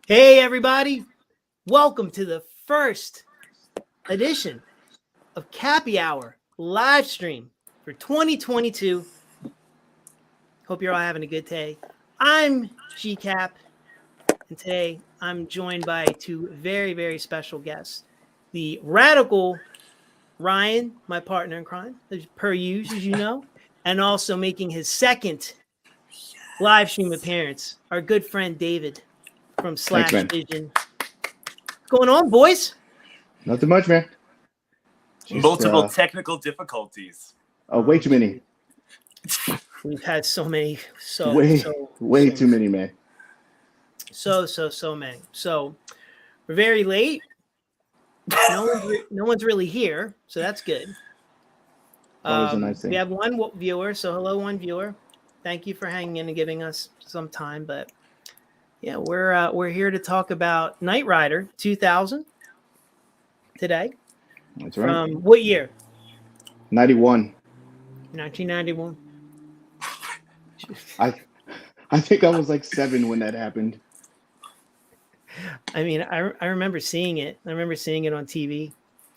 Hey, everybody. Welcome to the first edition of Cappy Hour live stream for 2022. Hope you're all having a good day. I'm GCap, and today I'm joined by two very, very special guests. The radical Ryan, my partner in crime, per usual, as you know, and also making his second live stream appearance, our good friend David from Slash Vision. What's going on, boys? Nothing much, man. Just, multiple technical difficulties. Way too many. We've had so many. Way too many, man. So many. So we're very late. No one's really here, so that's good. Always a nice thing. We have one viewer, so hello, one viewer. Thank you for hanging in and giving us some time. But yeah, we're here to talk about Knight Rider 2000 today. That's right. From what year? 91. 1991. I think I was like 7 when that happened. I mean, I remember seeing it. I remember seeing it on TV,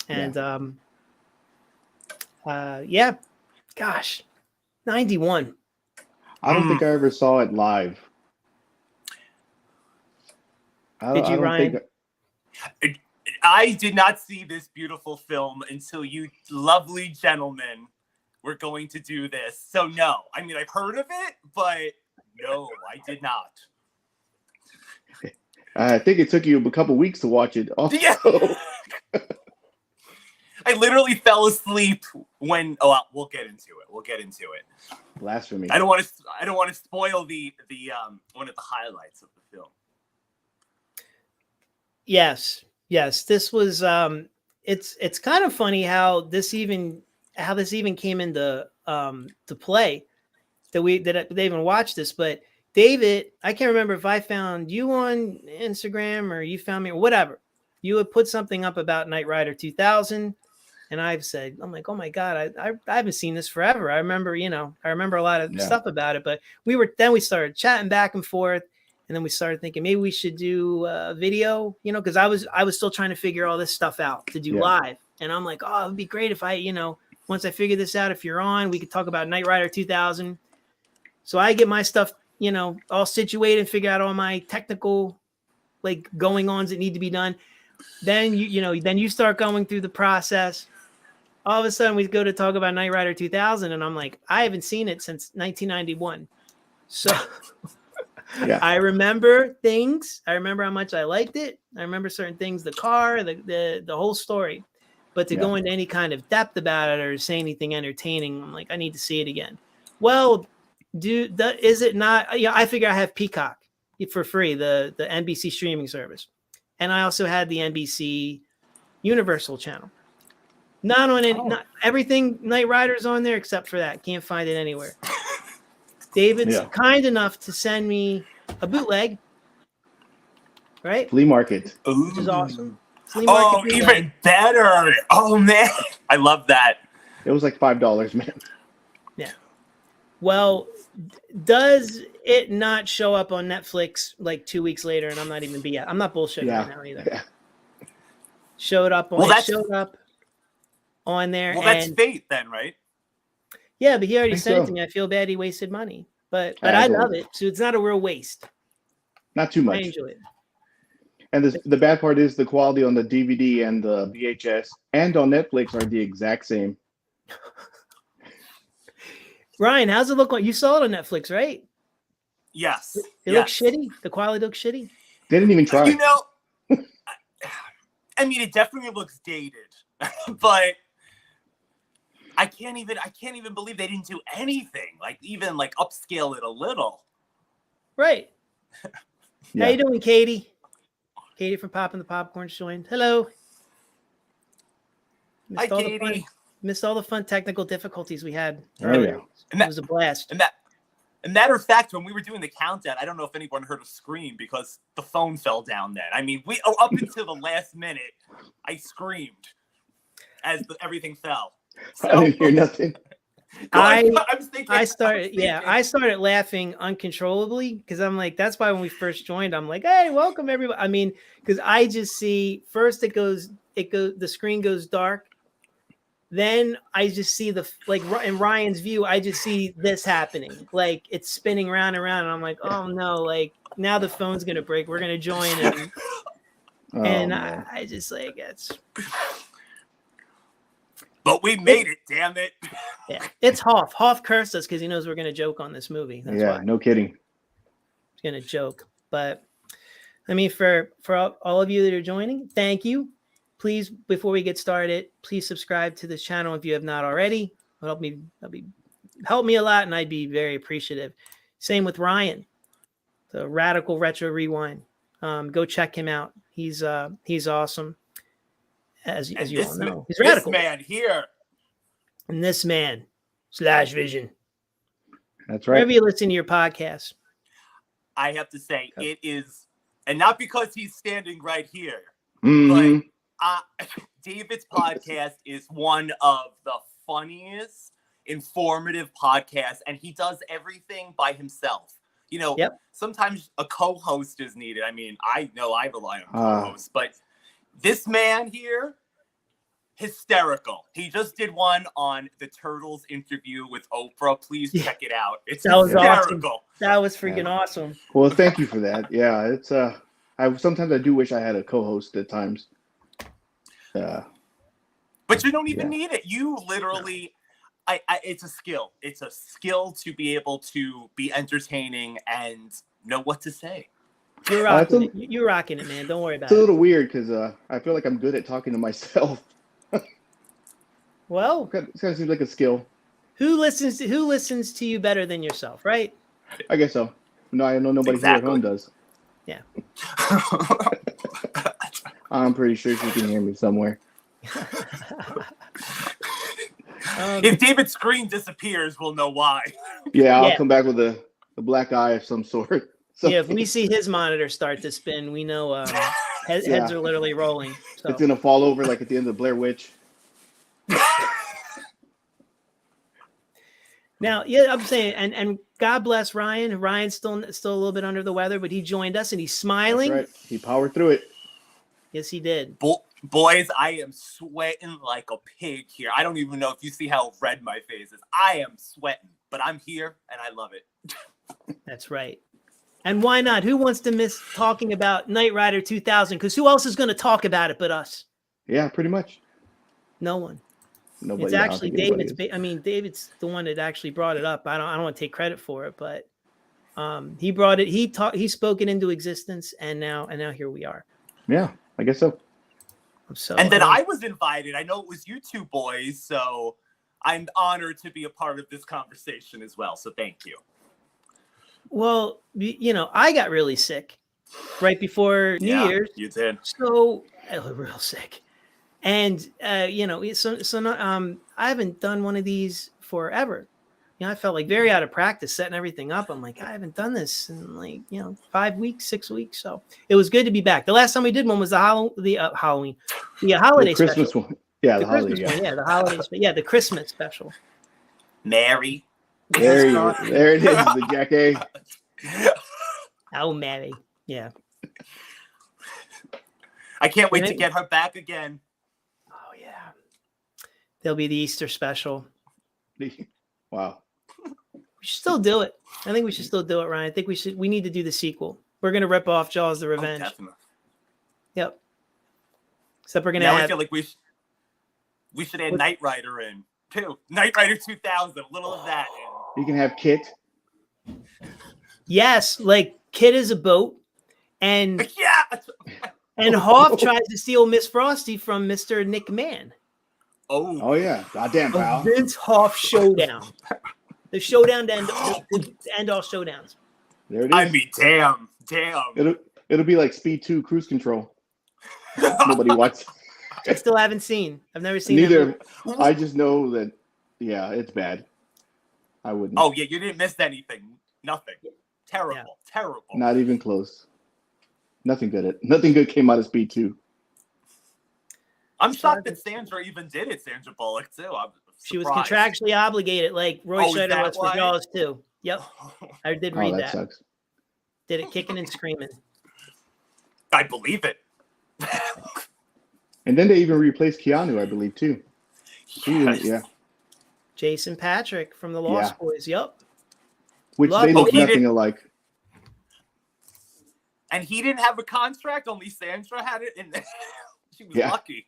and yeah, gosh, 91. I don't think I ever saw it live. Did you, Ryan? I did not see this beautiful film until you lovely gentlemen were going to do this. So no, I mean, I've heard of it, but no, I did not. I think it took you a couple weeks to watch it. Also. Yeah. I literally fell asleep when. Oh, we'll get into it. Blasphemy. I don't want to spoil the one of the highlights of the film. Yes. This was. It's kind of funny how this even came into to play that they even watched this, but. David, I can't remember if I found you on Instagram or you found me or whatever. You had put something up about Knight Rider 2000, and I've said, I'm like, oh my God, I haven't seen this forever. I remember a lot of stuff about it, but we started chatting back and forth, and then we started thinking maybe we should do a video, because I was still trying to figure all this stuff out to do live, and I'm like, oh, it'd be great if I, once I figure this out, if you're on, we could talk about Knight Rider 2000. So I get my stuff. All situated and figure out all my technical going ons that need to be done. Then you start going through the process. All of a sudden we go to talk about Knight Rider 2000 and I'm like, I haven't seen it since 1991. So I remember things. I remember how much I liked it. I remember certain things, the car, the whole story. But to go into any kind of depth about it or say anything entertaining, I'm like, I need to see it again. Well, is it not? I figure I have Peacock for free, the NBC streaming service, and I also had the NBC Universal channel. Not on it. Not everything Knight Rider's on there except for that. Can't find it anywhere. David's kind enough to send me a bootleg. Right? Flea market. Which is awesome. Oh, even better. Oh man, I love that. It was like $5, man. Yeah. Well, does it not show up on Netflix like 2 weeks later? And I'm not bullshitting right now either. Yeah. Showed up on there. Well, that's fate then, right? Yeah, but he already sent it to me. I feel bad he wasted money, but I love it, so it's not a real waste. Not too much. I enjoy it. And the bad part is the quality on the DVD and the VHS and on Netflix are the exact same. Ryan, how's it look like? You saw it on Netflix, right? Yes. It looks shitty. The quality looks shitty. They didn't even try. I mean, it definitely looks dated, but I can't even believe they didn't do anything. Even upscale it a little. Right. How you doing, Katie? Katie from Popping the Popcorn joined. Hello. Hi, Katie. Missed all the fun technical difficulties we had. Oh, yeah. It was a blast. And matter of fact, when we were doing the countdown, I don't know if anyone heard a scream because the phone fell down then. I mean, up until the last minute, I screamed as everything fell. So, I didn't hear nothing. I started laughing uncontrollably because I'm like, that's why when we first joined, I'm like, hey, welcome everybody. I mean, because I just see first the screen goes dark. Then I just see in Ryan's view, I just see this happening. Like it's spinning round and round. And I'm like, oh no, like now the phone's going to break. We're going to join. And I just like, it's. But we made it, damn it. Yeah, it's Hoff. Hoff cursed us because he knows we're going to joke on this movie. That's why. No kidding. He's going to joke. But I mean, for all of you that are joining, thank you. Please, before we get started, please subscribe to this channel if you have not already. It'll help me a lot, and I'd be very appreciative. Same with Ryan, the Radical Retro Rewind. Go check him out. He's awesome. As you all know, he's radical. This man here. And this man, /Vision. That's right. Wherever you listen to your podcast. I have to say, it is, and not because he's standing right here, Mm-hmm. but David's podcast is one of the funniest, informative podcasts, and he does everything by himself. You know, Sometimes a co-host is needed. I mean, I know I rely on co-hosts, but this man here, hysterical. He just did one on the Turtles interview with Oprah. Please check it out. It's hysterical. Awesome. That was freaking awesome. Well, thank you for that. Yeah, it's sometimes I do wish I had a co-host at times. But you don't even need it. You literally, it's a skill. It's a skill to be able to be entertaining and know what to say. You're rocking it. You're rocking it, man. Don't worry about it. It's a little weird because I feel like I'm good at talking to myself. Well, it kind of seems like a skill. Who listens to you better than yourself, right? I guess so. No, I know nobody here at home does. Yeah. I'm pretty sure she can hear me somewhere. If David's screen disappears, we'll know why. Yeah, I'll come back with a black eye of some sort. Yeah, if we see his monitor start to spin, we know heads are literally rolling. So. It's gonna fall over like at the end of Blair Witch. Now, I'm saying, and God bless Ryan. Ryan's still a little bit under the weather, but he joined us and he's smiling. That's right. He powered through it. Yes, he did. Boys, I am sweating like a pig here. I don't even know if you see how red my face is. I am sweating, but I'm here and I love it. That's right. And why not? Who wants to miss talking about Knight Rider 2000? Because who else is going to talk about it but us? Yeah, pretty much. No one. Nobody. It's actually David's. David's the one that actually brought it up. I don't want to take credit for it, but he brought it. He spoke it into existence, and now here we are. Yeah, I guess so. And then I was invited. I know it was you two boys, so I'm honored to be a part of this conversation as well. So thank you. Well, I got really sick right before New Year's. You did. So I was real sick. And, I haven't done one of these forever. I felt like very out of practice setting everything up. I'm like, I haven't done this in 5 weeks, 6 weeks. So it was good to be back. The last time we did one was the holiday Christmas special. One. Yeah, the holiday one. Yeah, the holidays. Yeah, the Christmas special. Mary. There it is, the Jack A. Oh, Mary. Yeah. I can't wait to get her back again. Oh, yeah. There'll be the Easter special. Wow. We should still do it. I think we should still do it, Ryan. I think we need to do the sequel. We're going to rip off Jaws the Revenge. Oh, definitely. Yep. Except we're going to I feel like we should add Knight Rider in, too. Knight Rider 2000, a little of that. You can have Kit. Yes, like Kit is a boat. And and Hoff tries to steal Miss Frosty from Mr. Nick Mann. Oh yeah. Goddamn, pal. Vince Hoff showdown. The showdown to end all showdowns. There it is. I mean, damn. It'll be like Speed 2 Cruise Control. Nobody watched. I still haven't seen. I've never seen Neither. I just know that, it's bad. I wouldn't. Oh, yeah, you didn't miss anything. Nothing. Terrible. Terrible. Not even close. Nothing good came out of Speed 2. I'm shocked that Sandra even did it, Sandra Bullock, too. She was Surprise. contractually obligated, like Roy Oh, is Scheider that was for why? Jaws too. Yep, I did Oh, read that that. sucks. Did it kicking and screaming. I believe it. And then they even replaced Keanu, I believe, too. Yes. Yeah. Jason Patrick from the Yeah. Lost Boys. Yep. Which Love they it. look he nothing did- alike. And he didn't have a contract. Only Sandra had it, and she was Yeah. lucky.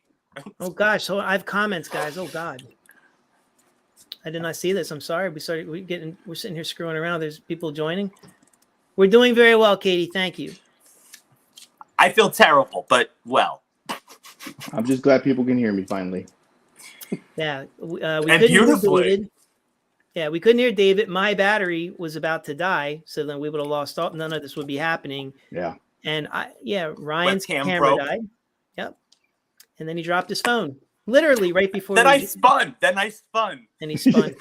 Oh gosh, so I have comments, guys. Oh God, I did not see this. I'm sorry. We're sitting here screwing around. There's people joining. We're doing very well, Katie. Thank you. I feel terrible, but well. I'm just glad people can hear me finally. Yeah, we And couldn't hear beautifully. David. Yeah, we couldn't hear David. My battery was about to die, so then we would have lost all. None of this would be happening. Yeah. And Ryan's Webcam camera broke. died. Yep. And then he dropped his phone, literally right before. Then I spun. And he spun.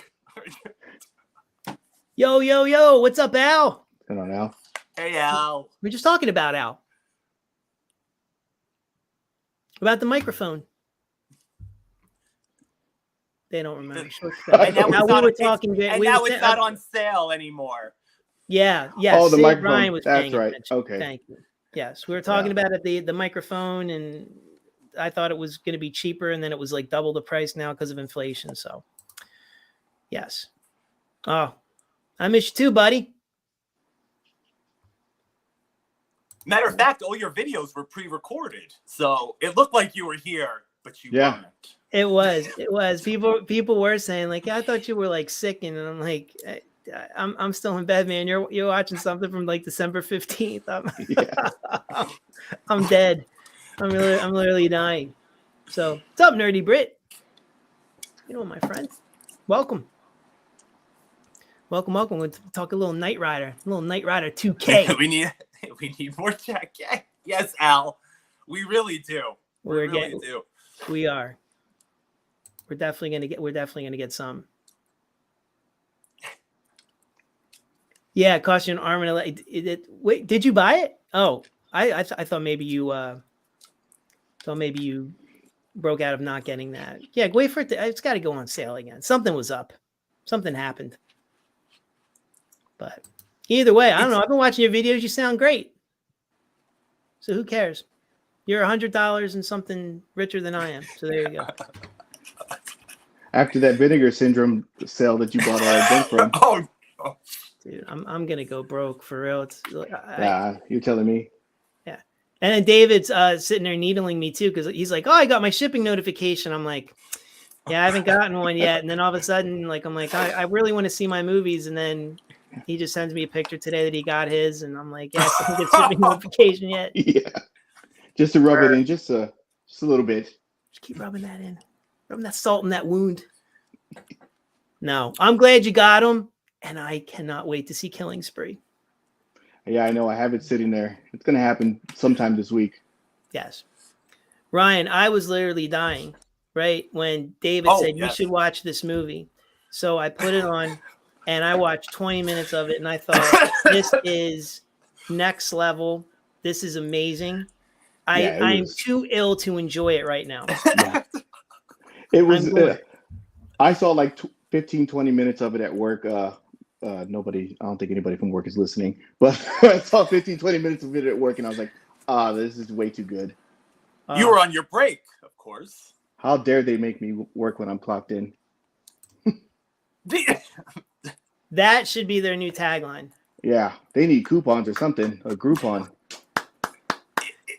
Yo, what's up, Al? What's going on, Al? Hey, Al. We're just talking about Al. About the microphone. They don't remember. And now Now it's we not were on, talking. and we now were it's not on sale anymore. Yeah. Yes. Oh, the Sid microphone. Ryan was That's paying right. attention. Okay. Thank you. Yes, we were talking about it, the microphone, and I thought it was going to be cheaper, and then it was like double the price now because of inflation. So, yes. Oh, I miss you too, buddy. Matter of fact, all your videos were pre-recorded, so it looked like you were here, but you weren't. It was. People were saying like, yeah, I thought you were like sick, and I'm like, I'm still in bed, man. You're watching something from like December 15th. I'm dead. I'm literally dying. So what's up, Nerdy Brit? You know, my friend. Welcome. We'll talk a little Knight Rider 2K. we need more Jack. Yes, Al. We really do. We really do. We are. We're definitely gonna get some. Yeah, it cost you an arm and a leg. Wait, did you buy it? Oh, I thought maybe you broke out of not getting that. Yeah, wait for it. It's got to go on sale again. Something was up. Something happened. But either way, I don't know. I've been watching your videos. You sound great. So who cares? You're $100 and something richer than I am. So there you go. After that vinegar syndrome sale that you bought all our junk from. Oh. Dude, I'm gonna go broke for real. It's You're telling me. Yeah. And then David's sitting there needling me too, because he's like, "Oh, I got my shipping notification." I'm like, "Yeah, I haven't gotten one yet." And then all of a sudden, like, I'm like, I really want to see my movies. And then he just sends me a picture today that he got his, and I'm like, "Yeah, I haven't got shipping notification yet." Yeah. Just to rub it in, just a little bit. Just keep rubbing that in, rubbing that salt in that wound. No, I'm glad you got them. And I cannot wait to see Killing Spree. Yeah, I know. I have it sitting there. It's going to happen sometime this week. Yes. Ryan, I was literally dying, right? When David said, you should watch this movie. So I put it on and I watched 20 minutes of it. And I thought, this is next level. This is amazing. I'm too ill to enjoy it right now. Yeah. It was, I saw like 15, 20 minutes of it at work. I don't think anybody from work is listening, but I saw 15, 20 minutes of it at work and I was like, this is way too good. You were on your break, of course. How dare they make me work when I'm clocked in? That should be their new tagline. Yeah, they need coupons or something, a Groupon.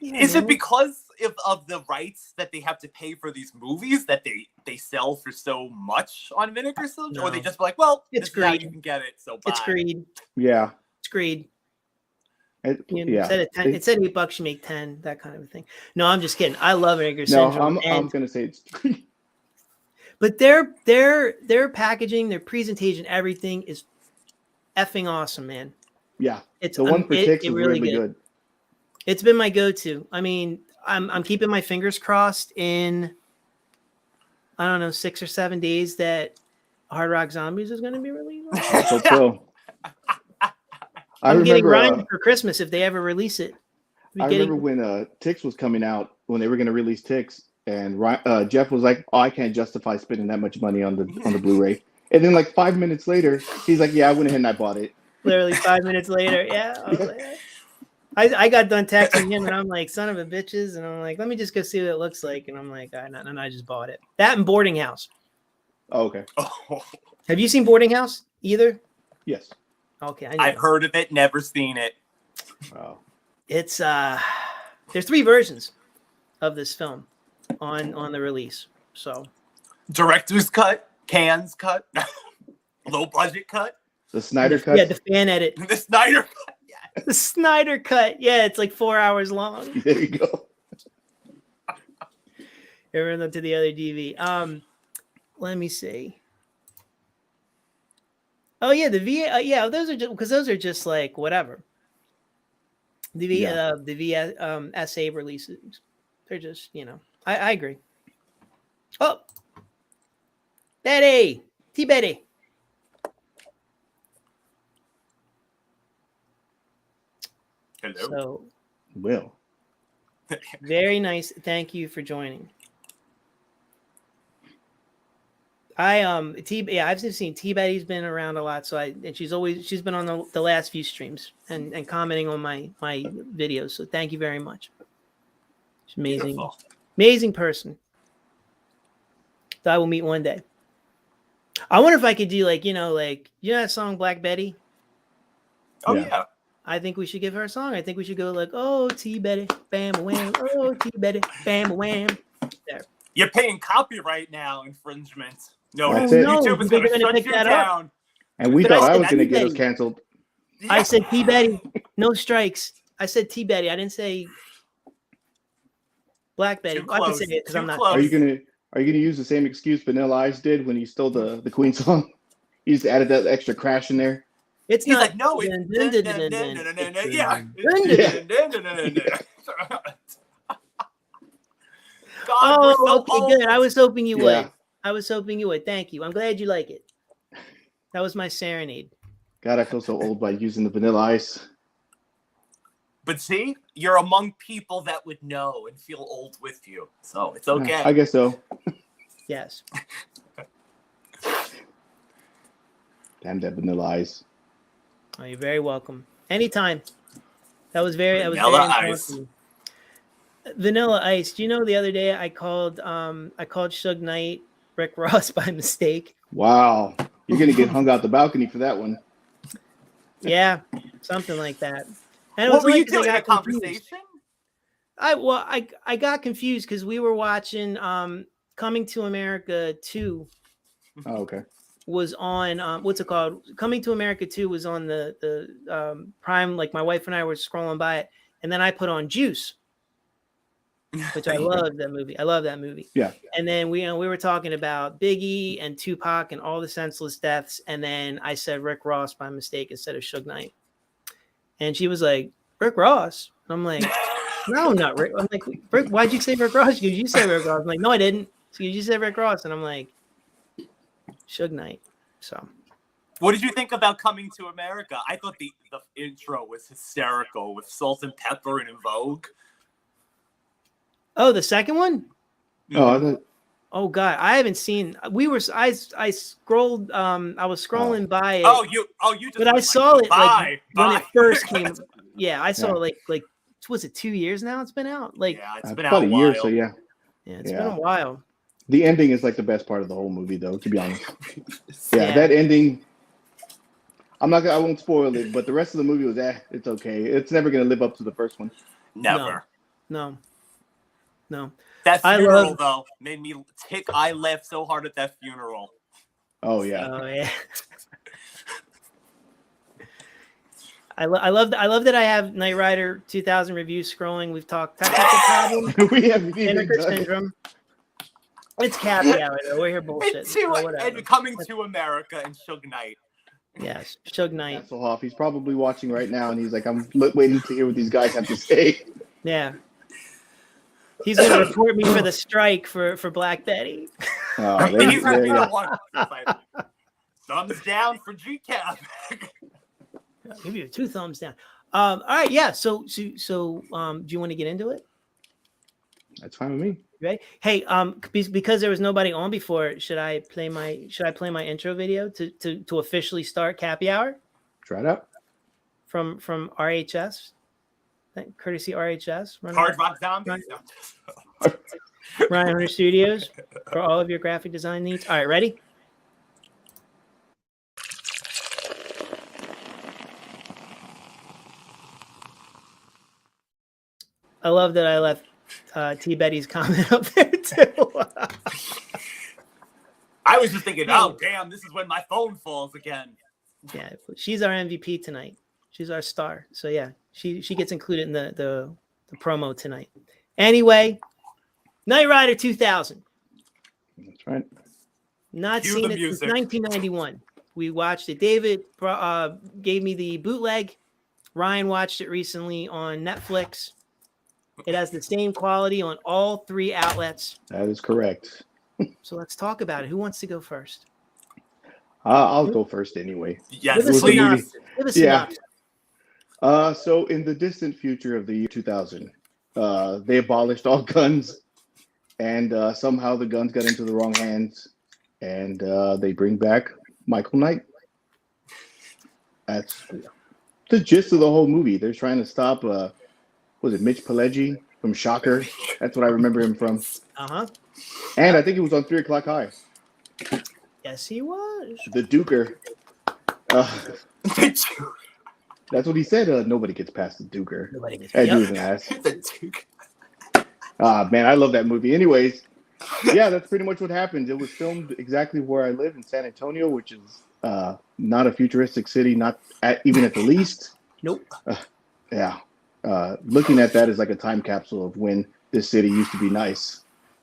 Is it because of the rights that they have to pay for these movies that they sell for so much on Vinegar Syndrome? Or they just be like, well, it's greed. greed. You can get it, so bye. It's greed. Yeah. It's greed. Yeah. It said $8, you make 10, that kind of a thing. No, I'm just kidding. I love Vinegar Syndrome. No, I'm gonna say it's greed. But their packaging, their presentation, everything is effing awesome, man. Yeah. It's the one for Tix is really good. It's been my go-to. I mean, I'm keeping my fingers crossed in, I don't know, 6 or 7 days that Hard Rock Zombies is going to be released. I hope so. I'm getting Ryan for Christmas if they ever release it. I remember when Tix was coming out, when they were going to release Tix, and Jeff was like, "Oh, I can't justify spending that much money on the Blu-ray." And then like 5 minutes later, he's like, "Yeah, I went ahead and I bought it." Literally 5 minutes later, yeah. I was like, I got done texting him, and I'm like, "Son of a bitches," and I'm like, "Let me just go see what it looks like," and I'm like, and I just bought it. That and Boarding House. Oh, okay. Oh, Have you seen Boarding House either? Yes. Okay, I've heard of it, never seen it. Oh. It's there's 3 versions of this film on the release. So Director's cut, Cannes cut, low budget cut, The Snyder cut. yeah, the fan edit, the Snyder cut. Yeah. the Snyder cut. Yeah, it's like 4 hours long. There you go. Everyone to the other DV. Let me see. Oh yeah, the VA. Yeah, those are just because those are just like whatever. The SA releases. They're just, I agree. Oh, Betty, T Betty. Hello. So, Will. very nice. Thank you for joining. I've seen T Betty's been around a lot, so she's been on the last few streams and commenting on my videos. So thank you very much. She's amazing, Beautiful. amazing person that I will meet one day. I wonder if I could do that song Black Betty. Oh Yeah. yeah. I think we should give her a song. I think we should go like, oh T Betty, bam wham, oh T Betty, bam wham. There. You're paying copyright now infringement. No, That's it. YouTube is They're going to gonna shut pick you that up. down. And we But thought I I said was going to get us Betty. canceled. I said T Betty, no strikes. I said T Betty. I didn't say Black Betty. Too I can close. say it because Too I'm not. close. Are you gonna use the same excuse Vanilla Ice did when he stole the Queen song? He just added that extra crash in there. It's He's not. like, no, Dun, dun, dun, dun, dun, dun. yeah. God, we're Oh, so okay, old. good. I was hoping you Yeah. would. I was hoping you would. Thank you. I'm glad you like it. That was my serenade. God, I feel so old by using the Vanilla Ice. But see, you're among people that would know and feel old with you, so it's okay. Yeah, I guess so. Yes. Damn that Vanilla Ice. Oh, you're very welcome. Anytime. That was very Vanilla very Ice. important. Vanilla Ice. Do you know the other day I called Suge Knight Rick Ross by mistake? Wow. You're gonna get hung out the balcony for that one. Yeah, something like that. And it What was were like you 'cause I doing? got A conversation? I got confused because we were watching Coming to America 2 Oh, okay. was on what's it called? Coming to America 2 was on the Prime, like my wife and I were scrolling by it, and then I put on Juice, which I love that movie. I love that movie. Yeah. And then we were talking about Biggie and Tupac and all the senseless deaths, and then I said Rick Ross by mistake instead of Suge Knight. And she was like, Rick Ross? And I'm like, no, not Rick. I'm like, Rick, why'd you say Rick Ross? She goes, you said Rick Ross. I'm like, no, I didn't. She goes, you said Rick Ross. And I'm like, Suge Knight. So What did you think about Coming to America? I thought the intro was hysterical with Salt and Pepper and In Vogue. oh, the second one? Oh, I thought, Oh God, I haven't seen. I scrolled. I was scrolling by it. Oh, you just. But I went saw it like when bye. it first came. Yeah, I saw Yeah. it like was it 2 years now? It's been out. Like Yeah, it's been about out a a year, while. so yeah. yeah, it's been a while. The ending is like the best part of the whole movie, though, to be honest. Yeah, Yeah. that ending. I won't spoil it, but the rest of the movie was it's okay. It's never gonna live up to the first one. Never. No. That I funeral love- though made me tick. I laughed so hard at that funeral. Oh yeah. Oh yeah. I love that I have Knight Rider 2000 reviews scrolling. We've talked technical problem, We haven't even Pinnaker done it. syndrome. It's Cappy Hour though. We're here bullshit. And Coming to America and Suge Knight. Yes, Suge Knight. That's Hoff. He's probably watching right now, and he's like, "I'm waiting to hear what these guys have to say." Yeah. He's gonna report me for the strike for Black Betty. Oh, And there he's gonna be you the go. one. It's like, thumbs down for GCAP. I'll give you 2 thumbs down. All right, yeah. So do you want to get into it? That's fine with me. Right? Hey, because there was nobody on before, should I play my intro video to officially start Cappy Hour Try it out. from RHS, courtesy RHS, Hard Rock Zombies. Ryan Hunter Studios for all of your graphic design needs. All right, ready? I love that I left T Betty's comment up there too. I was just thinking, oh damn, this is when my phone falls again. Yeah, she's our MVP tonight. She's our star. So yeah, she gets included in the promo tonight. Anyway, Knight Rider 2000. That's right. Not Cue seen the it since music. 1991. We watched it. David gave me the bootleg. Ryan watched it recently on Netflix. It has the same quality on all 3 outlets. That is correct. So let's talk about it. Who wants to go first? I'll go first anyway. Yes, Give us a please. synopsis. Give us a Yeah. synopsis. So in the distant future of the year 2000, they abolished all guns, and somehow the guns got into the wrong hands, and they bring back Michael Knight. That's the gist of the whole movie. They're trying to stop, was it Mitch Pileggi from Shocker? That's what I remember him from. Uh-huh. And I think it was on 3 O'Clock High. Yes, he was. The Duker. That's what he said. Nobody gets past the Duker. Nobody gets That yep. dude's an ass. The Duke. Man, I love that movie. Anyways, yeah, that's pretty much what happened. It was filmed exactly where I live in San Antonio, which is not a futuristic city, not even at the least. Nope. Yeah. Looking at that as like a time capsule of when this city used to be nice.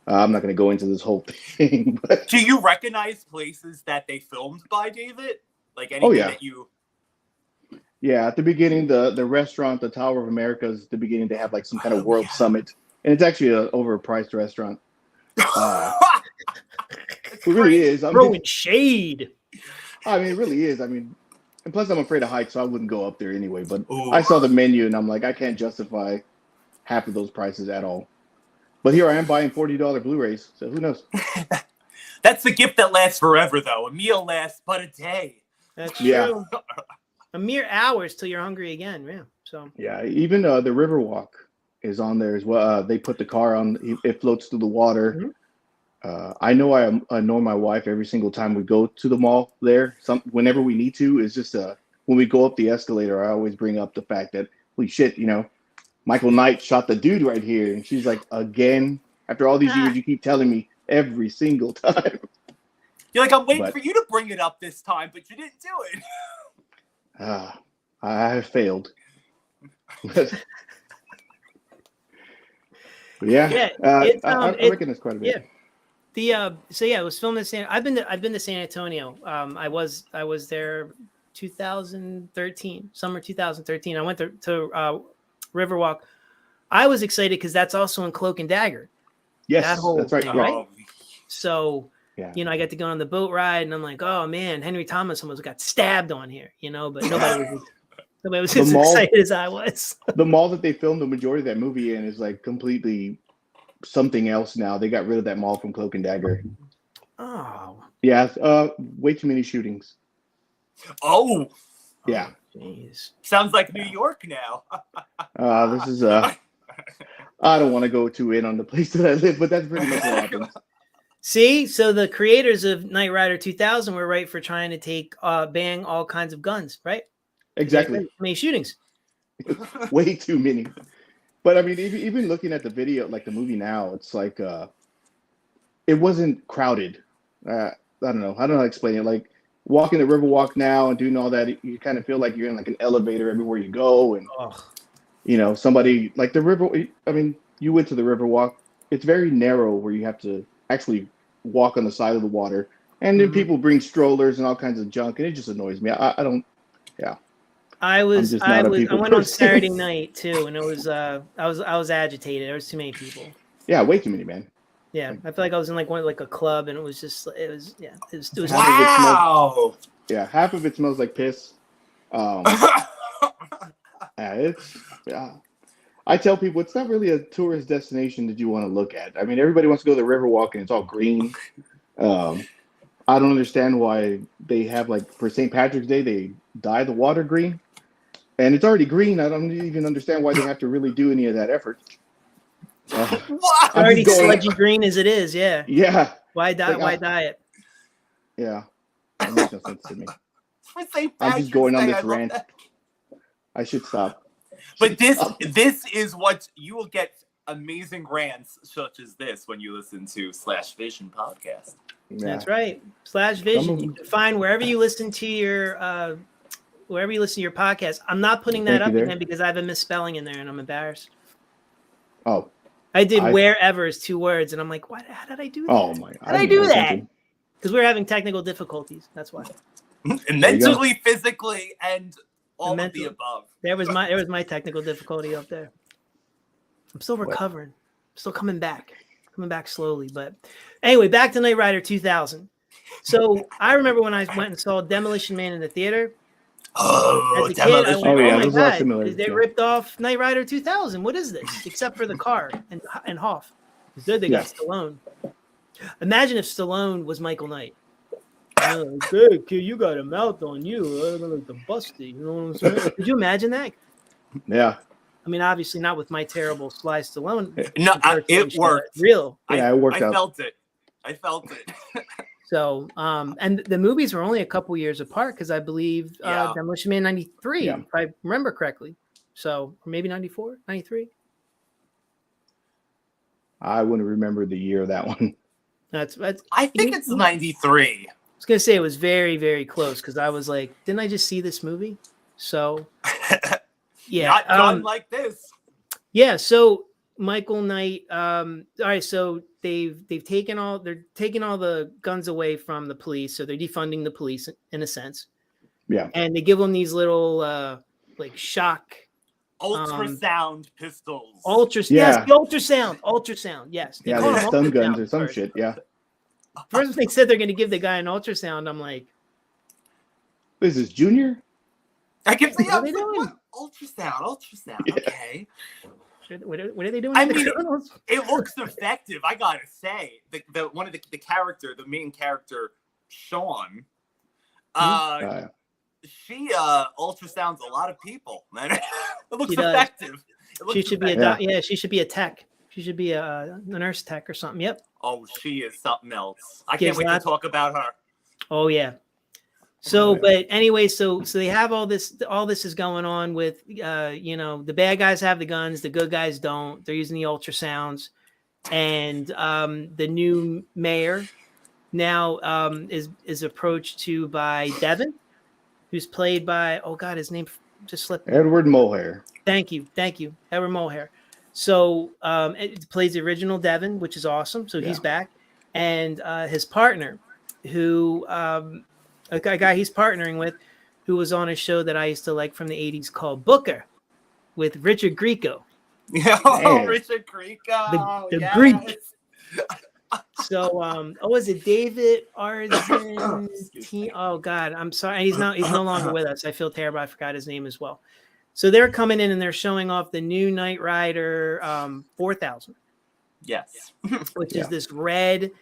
I'm not going to go into this whole thing. But Do you recognize places that they filmed by, David? Like anything that you... Yeah, at the beginning, the restaurant, the Tower of Americas, at the beginning, they have like some kind of world summit. And it's actually an overpriced restaurant. It really is. I'm throwing shade. I mean, it really is. I mean, and plus I'm afraid of heights, so I wouldn't go up there anyway. But Ooh. I saw the menu and I'm like, I can't justify half of those prices at all. But here I am buying $40 Blu-rays, so who knows? That's the gift that lasts forever, though. A meal lasts but a day. That's Yeah. true. A mere hours till you're hungry again. Yeah. So Yeah, even the Riverwalk is on there as well. They put the car on; it floats through the water. Mhm. I know I annoy my wife every single time we go to the mall. There, whenever we need to, it's just when we go up the escalator, I always bring up the fact that holy shit, Michael Knight shot the dude right here, and she's like, again, after all these years, you keep telling me every single time. You're like, I'm waiting for you to bring it up this time, but you didn't do it. I have failed. But yeah, I reckon it's quite a bit. Yeah. It was filmed in San. I've been to San Antonio. I was there 2013, summer 2013. I went to Riverwalk. I was excited because that's also in Cloak and Dagger. Yes, that whole that's right. thing, Yeah. right? So yeah. I got to go on the boat ride, and I'm like, oh man, Henry Thomas almost got stabbed on here, but nobody was as excited as I was. The mall that they filmed the majority of that movie in is like completely something else now. They got rid of that mall from Cloak and Dagger. Oh. Yeah, way too many shootings. Oh. Yeah. Jeez. Sounds like New York now. This is I don't want to go too in on the place that I live, but that's pretty much what happens. See, so the creators of Knight Rider 2000 were right for trying to ban all kinds of guns, right? Exactly. Many shootings. Way too many. But I mean, even looking at the video, like the movie now, it's like it wasn't crowded. I don't know how to explain it. Like walking the Riverwalk now and doing all that, you kind of feel like you're in like an elevator everywhere you go, and somebody like the river. I mean, you went to the Riverwalk. It's very narrow where you have to actually walk on the side of the water, and then people bring strollers and all kinds of junk, and it just annoys me. I don't. Yeah. I went on Saturday night too, and it was I was agitated. There was too many people. Yeah, way too many, man. Yeah, I feel like I was in like a club, and it was wow. Half of it smells like piss. I tell people it's not really a tourist destination that you want to look at. I mean, everybody wants to go to the Riverwalk and it's all green. I don't understand why they have, like, for St. Patrick's Day, they dye the water green, and it's already green. I don't even understand why they have to really do any of that effort. What? It's already sludgy green as it is. Yeah. Yeah. Why dye? Like, why dye it? Yeah. That makes no sense to me. For St. I'm just going on Patrick's this Day, I love rant. that. I should stop. But this is what you will get, amazing rants such as this when you listen to Slash Vision podcast. Yeah. That's right. Slash Vision. You can find wherever you listen to your podcast. I'm not putting that up again because I have a misspelling in there and I'm embarrassed. Oh. I did wherever is 2 words and I'm like, what? How did I do that? Oh my! How did I do that? Because we're having technical difficulties. That's why. Mentally, physically, and all of the above. There was my technical difficulty up there. I'm still recovering. I'm still coming back slowly. But anyway, back to Knight Rider 2000. So I remember when I went and saw Demolition Man in the theater. Oh, as a kid, I went, there's a lot of similarities. They ripped off Knight Rider 2000. What is this? Except for the car and Hoff. Instead, they got Stallone. Imagine if Stallone was Michael Knight. Hey, kid, you got a mouth on you. Like the busty. You know what I'm saying? Could you imagine that? Yeah. I mean, obviously not with my terrible Sly Stallone. No, it worked. Real. Yeah, it worked out. I felt it. So, and the movies were only a couple years apart because I believe Demolition Man 93, if I remember correctly. So, or maybe 94, 93. I wouldn't remember the year of that one. I think it's 93. I was going to say it was very, very close because I was like, didn't I just see this movie? So, yeah. Not done like this. Yeah, so Michael Knight, all right, so they're taken all the guns away from the police, so they're defunding the police in a sense. Yeah. And they give them these little like shock ultrasound pistols. Yes, the ultrasound. Yes. They call them stun guns or some shit. Yeah. First, when they said they're going to give the guy an ultrasound, I'm like, "This is Junior." I kept saying, what? Ultrasound. Yeah. Okay. What are they doing? I mean, it looks effective. I gotta say, the one of the main character, Sean. She ultrasounds a lot of people, man. It looks effective. She should be a she should be a tech. She should be a nurse tech or something. Yep. Oh, she is something else. I can't wait to talk about her. Oh yeah. So, but anyway, so they have all this is going on with, the bad guys have the guns, the good guys don't. They're using the ultrasounds, and the new mayor now is approached by Devin, who's played by, oh God, his name just slipped. Edward Mulhare. Thank you, Edward Mulhare. So it plays the original Devin, which is awesome. So he's back, and his partner, who. A guy he's partnering with, who was on a show that I used to like from the 80s called Booker with Richard Grieco. Richard Grieco. The Greek. So, was it David Arzen? Oh God, I'm sorry. He's no longer with us. I feel terrible. I forgot his name as well. So they're coming in and they're showing off the new Knight Rider 4000. Yes. Which is this red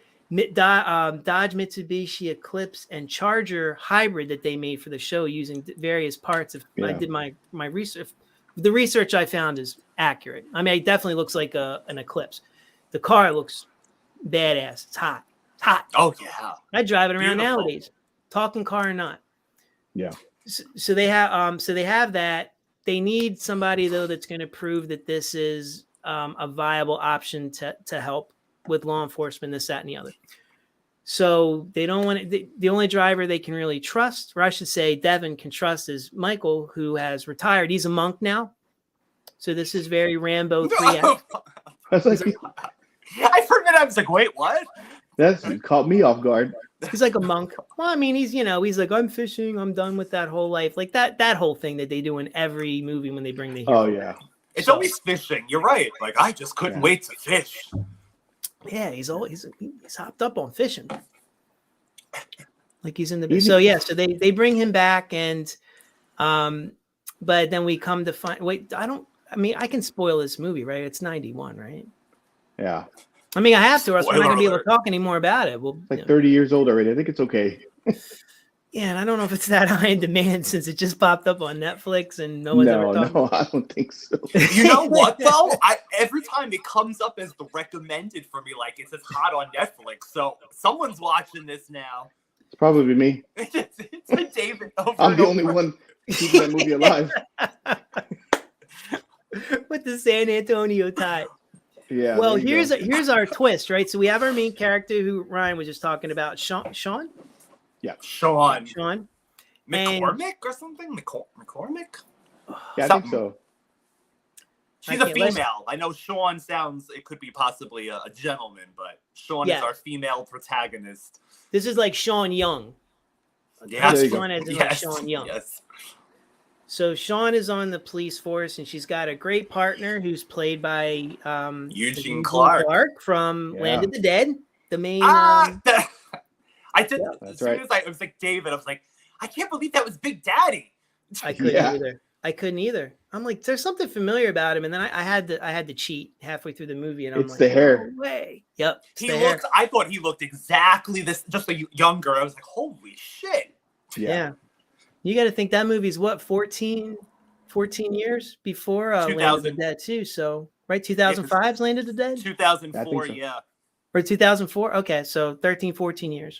Dodge, Mitsubishi, Eclipse, and Charger hybrid that they made for the show using various parts of. I did my research. The research I found is accurate. I mean, it definitely looks like an Eclipse. The car looks badass. It's hot. Oh yeah. I drive it around nowadays, talking car or not. Yeah. So they have that. They need somebody though that's going to prove that this is a viable option to help with law enforcement, this, that, and the other. So they don't want to, the only driver they can really trust, or I should say Devin can trust, is Michael, who has retired. He's a monk now. So this is very Rambo 3X. I for a minute I was like, wait, what? That's caught me off guard. He's like a monk. Well, I mean, he's like, I'm fishing. I'm done with that whole life. Like that whole thing that they do in every movie when they bring the hero. Oh yeah. It's always fishing. You're right. Like, I just couldn't wait to fish. Yeah, he's hopped up on fishing. Like he's in the so they bring him back, and but then we come to find, I I mean, I can spoil this movie, right? It's 91, right? Yeah. I mean, I have to, or else we're not Spoiler going to be able to alert. talk anymore about it. Well, Like 30 years old already. I think it's okay. yeah, and I don't know if it's that high in demand since it just popped up on Netflix and no one's ever talking. No, I don't think so. You know what though? Every time it comes up as the recommended for me, like it's hot on Netflix. So someone's watching this now. It's probably me. It's a David. I'm the only one keeping that movie alive. With the San Antonio tie. Yeah. Well, here's our twist, right? So we have our main character who Ryan was just talking about, Sean. Yeah, Sean McCormick or something. McCormick. Yeah, I think so. She's a female. I know Sean sounds. It could be possibly a gentleman, but Sean is our female protagonist. This is like Sean Young. Yeah, Sean as in like Sean Young. Yes. So Sean is on the police force, and she's got a great partner who's played by Eugene Clark from Land of the Dead. The main. I did. That's as soon as I was like David, I was like, I can't believe that was Big Daddy. I couldn't either. I'm like, there's something familiar about him, and then I had to cheat halfway through the movie, and I'm it's like, the hair. No way. Yep. I thought he looked exactly this, just like younger. I was like, holy shit. Yeah. You got to think that movie's what, 14 years before Land of the Dead too. So right, 2005's Land of the Dead. 2004, so. yeah. Or 2004. Okay, so 13, 14 years.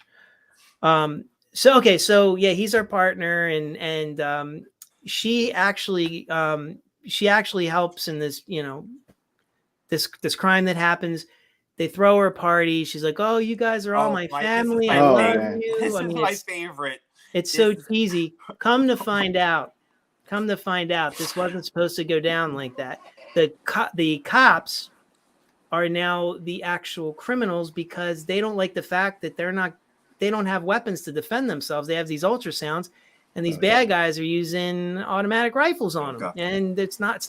So he's our partner, and she actually helps in this, this crime that happens. They throw her a party. She's like, "Oh, you guys are all my family. I love you." This is my favorite. It's so cheesy. Come to find out, this wasn't supposed to go down like that. The cops are now the actual criminals because they don't like the fact that they don't have weapons to defend themselves. They have these ultrasounds, and these bad guys are using automatic rifles on them. And it's not,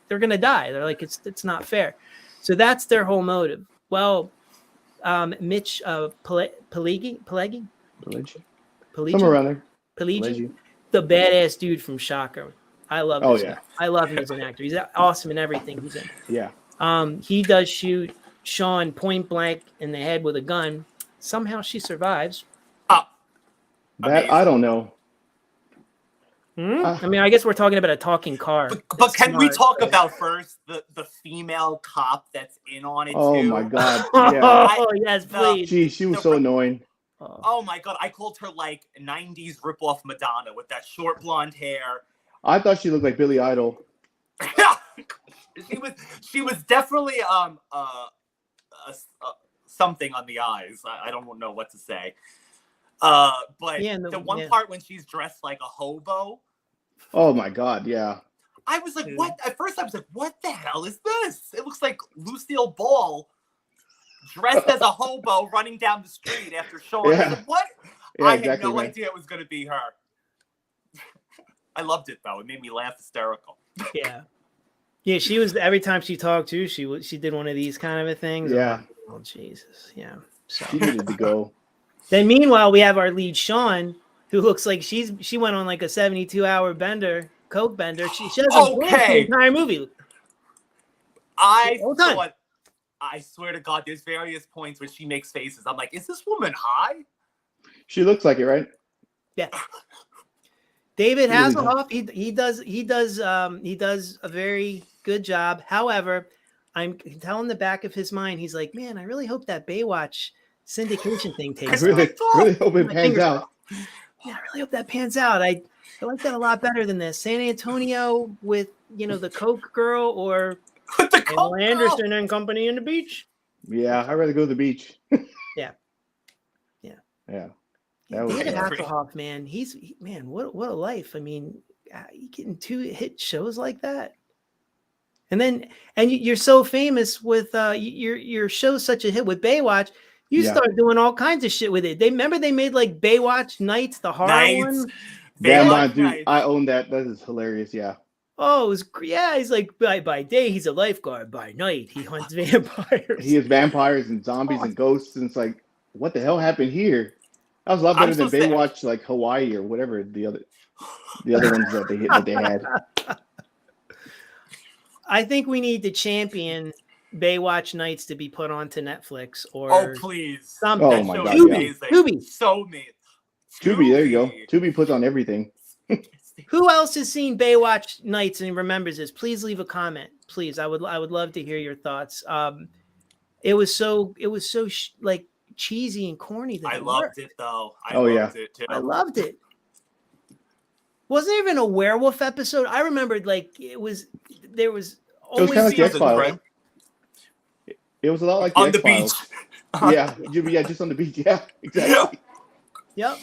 they're going to die. They're like, it's not fair. So that's their whole motive. Well, Mitch Pileggi, somewhere around there. Pileggi, the badass dude from Shocker. I love this guy. I love him as an actor. He's awesome in everything he's in. Yeah. He does shoot Sean point blank in the head with a gun. Somehow she survives. That I don't know. I mean, I guess we're talking about a talking car. But can we talk about first the female cop that's in on it too? Oh my god. Yeah. Oh yes, please. Gee, she was so annoying. Oh my god, I called her like 90s ripoff Madonna with that short blonde hair. I thought she looked like Billy Idol. She was definitely something on the eyes. I don't know what to say. But the one part when she's dressed like a hobo. Oh my god, yeah. I was like, what? At first I was like, what the hell is this? It looks like Lucille Ball dressed as a hobo running down the street after Sean. Yeah. I was like, what? Yeah, I exactly, had no right. idea it was going to be her. I loved it though. It made me laugh hysterical. Yeah. Yeah, she was, every time she talked to, she did one of these kind of a things. Yeah. Oh Jesus. Yeah. So She needed to go. Then meanwhile, we have our lead Sean, who looks like she went on like a 72-hour coke bender. She doesn't the entire movie. I swear to God, there's various points where she makes faces. I'm like, is this woman high? She looks like it, right? Yeah. David Hasselhoff, he does a very good job. However, I'm telling the back of his mind, he's like, man, I really hope that Baywatch syndication thing takes really hope it pans out. Yeah, I really hope that pans out. I like that a lot better than this. San Antonio with the Coke girl or Anderson and Company in the beach. Yeah, I'd rather go to the beach. Yeah. That was David Hasselhoff, man. What a life. I mean, you getting 2 hit shows like that. And you're so famous with your show's such a hit with Baywatch. You start doing all kinds of shit with it. They made like Baywatch Nights, the horror one. Yeah, dude, I own that. That is hilarious. Yeah. Oh, he's like by day he's a lifeguard, by night he hunts vampires. He has vampires and zombies and ghosts, and it's like, what the hell happened here? That was a lot better than Baywatch, like Hawaii or whatever the other ones that they had. I think we need to champion Baywatch Nights to be put onto Netflix Oh, or please. something. Oh That my show God, is yeah. amazing. Tubi. So amazing. Tubi, there you go. Tubi puts on everything. Who else has seen Baywatch Nights and remembers this? Please leave a comment. Please, I would love to hear your thoughts. It was so like cheesy and corny that I it loved worked. it though. I Oh, yeah. loved it too. I loved it. Wasn't there even a werewolf episode? I remembered like there was It was always kind of like the seasons, X-Files. right? It was a lot like the On the X-Files. beach. Yeah, just on the beach. Yeah, exactly. Yep.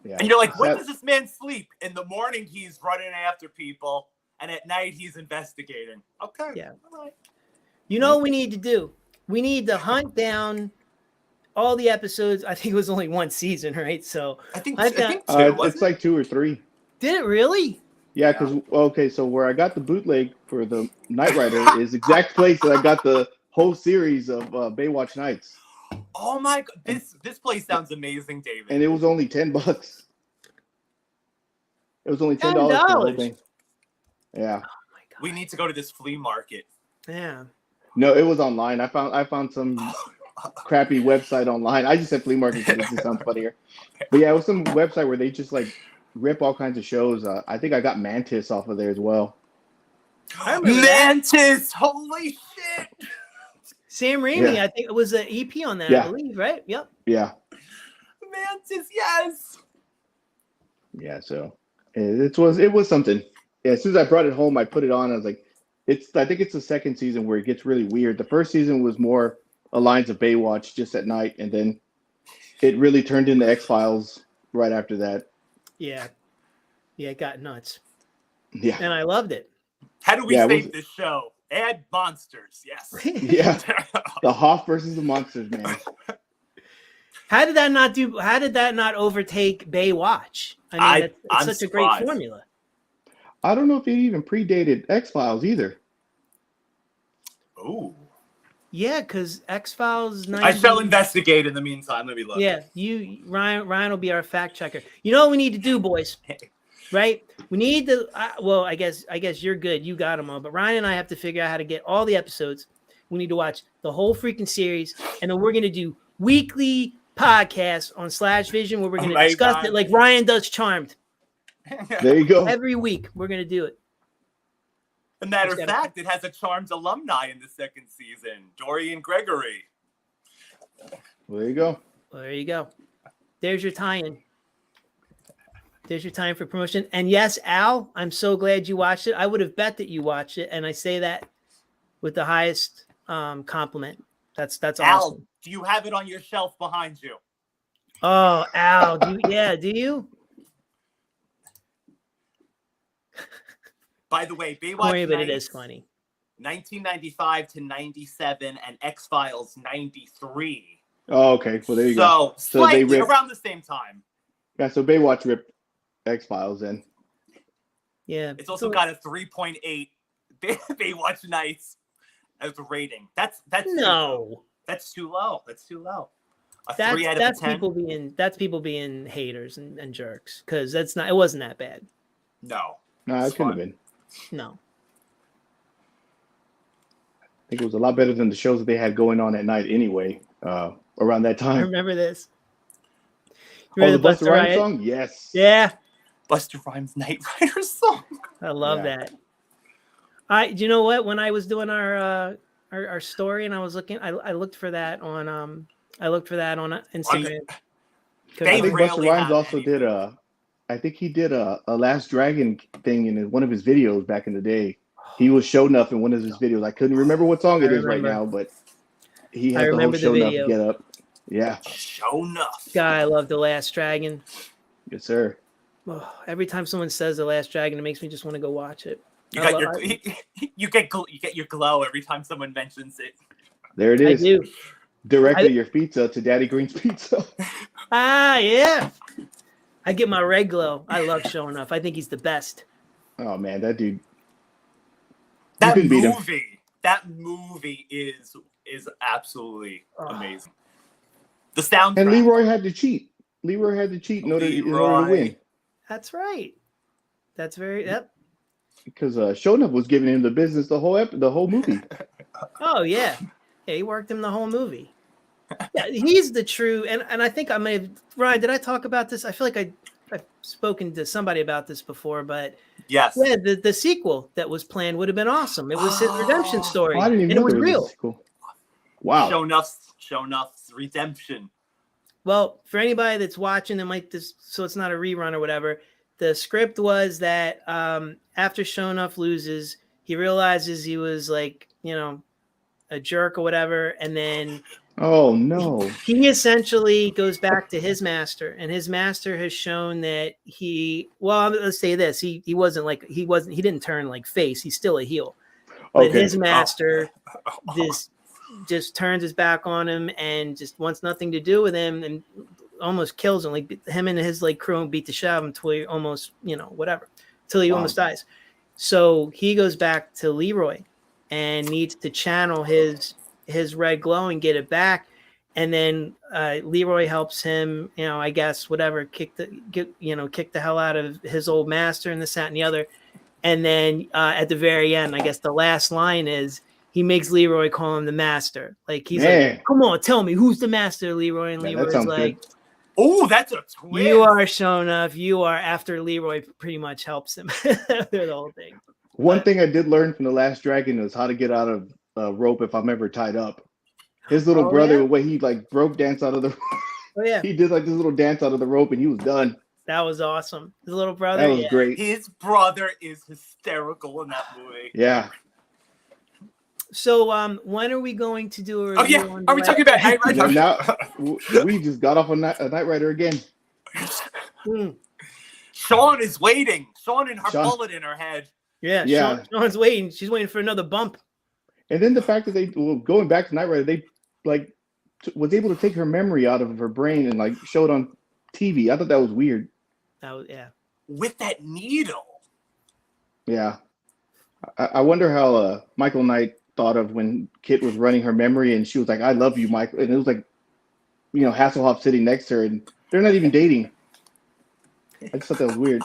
Yeah. And you're like, when That- does this man sleep? In the morning, he's running after people, and at night, he's investigating. Okay. Yeah. All right. You know what we need to do? We need to hunt down all the episodes. I think it was only one season, right? So I think I've got- two. wasn't it's like 2 or 3. did it really? Yeah, because okay, so where I got the bootleg for the Knight Rider is the exact place that I got the whole series of Baywatch Nights, Oh my god, this place sounds amazing, David. and it was only $10. It was only $10 for the whole thing. Yeah. Oh my god. We need to go to this flea market. Yeah. No, it was online. I found some crappy website online. I just said flea market because it just sounds funnier. But yeah, it was some website where they just like rip all kinds of shows. I think I got Mantis off of there as well. I remember that. Mantis! Holy shit! Sam Raimi, Yeah. I think it was an EP on that, Yeah. I believe, right? Yep. Yeah. Mantis, yes! Yeah, so it was something. Yeah, as soon as I brought it home, I put it on. I was like, I think it's the second season where it gets really weird. The first season was more lines of Baywatch just at night, and then it really turned into X-Files right after that. Yeah. Yeah, it got nuts. Yeah. And I loved it. How do we Yeah, it save was- this show? Add monsters, yes. Yeah. The Hoff versus the Monsters, man. How did that not overtake Baywatch? I mean, I'm it's such a great surprised. formula. I don't know if it even predated X-Files either. Ooh. Yeah, because X-Files 90. I shall investigate in the meantime. Let me look. Yeah, Ryan will be our fact checker. You know what we need to do, boys? Right? We need to. Well, I guess you're good. You got them all. But Ryan and I have to figure out how to get all the episodes. We need to watch the whole freaking series, and then we're gonna do weekly podcasts on Slash Vision where we're gonna discuss it like Ryan does Charmed. There you go. Every week we're gonna do it. As a matter of fact, it has a Charmed alumni in the second season, Dorian Gregory. Well, there you go. Well, there you go. There's your tie-in. There's your time for promotion. And yes, Al, I'm so glad you watched it. I would have bet that you watched it, and I say that with the highest compliment. That's awesome. Al, do you have it on your shelf behind you? Oh, Al, do you? By the way, Baywatch Corny, but it Nights, is funny. 1995 to 97 and X-Files 93. Oh, okay. Well, there you go. So slightly they ripped, around the same time. yeah, so Baywatch ripped X-Files then. Yeah. It's also got a 3.8 Baywatch Nights as a rating. That's no. That's too low. That's too low. A That's 3 out of 10. people being haters and jerks because it wasn't that bad. No. No, it It's couldn't have fun. been. No. I think it was a lot better than the shows that they had going on at night anyway, around that I time. remember this. Oh, the Busta Rhymes song? Yes. Yeah. Busta Rhymes Knight Rider song. I love that. Do you know what? When I was doing our story and I was looking, I looked for that on Instagram. They I think rarely Busta Rhymes have also anything. did I think he did a Last Dragon thing in one of his videos back in the day. He was Show Enough in one of his videos. I couldn't remember what song it is right now, but he had the whole Show Enough get up. Yeah. Show Enough. God, I love The Last Dragon. Yes, sir. Oh, every time someone says The Last Dragon, it makes me just want to go watch it. You get your glow every time someone mentions it. There it I is. do. Directly your pizza to Daddy Green's Pizza. Ah, yeah. I get my red glow. I love Show Enough. I think he's the best. Oh man, that dude. That couldn't beat him. movie is absolutely amazing. The soundtrack. And Leroy had to cheat. Leroy had to cheat in order to win. That's right. That's very. Yep. because Shonup was giving him the business the whole movie. Oh yeah, he worked him the whole movie. Yeah, he's the true, and I think I may have, Ryan, did I talk about this? I feel like I've spoken to somebody about this before, but Yes. yeah, the sequel that was planned would have been awesome. It was his redemption story, I didn't even and it know was there was real. a sequel. Wow. Shonup's redemption. Well, for anybody that's watching, so it's not a rerun or whatever. The script was that after Shonuff loses, he realizes he was like, a jerk or whatever, and then Oh no. he essentially goes back to his master, and his master has shown that let's say this, he didn't turn like face, he's still a heel. But Okay. his master just turns his back on him and just wants nothing to do with him and almost kills him. Like him and his like crew beat the shit out of him until he almost, whatever, till he almost dies. So he goes back to Leroy and needs to channel his red glow and get it back. And then Leroy helps him, I guess, whatever, kick the hell out of his old master and this, that, and the other. And then at the very end, I guess the last line is he makes Leroy call him the master. Like he's like, "Come on, tell me who's the master, Leroy." And Leroy's like, "Oh, that's a twist. You are Shonuff. You are." After Leroy pretty much helps him through the whole thing. One thing I did learn from The Last Dragon is how to get out of a rope if I'm ever tied up. His little brother, the way he like broke dance out of the. Oh yeah. He did like this little dance out of the rope, and he was done. That was awesome. His little brother. That was great. His brother is hysterical in that movie. Yeah. So when are we going to do a review? Oh yeah, are we talking about Knight Rider? Now we just got off on Knight Rider again. Sean is waiting. Sean and her bullet in her head. Yeah. Sean's waiting. She's waiting for another bump. And then the fact that going back to Knight Rider, they like was able to take her memory out of her brain and like show it on TV. I thought that was weird. With that needle. Yeah. I wonder how Michael Knight thought of when Kit was running her memory and she was like, "I love you, Michael," and it was like, Hasselhoff sitting next to her and they're not even dating. I just thought that was weird.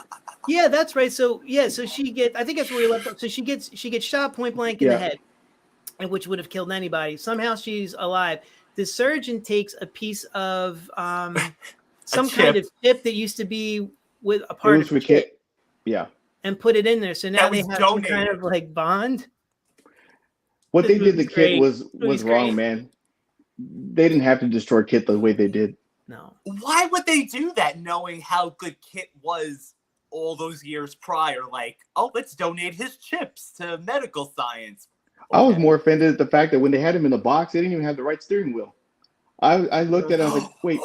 Yeah, that's right. So she gets. I think that's where we left off. So she gets shot point blank in the head, which would have killed anybody. Somehow she's alive. The surgeon takes a piece of some kind of chip that used to be with a part of Kit. Yeah. And put it in there. So now they have some kind of like bond. What they did to Kit was wrong, man. They didn't have to destroy Kit the way they did. No. Why would they do that knowing how good Kit was all those years prior? Like, oh, let's donate his chips to medical science. Okay. I was more offended at the fact that when they had him in the box, they didn't even have the right steering wheel. I looked at it, I was like, wait,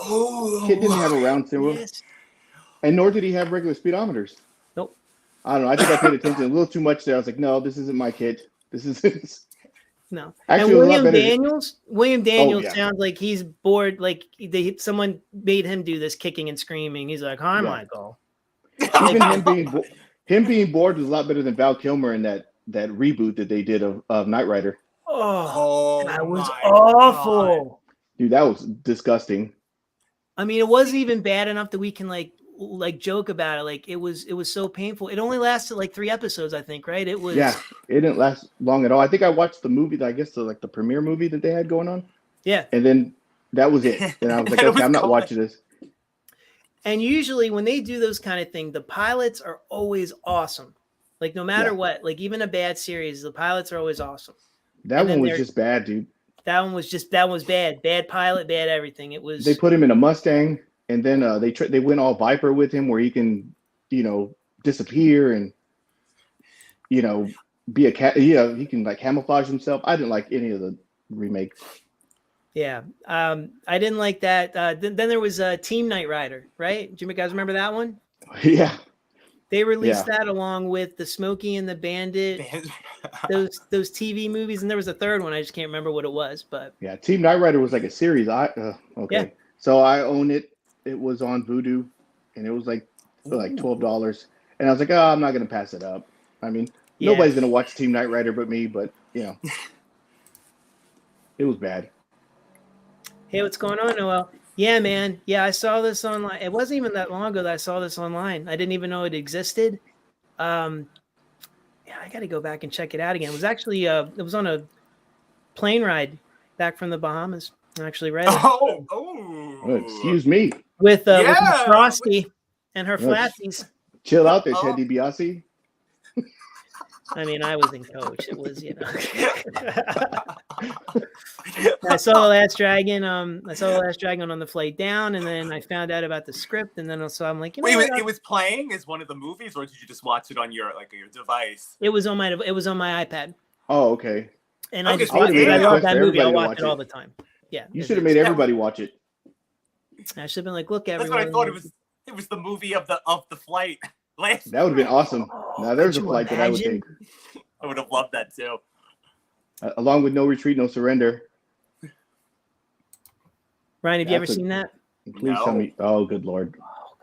Kit didn't have a round steering wheel. Yes. And nor did he have regular speedometers. Nope. I don't know. I think I paid attention a little too much there. I was like, no, this isn't my Kit. This is no. Actually, and William Daniels sounds like he's bored. Like someone made him do this kicking and screaming. He's like, "Hi, Michael." Even him being bored was a lot better than Val Kilmer in that reboot that they did of Knight Rider. Oh, that was awful. God. Dude, that was disgusting. I mean, it wasn't even bad enough that we can like joke about it. Like it was so painful. It only lasted like 3 episodes, I think, right? It was. Yeah, it didn't last long at all. I think I watched the movie, I guess the premiere movie that they had going on. Yeah. And then that was it. And I was like, okay, I'm not watching this. And usually when they do those kind of things, the pilots are always awesome. Like no matter what, like even a bad series, the pilots are always awesome. That one was just bad, dude. That one was bad. Bad pilot, bad everything. It was. They put him in a Mustang. And then they went all Viper with him, where he can, disappear and, be a cat. He can like camouflage himself. I didn't like any of the remakes. Yeah, I didn't like that. Then there was Team Knight Rider, right? Do you guys remember that one? Yeah. They released that along with the Smokey and the Bandit, those TV movies, and there was a third one. I just can't remember what it was, but yeah, Team Knight Rider was like a series. Okay, yeah. So I own it. It was on Vudu, and it was like $12. And I was like, oh, I'm not going to pass it up. I mean, nobody's going to watch Team Knight Rider but me, but, it was bad. Hey, what's going on, Noel? Yeah, man. Yeah, I saw this online. It wasn't even that long ago that I saw this online. I didn't even know it existed. I got to go back and check it out again. It was actually it was on a plane ride back from the Bahamas. I actually read it. Oh, excuse me. With Frosty and her flatsies. Chill out there, Ted DiBiase. I mean, I was in coach. It was, I saw The Last Dragon. I saw The Last Dragon on the flight down, and then I found out about the script, and then so I'm like, Wait, it was playing as one of the movies, or did you just watch it on your device? It was on my iPad. Oh, okay. And I just I love that movie. I watch it all the time. Yeah. You should have made everybody watch it. I should have been like, look, everyone. That's what I thought it was the movie of the flight. That would have been awesome. Now there's a flight that I would take. I would have loved that too. Along with No Retreat, No Surrender. Ryan, have you ever seen that? Please tell me. Oh, good Lord. Oh,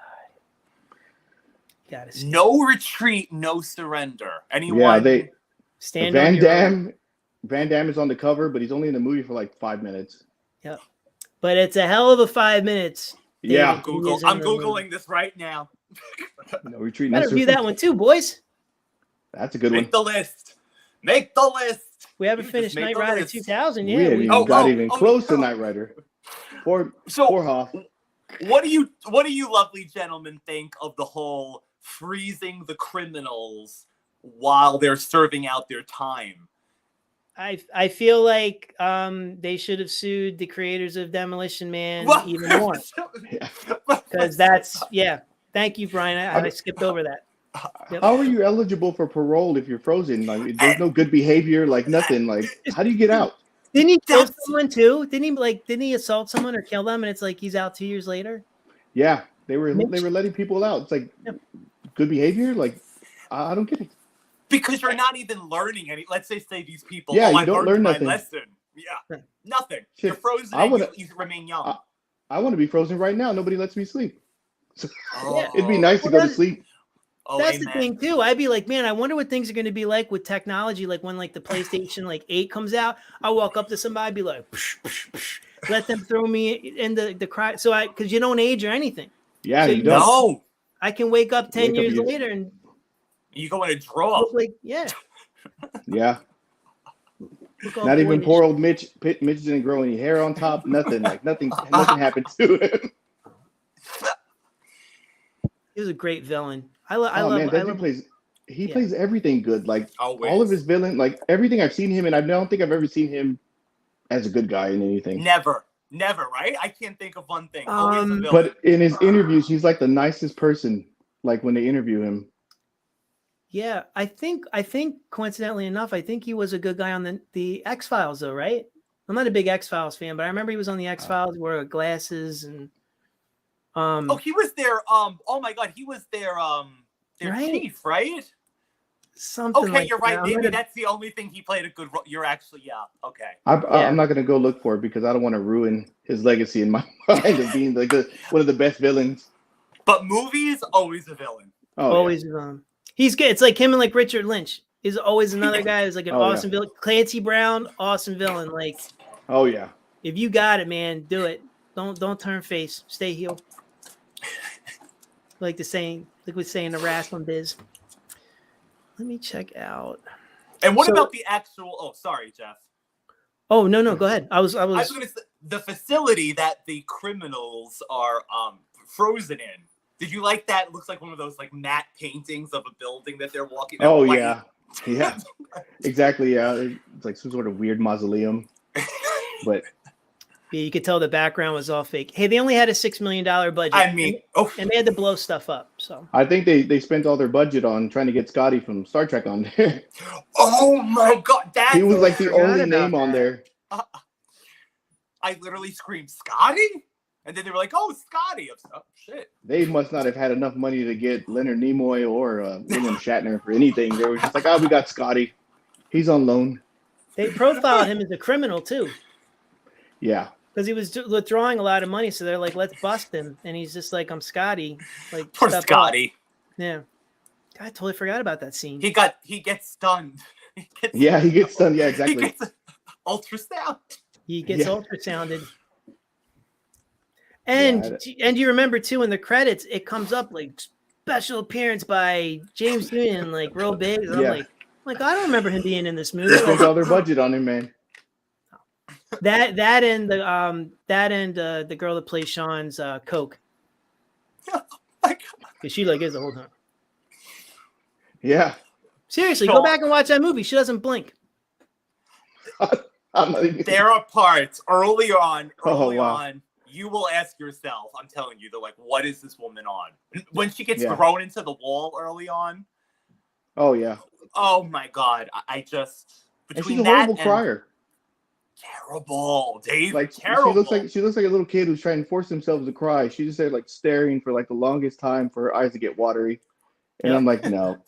God. No Retreat, No Surrender. Anyone? Yeah, stand Van Damme. Van Damme is on the cover, but he's only in the movie for like 5 minutes. Yep. But it's a hell of a 5 minutes. Yeah. I'm Googling this right now. No Retreat. Better view that one too, boys. That's a good one. Make the list. Make the list. We haven't finished Knight Rider 2000 yet. We haven't even got even close to Knight Rider. Poor Hoff. What do you lovely gentlemen think of the whole freezing the criminals while they're serving out their time? I feel like they should have sued the creators of Demolition Man even more. Because that's Thank you, Brian. I skipped over that. Yep. How are you eligible for parole if you're frozen? Like, there's no good behavior, like nothing. Like, how do you get out? Didn't he kill someone too? Didn't he assault someone or kill them? And it's like he's out 2 years later. Yeah, they were letting people out. It's like good behavior. Like, I don't get it. Because you're not even learning any. Let's say these people. Yeah, you don't learn nothing. Lesson. Yeah, nothing. Shit. You're frozen. And you remain young. I want to be frozen right now. Nobody lets me sleep. So, it'd be nice to go to sleep. That's the thing too. I'd be like, man, I wonder what things are going to be like with technology. Like when the PlayStation 8 comes out, I walk up to somebody, be like, psh, psh, psh, let them throw me in the cry. So because you don't age or anything. Yeah, so you don't. No. I can wake up 10 years later and you go in a draw. Like, yeah. Not even poor old Mitch. Mitch didn't grow any hair on top. Nothing. Like nothing happened to him. He was a great villain. He plays everything good. Like all of his villain, like everything I've seen him in. I don't think I've ever seen him as a good guy in anything. Never, right? I can't think of one thing. But in his interviews, he's like the nicest person. Like when they interview him. Yeah, I think coincidentally enough, I think he was a good guy on the X-Files though, right? I'm not a big X-Files fan, but I remember he was on the X-Files, wore glasses and he was their oh my God, he was their chief, right? Something okay, like you're right. That. Maybe that's the only thing he played a good role. You're actually okay. I'm not gonna go look for it because I don't want to ruin his legacy in my mind of being like one of the best villains. But movies, always a villain. Oh, always a villain. He's good. It's like him and like Richard Lynch. He's always another guy who's like an awesome villain. Clancy Brown, awesome villain. Like, oh yeah. If you got it, man, do it. Don't turn face. Stay heel. Like we say in the wrestling biz. Let me check out. And what about the actual? Oh, sorry, Jeff. Oh no, go ahead. I was going to say the facility that the criminals are frozen in. Did you like that? It looks like one of those like matte paintings of a building that they're walking. Oh yeah, exactly. Yeah, it's like some sort of weird mausoleum. But yeah, you could tell the background was all fake. Hey, they only had a $6 million budget. I mean, and they had to blow stuff up. So I think they spent all their budget on trying to get Scotty from Star Trek on there. Oh my God, he was like the only name on there. I literally screamed, Scotty? And then they were like, oh, Scotty. Oh, shit. They must not have had enough money to get Leonard Nimoy or William Shatner for anything. They were just like, we got Scotty. He's on loan. They profiled him as a criminal, too. Yeah. Because he was withdrawing a lot of money. So they're like, let's bust him. And he's just like, I'm Scotty. Like, poor Scotty. Up. Yeah. I totally forgot about that scene. He gets stunned. He gets stunned. Yeah, exactly. He gets ultrasound. He gets ultrasounded. And you remember too in the credits it comes up like special appearance by James Noonan, like real big. I'm like, Like, I don't remember him being in this movie. They spent all their budget on him, man. That and the girl that plays Sean's Coke. Because she like is the whole time. Yeah. Seriously, go back and watch that movie. She doesn't blink. I'm not even... There are parts early on, you will ask yourself, I'm telling you, they're like, what is this woman on? When she gets thrown into the wall early on. Oh, yeah. Oh, my God. I just... And she's a horrible crier. Terrible, Dave. Like, terrible. She looks like a little kid who's trying to force themselves to cry. She's just there, like, staring for, like, the longest time for her eyes to get watery. And I'm like, no.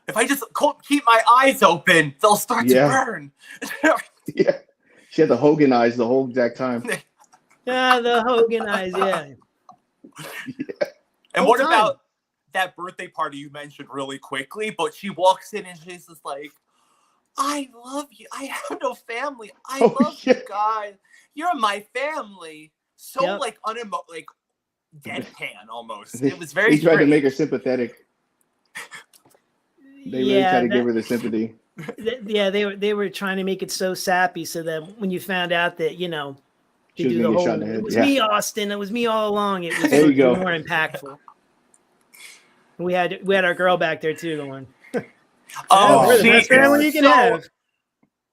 If I just keep my eyes open, they'll start to burn. Yeah. She had the Hogan eyes the whole exact time. Yeah, the Hogan eyes, yeah. And what about that birthday party you mentioned really quickly? But she walks in and she's just like, I love you. I have no family. I love you guys. You're my family. So like deadpan almost. It was very He tried to make her sympathetic. They really tried to give her the sympathy. Yeah, they were trying to make it so sappy so that when you found out that, you know, she was the whole, it was me, Austin. It was me all along. It was there you go. More impactful. We had our girl back there too, the one. Oh, the best family you can have.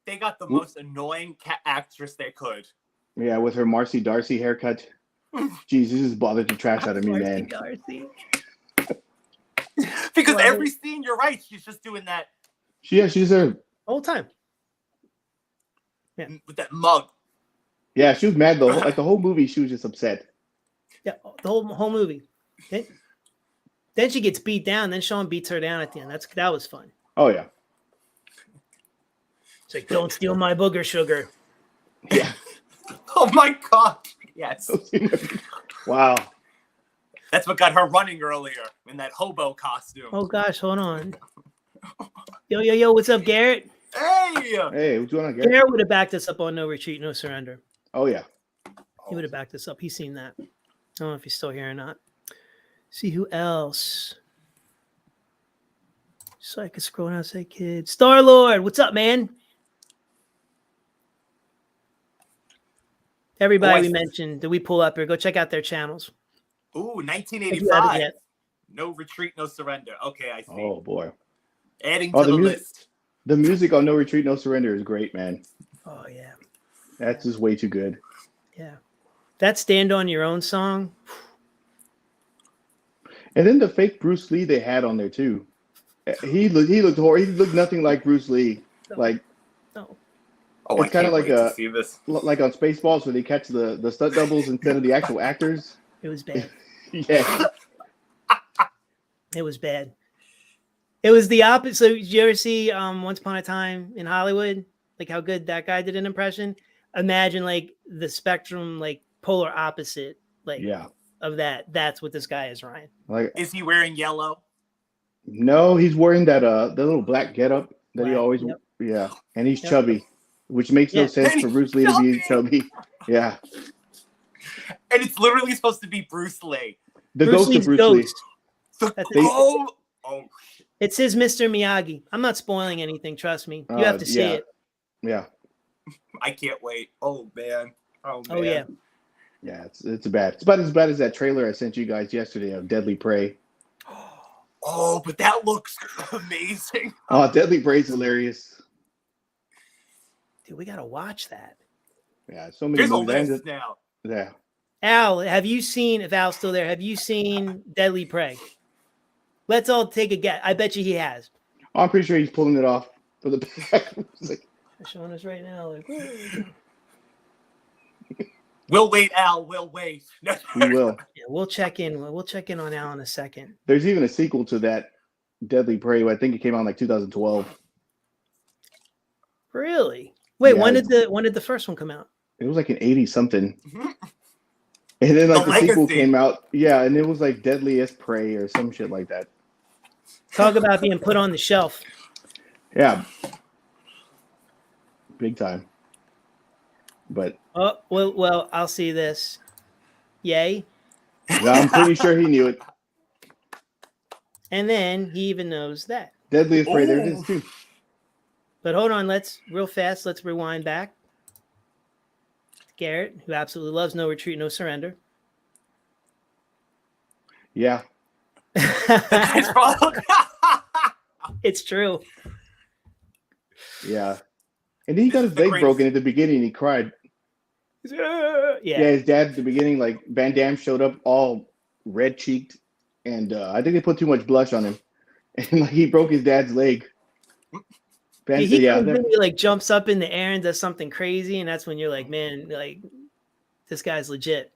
They got the most annoying actress they could. Yeah, with her Marcy Darcy haircut. Jeez, this is bothered the trash out of me, man. Darcy. Because every scene, you're right, she's just doing that. She's there whole time. Yeah, with that mug. Yeah, she was mad though. Like the whole movie, she was just upset. Yeah, the whole movie. Then she gets beat down. Then Sean beats her down at the end. That was fun. Oh yeah. It's like, don't steal my booger sugar. Yeah. Oh my God. Yes. Wow. That's what got her running earlier in that hobo costume. Oh gosh, hold on. Yo, what's up, Garrett? Hey, what's going on, Garrett? Garrett would have backed us up on No Retreat, No Surrender. Oh yeah. He would have backed us up. He's seen that. I don't know if he's still here or not. See who else. So I could scroll down and say, kid. Star-Lord, what's up, man? Everybody we mentioned that we pull up here, go check out their channels. Ooh, 1985. No Retreat, No Surrender. Okay, I see. Oh boy. Adding to the list. The music on No Retreat, No Surrender is great, man. Oh yeah. That's just way too good. Yeah. That Stand on Your Own song. And then the fake Bruce Lee they had on there too. He looked horrible. He looked nothing like Bruce Lee. Like Oh, it's kind of like like on Spaceballs where they catch the stunt doubles instead of the actual actors. It was bad. Yeah. It was bad. It was the opposite. So did you ever see Once Upon a Time in Hollywood? Like how good that guy did an impression? Imagine like the spectrum, like polar opposite, like of that. That's what this guy is, Ryan. Like, is he wearing yellow? No, he's wearing that the little black getup that he always and he's chubby, which makes no sense for Bruce Lee to be chubby. Yeah. And it's literally supposed to be Bruce Lee. The ghost of Bruce Lee. It's his Mr. Miyagi. I'm not spoiling anything. Trust me. You have to see it. Yeah. I can't wait. Oh man. Oh yeah. Yeah, it's bad. It's about as bad as that trailer I sent you guys yesterday of Deadly Prey. Oh, but that looks amazing. Oh, Deadly Prey is hilarious. Dude, we gotta watch that. Yeah, so many movies. There's a list now. Yeah. Al, have you seen? If Al's still there, have you seen Deadly Prey? Let's all take a guess. I bet you he has. Oh, I'm pretty sure he's pulling it off for the back. They're showing us right now. Like, we'll wait, Al. We'll wait. We will. Yeah, we'll check in. We'll check in on Al in a second. There's even a sequel to that Deadly Prey. I think it came out in like 2012. Really? Wait, when did the first one come out? It was like an 80 something. And then like the sequel came out. Yeah, and it was like Deadliest Prey or some shit like that. Talk about being put on the shelf. Yeah. Big time. But well, I'll see this. Yay. I'm pretty sure he knew it. And then he even knows that. Deadly Afraid. There it is too. But hold on, let's rewind back. Garrett, who absolutely loves No Retreat, No Surrender. Yeah. It's true. Yeah. And then he got his leg broken at the beginning. He cried. Yeah. His dad at the beginning, like Van Damme showed up all red cheeked, and I think they put too much blush on him, and like he broke his dad's leg. He like jumps up in the air and does something crazy, and that's when you're like, man, like this guy's legit.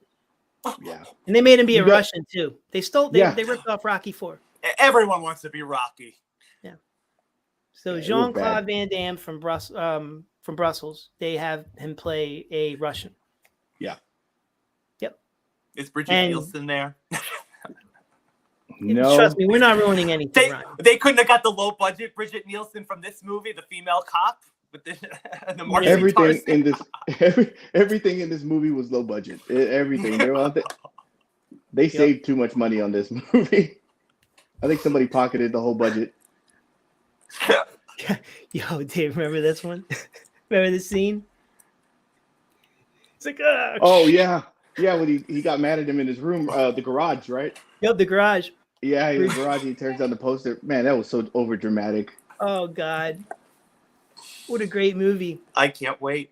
Yeah. And they made him be a Russian too. They ripped off Rocky IV. Everyone wants to be Rocky. Yeah. So Jean-Claude Van Damme from Brussels, they have him play a Russian. Yeah. Yep. Is Bridget Nielsen there? No. Trust me, we're not ruining anything. They couldn't have got the low budget Bridget Nielsen from this movie, the female cop with the everything in this movie was low budget. Everything. They saved too much money on this movie. I think somebody pocketed the whole budget. Yo, Dave, remember this one? Remember this scene? It's like, oh yeah, when he got mad at him in his room, the garage, right? Yep, the garage. Yeah, in the garage, he turns down the poster. Man, that was so over dramatic. Oh God, what a great movie! I can't wait.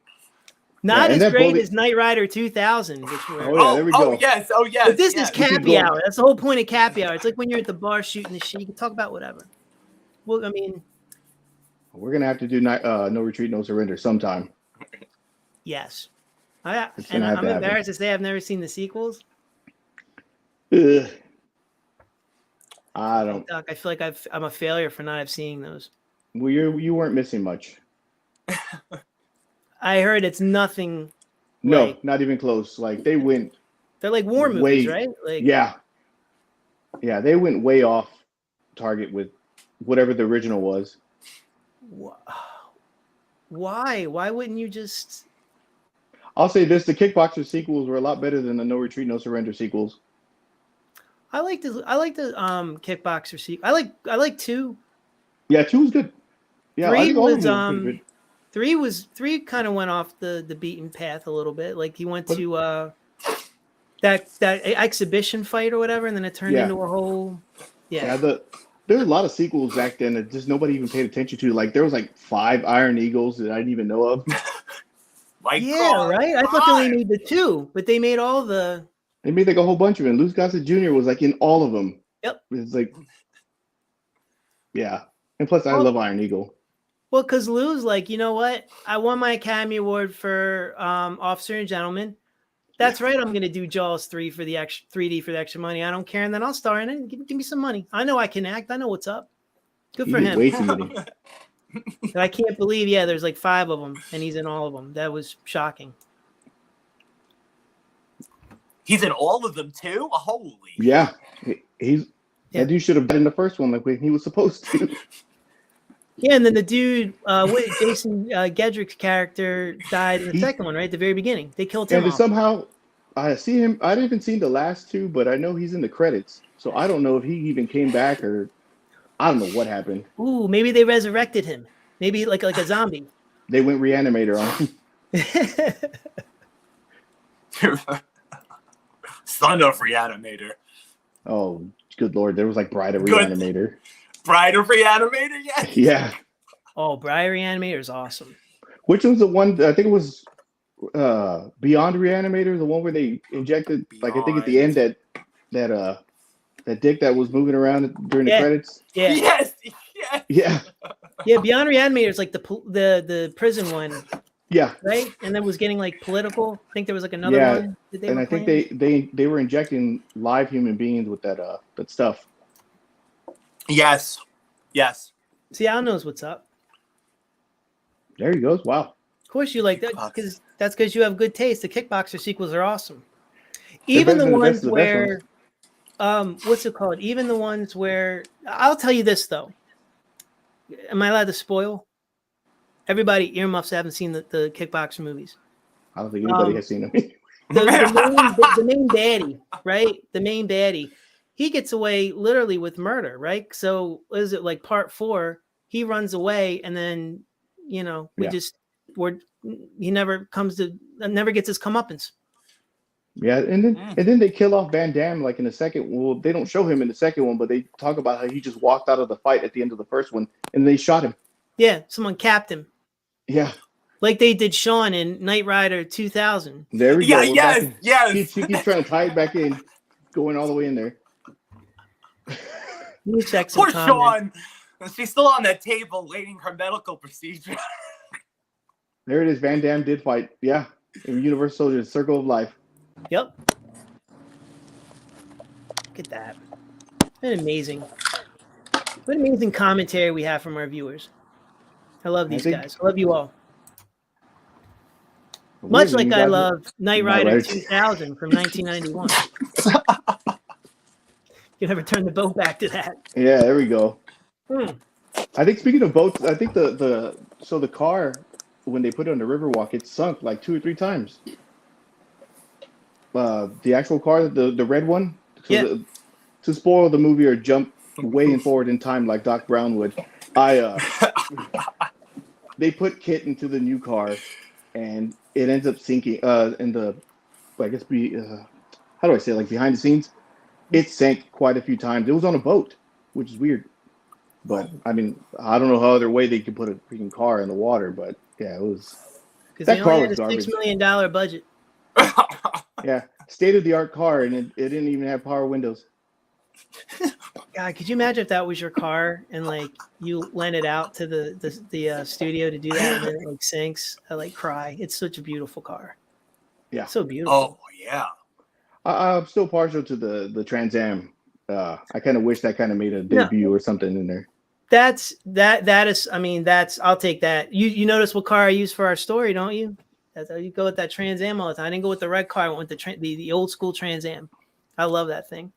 Not as great as Knight Rider 2000, which were. There we go. Oh yes. But this is Cappy Hour. That's the whole point of Cappy Hour. It's like when you're at the bar shooting the shit. You can talk about whatever. Well, I mean, we're gonna have to do No Retreat, No Surrender sometime. Yes, I'm embarrassed to say I've never seen the sequels. Ugh. I don't. Doc, I feel like I'm a failure for not seeing those. Well, you weren't missing much. I heard it's nothing. No, not even close. Like they're like war movies, right? Like yeah, they went way off target with whatever the original was. Why? Why wouldn't you just? I'll say this: the Kickboxer sequels were a lot better than the No Retreat, No Surrender sequels. I like the Kickboxer sequel. I like 2. Yeah, 2 was good. Yeah, 3 was 3 kind of went off the beaten path a little bit. Like he went to that exhibition fight or whatever, and then it turned into a whole there were a lot of sequels back then that just nobody even paid attention to. Like there was like 5 Iron Eagles that I didn't even know of. Right? I thought they only made the 2, but they made all the. They made like a whole bunch of them. Luz Gossett Jr. was like in all of them. Yep. It's like, yeah. And plus, I love Iron Eagle. Well, because Lou's like, you know what? I won my Academy Award for Officer and Gentleman. That's right. I'm going to do Jaws 3 for the 3D for the extra money. I don't care. And then I'll star in it. Give me some money. I know I can act. I know what's up. Good for him. Way too many. I can't believe, there's like 5 of them, and he's in all of them. That was shocking. He's in all of them too? Holy. Yeah. That dude should have been in the first one like he was supposed to. Yeah, and then the dude, Jason Gedrick's character died in the second one, right? At the very beginning. They killed him. And somehow, I see him. I didn't even see the last 2, but I know he's in the credits. So I don't know if he even came back or I don't know what happened. Ooh, maybe they resurrected him. Maybe like a zombie. They went Reanimator on him. Son of Reanimator. Oh, good Lord. There was like Bride of Reanimator. Bride of Reanimator, yes. Yeah. Oh, Bride of Reanimator is awesome. Which was the one, I think it was Beyond Reanimator, the one where they injected, I think at the end that dick that was moving around during the credits. Yeah. Yes. Yeah. Yeah, Beyond Reanimator is like the prison one. Yeah. Right? And then was getting like political. I think there was like another one. And I think they were injecting live human beings with that stuff. Yes. See, Al knows what's up. There he goes. Wow. Of course you like that because that's because you have good taste. The Kickboxer sequels are awesome. Even the ones where what's it called? Even the ones where I'll tell you this though. Am I allowed to spoil? Everybody, earmuffs haven't seen the Kickboxer movies. I don't think anybody has seen them. The main baddie, right? The main baddie. he gets away literally with murder, right? So is it like part 4? He runs away, and then he never gets his comeuppance. Yeah, and then they kill off Van Damme like in the second. Well, they don't show him in the second one, but they talk about how he just walked out of the fight at the end of the first one, and they shot him. Yeah, someone capped him. Yeah, like they did Sean in Knight Rider 2000. There we go. Yes. She keeps trying to tie it back in, going all the way in there. You check Poor Sean. She's still on that table waiting her medical procedure. There it is. Van Damme did fight. Yeah, in Universal Soldier, Circle of Life. Yep. Look at that. What amazing commentary we have from our viewers. I love these guys. I love you all. Much like I love Knight Rider 2000 from 1991. You never turn the boat back to that. Yeah, there we go. I think speaking of boats, I think the car, when they put it on the Riverwalk, it sunk like 2 or 3 times. The actual car, the red one. So to spoil the movie or jump way forward in time like Doc Brown would, they put Kit into the new car, and it ends up sinking. In the, I guess how do I say it? Like behind the scenes, it sank quite a few times. It was on a boat, which is weird. But I mean, I don't know how other way they could put a freaking car in the water. But yeah, it was. That car was garbage. $6 million budget. Yeah, state of the art car, and it didn't even have power windows. God, could you imagine if that was your car and like you lent it out to the studio to do that, and then it like sinks? I like cry. It's such a beautiful car. Yeah, so beautiful. Oh yeah. I'm still partial to the Trans Am. I kind of wish that kind of made a debut or something in there. That is. I mean, I'll take that. You notice what car I use for our story, don't you? That's how you go with that Trans Am all the time. I didn't go with the red car. I went with the old school Trans Am. I love that thing.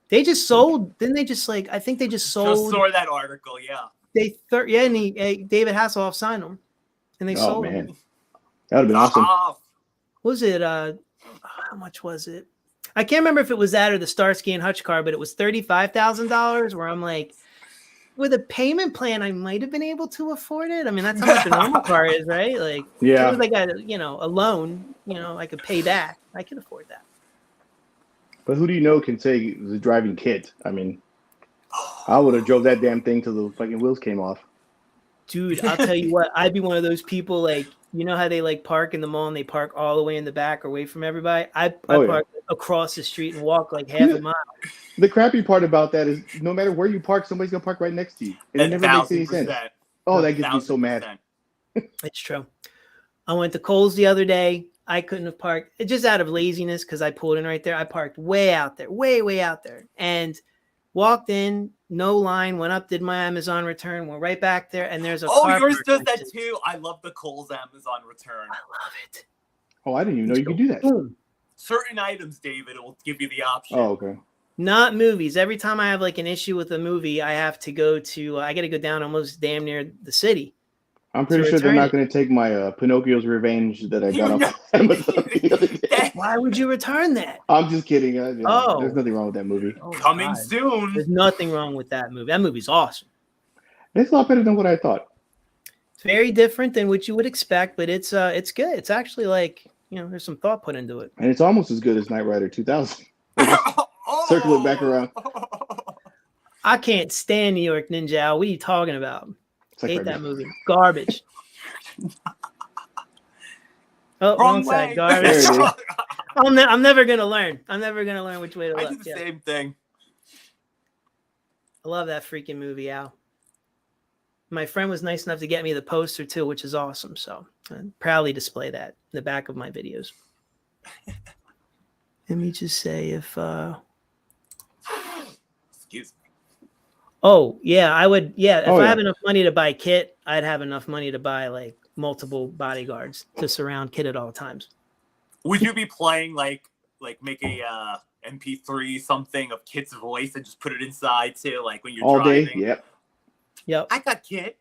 They just sold. Didn't they just like? I think they just sold. Just saw that article. Yeah. And David Hasselhoff signed them, and they sold them. That would have been awesome. Was it? How much was it? I can't remember if it was that or the Starsky and Hutch car, but it was $35,000. Where I'm like, with a payment plan, I might have been able to afford it. I mean, that's how much a normal car is, right? Like, yeah, it was like a loan. I could pay back. I could afford that. But who do you know can say the driving Kit? I mean, I would have drove that damn thing till the fucking wheels came off. Dude, I'll tell you what, I'd be one of those people like, you know how they like park in the mall and they park all the way in the back away from everybody? I park across the street and walk like half a mile. The crappy part about that is no matter where you park, somebody's going to park right next to you. And it never makes any sense. Oh, that gets me so mad. It's true. I went to Kohl's the other day. I couldn't have parked just out of laziness because I pulled in right there. I parked way out there, way out there, and walked in. No line. Went up, did my Amazon return. Went right back there, and there's a. Oh, yours does that too. I love the Kohl's Amazon return. I love it. Oh, I didn't even know you could do that. Boom. Certain items, David, it will give you the option. Oh, okay. Not movies. Every time I have like an issue with a movie, I have to go to. I got to go down almost damn near the city. I'm pretty sure they're not going to take my Pinocchio's Revenge that I got off Amazon the other day. Why would you return that? I'm just kidding. There's nothing wrong with that movie. Oh, coming soon. There's nothing wrong with that movie. That movie's awesome. It's a lot better than what I thought. It's very different than what you would expect, but it's good. It's actually like, there's some thought put into it. And it's almost as good as Knight Rider 2000. Circle it back around. I can't stand New York Ninja. What are you talking about? Hate that movie. Garbage. Wrong side. Garbage. I'm never gonna learn. I'm never gonna learn which way to look. I do the same thing. I love that freaking movie, Al. My friend was nice enough to get me the poster too, which is awesome. So I proudly display that in the back of my videos. Let me just say if excuse me. Oh, yeah, I would. Yeah, if I have enough money to buy Kit, I'd have enough money to buy like multiple bodyguards to surround Kit at all times. Would you be playing like make a MP3 something of Kit's voice and just put it inside too, like when you're all driving? Day? Yep. I got Kit.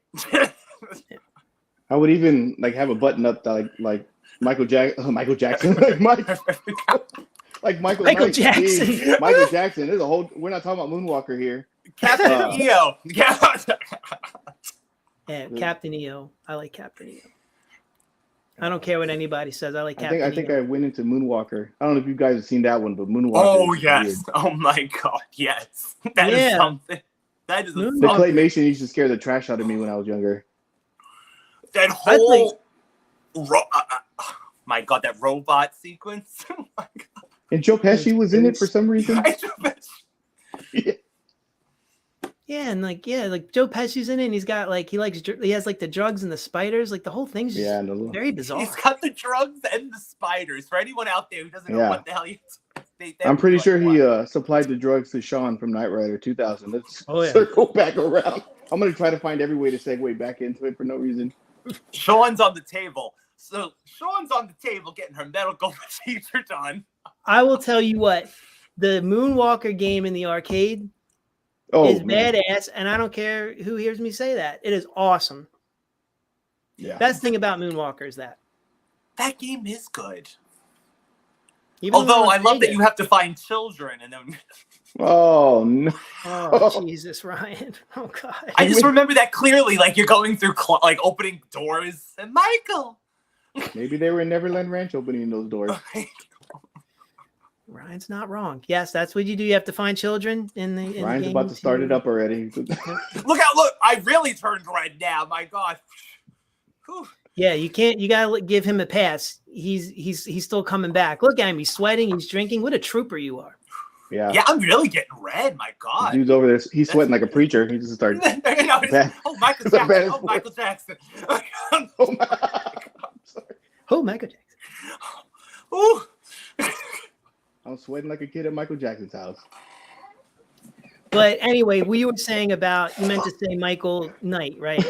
I would even like have a button up that like Michael Jackson, like Mike. like Michael Jackson. Geez, Michael Jackson. There's a whole. We're not talking about Moonwalker here. Captain EO. Yeah, Captain EO. I like Captain EO. I don't care what anybody says. I like Captain EO. I think I went into Moonwalker. I don't know if you guys have seen that one, but Moonwalker. Oh yes. Weird. Oh my God. Yes. That is something. That is the claymation used to scare the trash out of me when I was younger. That whole my God, that robot sequence. Oh my God. And Joe Pesci was in it for some reason. Yeah, and like Joe Pesci's in it, and he's got like he has like the drugs and the spiders, like the whole thing's just very bizarre. He's got the drugs and the spiders. For anyone out there who doesn't know what the hell I'm pretty sure he supplied the drugs to Sean from Knight Rider 2000. Let's circle back around. I'm gonna try to find every way to segue back into it for no reason. Sean's on the table. So Sean's on the table getting her medical procedure done. I will tell you what, the Moonwalker game in the arcade is badass, and I don't care who hears me say that. It is awesome. Yeah. Best thing about Moonwalker is that game is good. Even although I love that you have to find children and then. Oh no! Oh Jesus, Ryan! Oh God! I just remember that clearly. Like you're going through like opening doors, and Michael. Maybe they were in Neverland Ranch opening those doors. Ryan's not wrong. Yes, that's what you do. You have to find children in the. Ryan's about to start it up already. Look! I really turned red now. My God. Whew. Yeah, you can't. You gotta give him a pass. He's still coming back. Look at him. He's sweating. He's drinking. What a trooper you are. Yeah, I'm really getting red. My God, the dude's over there. He's sweating like a preacher. He just started. Michael Jackson. Oh, Michael Jackson. Oh, Michael Jackson. Ooh. I'm sweating like a kid at Michael Jackson's house. But anyway, we were saying about, you meant to say Michael Knight, right?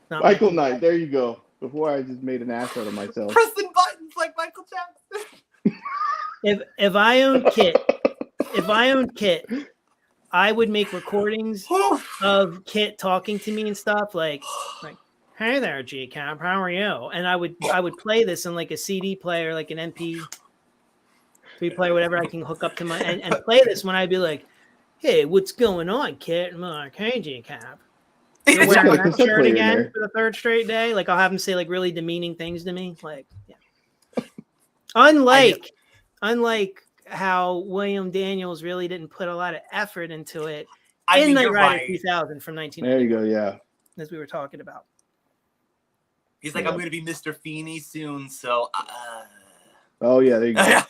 Not Michael Knight. There you go. Before I just made an ass out of myself. Pressing buttons like Michael Jackson. If I owned Kit, I would make recordings of Kit talking to me and stuff like, hey there, G-Cap, how are you? And I would play this in like a CD player, like an MP3 player, whatever I can hook up to my and play this when I'd be like, hey, what's going on, Kit? I'm like, hey, G-Cap. You're wearing that shirt again for the third straight day. Like I'll have him say like really demeaning things to me. Like, yeah. Unlike how William Daniels really didn't put a lot of effort into it in Knight Rider 2000 from 1990. There you go, yeah. As we were talking about. He's like, I'm going to be Mr. Feeney soon, so. Oh yeah, there you go.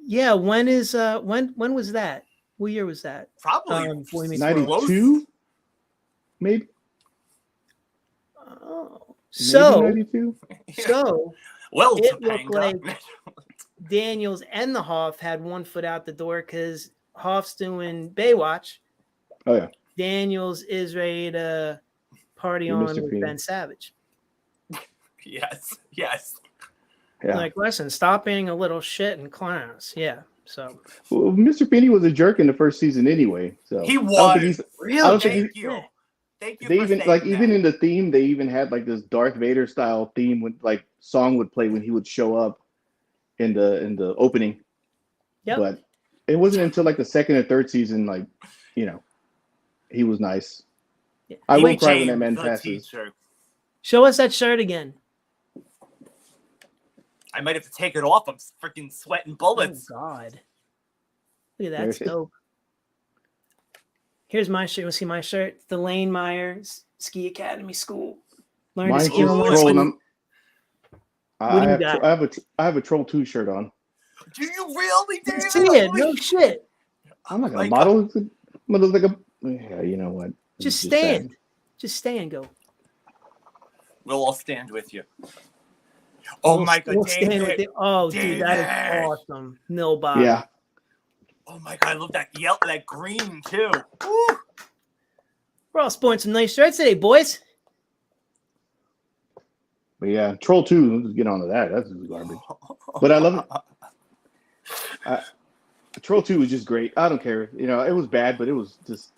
Yeah, when was that? What year was that? Probably 92, maybe. Oh, so 92. So well, it looked like Daniels and the Hoff had one foot out the door because Hoff's doing Baywatch. Oh yeah. Daniels is ready to party on with Feeney. Ben Savage. Yes. Yeah. Like, listen, stop being a little shit in class. Yeah. So, well, Mr. Feeney was a jerk in the first season anyway. So he was. Really? Thank you. They even even in the theme, they even had like this Darth Vader style theme with like song would play when he would show up in the opening. Yep. But it wasn't until like the second or third season, like, he was nice. Yeah. I will cry when that man passes. Show us that shirt again. I might have to take it off. I'm freaking sweating bullets. Oh God! Look at that. That's dope. Here's my shirt. You want to see my shirt? The Lane Meyer Ski Academy School. Learn to ski on one. I have a Troll 2 shirt on. Do you really? See it? No shit. I'm not gonna model. I'm gonna look like a. Yeah, you know what? Just stand. Just stand. Go. We'll all stand with you. Oh my God! David. Oh, David. Dude, that is awesome. No bother. Yeah. Oh my God! I love that yellow, that green too. Woo. We're all sporting some nice shirts today, boys. But yeah, Troll 2. Let's get on to that. That's garbage. But I love it. Troll 2 was just great. I don't care. It was bad, but it was just.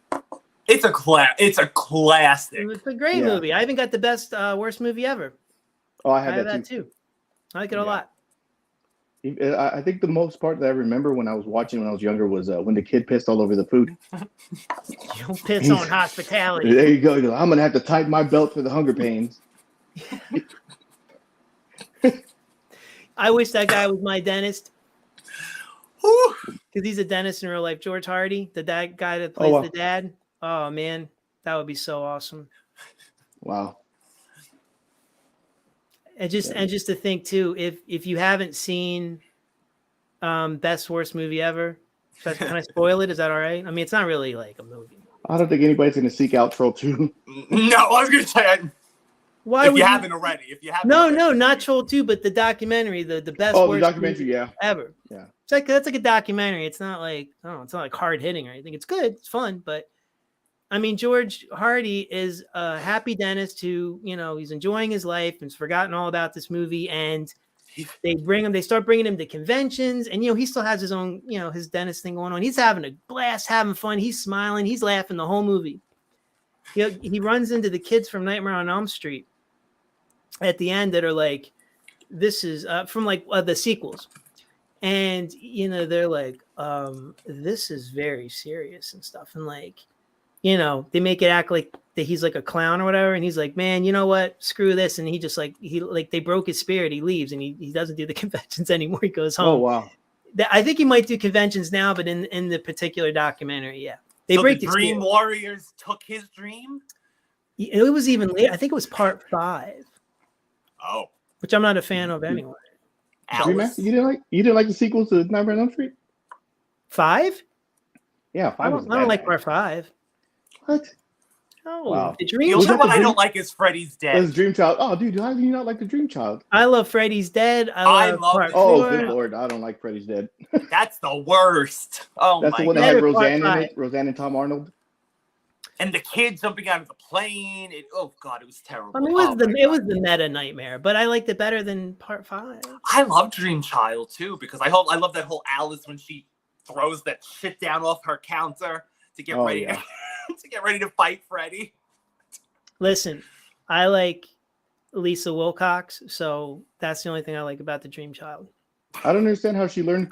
It's a classic. It's a great movie. I even got the best worst movie ever. Oh, I had that too. I like it a lot. I think the most part that I remember when I was watching when I was younger was when the kid pissed all over the food. You don't piss on hospitality. There you go. He goes, I'm gonna have to tighten my belt for the hunger pains. I wish that guy was my dentist. Because he's a dentist in real life. George Hardy, the guy that plays the dad. Oh man, that would be so awesome. Wow. And just to think too, if you haven't seen Best Worst Movie Ever, can I spoil it? Is that all right? I mean, it's not really like a movie. I don't think anybody's gonna seek out Troll 2. No, I was gonna say why if you haven't already. If you haven't. No, not Troll 2, but the documentary, the best worst documentary, movie ever. Yeah. That's like a documentary. It's not like it's not like hard hitting or anything. It's good, it's fun, but I mean, George Hardy is a happy dentist who, he's enjoying his life and has forgotten all about this movie. And they start bringing him to conventions, and he still has his own, his dentist thing going on. He's having a blast, having fun. He's smiling, he's laughing the whole movie. He runs into the kids from Nightmare on Elm Street at the end that are like, this is from like the sequels. And, they're like, this is very serious and stuff. And like, they make it act like that he's like a clown or whatever. And he's like, man, you know what? Screw this. And he just they broke his spirit. He leaves and he doesn't do the conventions anymore. He goes home. Oh, wow. I think he might do conventions now, but in the particular documentary, yeah. So break the Dream Warriors took his dream? It was even late. I think it was part 5. Oh. Which I'm not a fan of anyway. You didn't like the sequels to Nightmare on Elm Street? 5? Yeah, 5 I don't like part 5. What? Oh, wow. The Dream Child. The only one I don't like is Freddy's Dead. That's Dream Child. Oh, dude, how do you not like the Dream Child? I love Freddy's Dead. I love part 4. Oh, good Lord. I don't like Freddy's Dead. That's the worst. Oh, that's my the one God. that had Roseanne in it. Roseanne and Tom Arnold. And the kid jumping out of the plane. Oh God, it was terrible. I mean, it was the meta nightmare, but I liked it better than part 5. I love Dream Child too because I love that whole Alice when she throws that shit down off her counter to get ready to get ready to fight Freddy. Listen, I like Lisa Wilcox, so that's the only thing I like about the Dream Child. I don't understand how she learned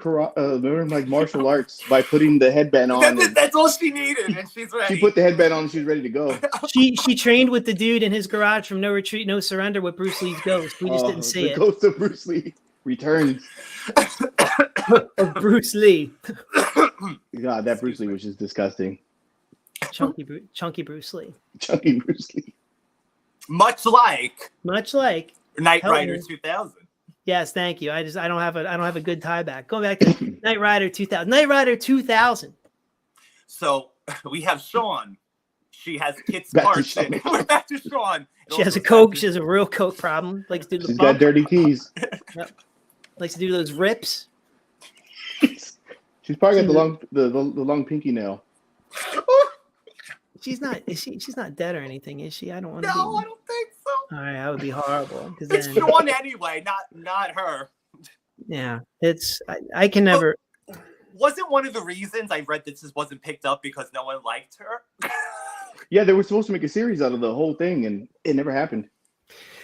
like martial arts by putting the headband on. That's all she needed, and she's ready. She put the headband on and she's ready to go. She trained with the dude in his garage from No Retreat, No Surrender with Bruce Lee's ghost. We just didn't see it. The ghost of Bruce Lee returns. Of Bruce Lee. God, that Bruce Lee was just disgusting. Chunky Bruce Lie. Chunky Bruce Lee. Much like Knight Rider 2000. Yes, thank you. I don't have a good tie back. Going back to Knight Rider 2000. Knight Rider 2000. So we have Sean. She has Kit's parts. We're back to Sean. She has a coke. She has a real coke problem. Likes to do the She's got dirty keys. Yep. Likes to do those rips. She's probably got the long pinky nail. She's not dead or anything, is she? I don't want to. No, I don't think so. All right, that would be horrible. It's Sean anyway, not her. Yeah, I can never. Wasn't one of the reasons I read this wasn't picked up because no one liked her? Yeah, they were supposed to make a series out of the whole thing, and it never happened.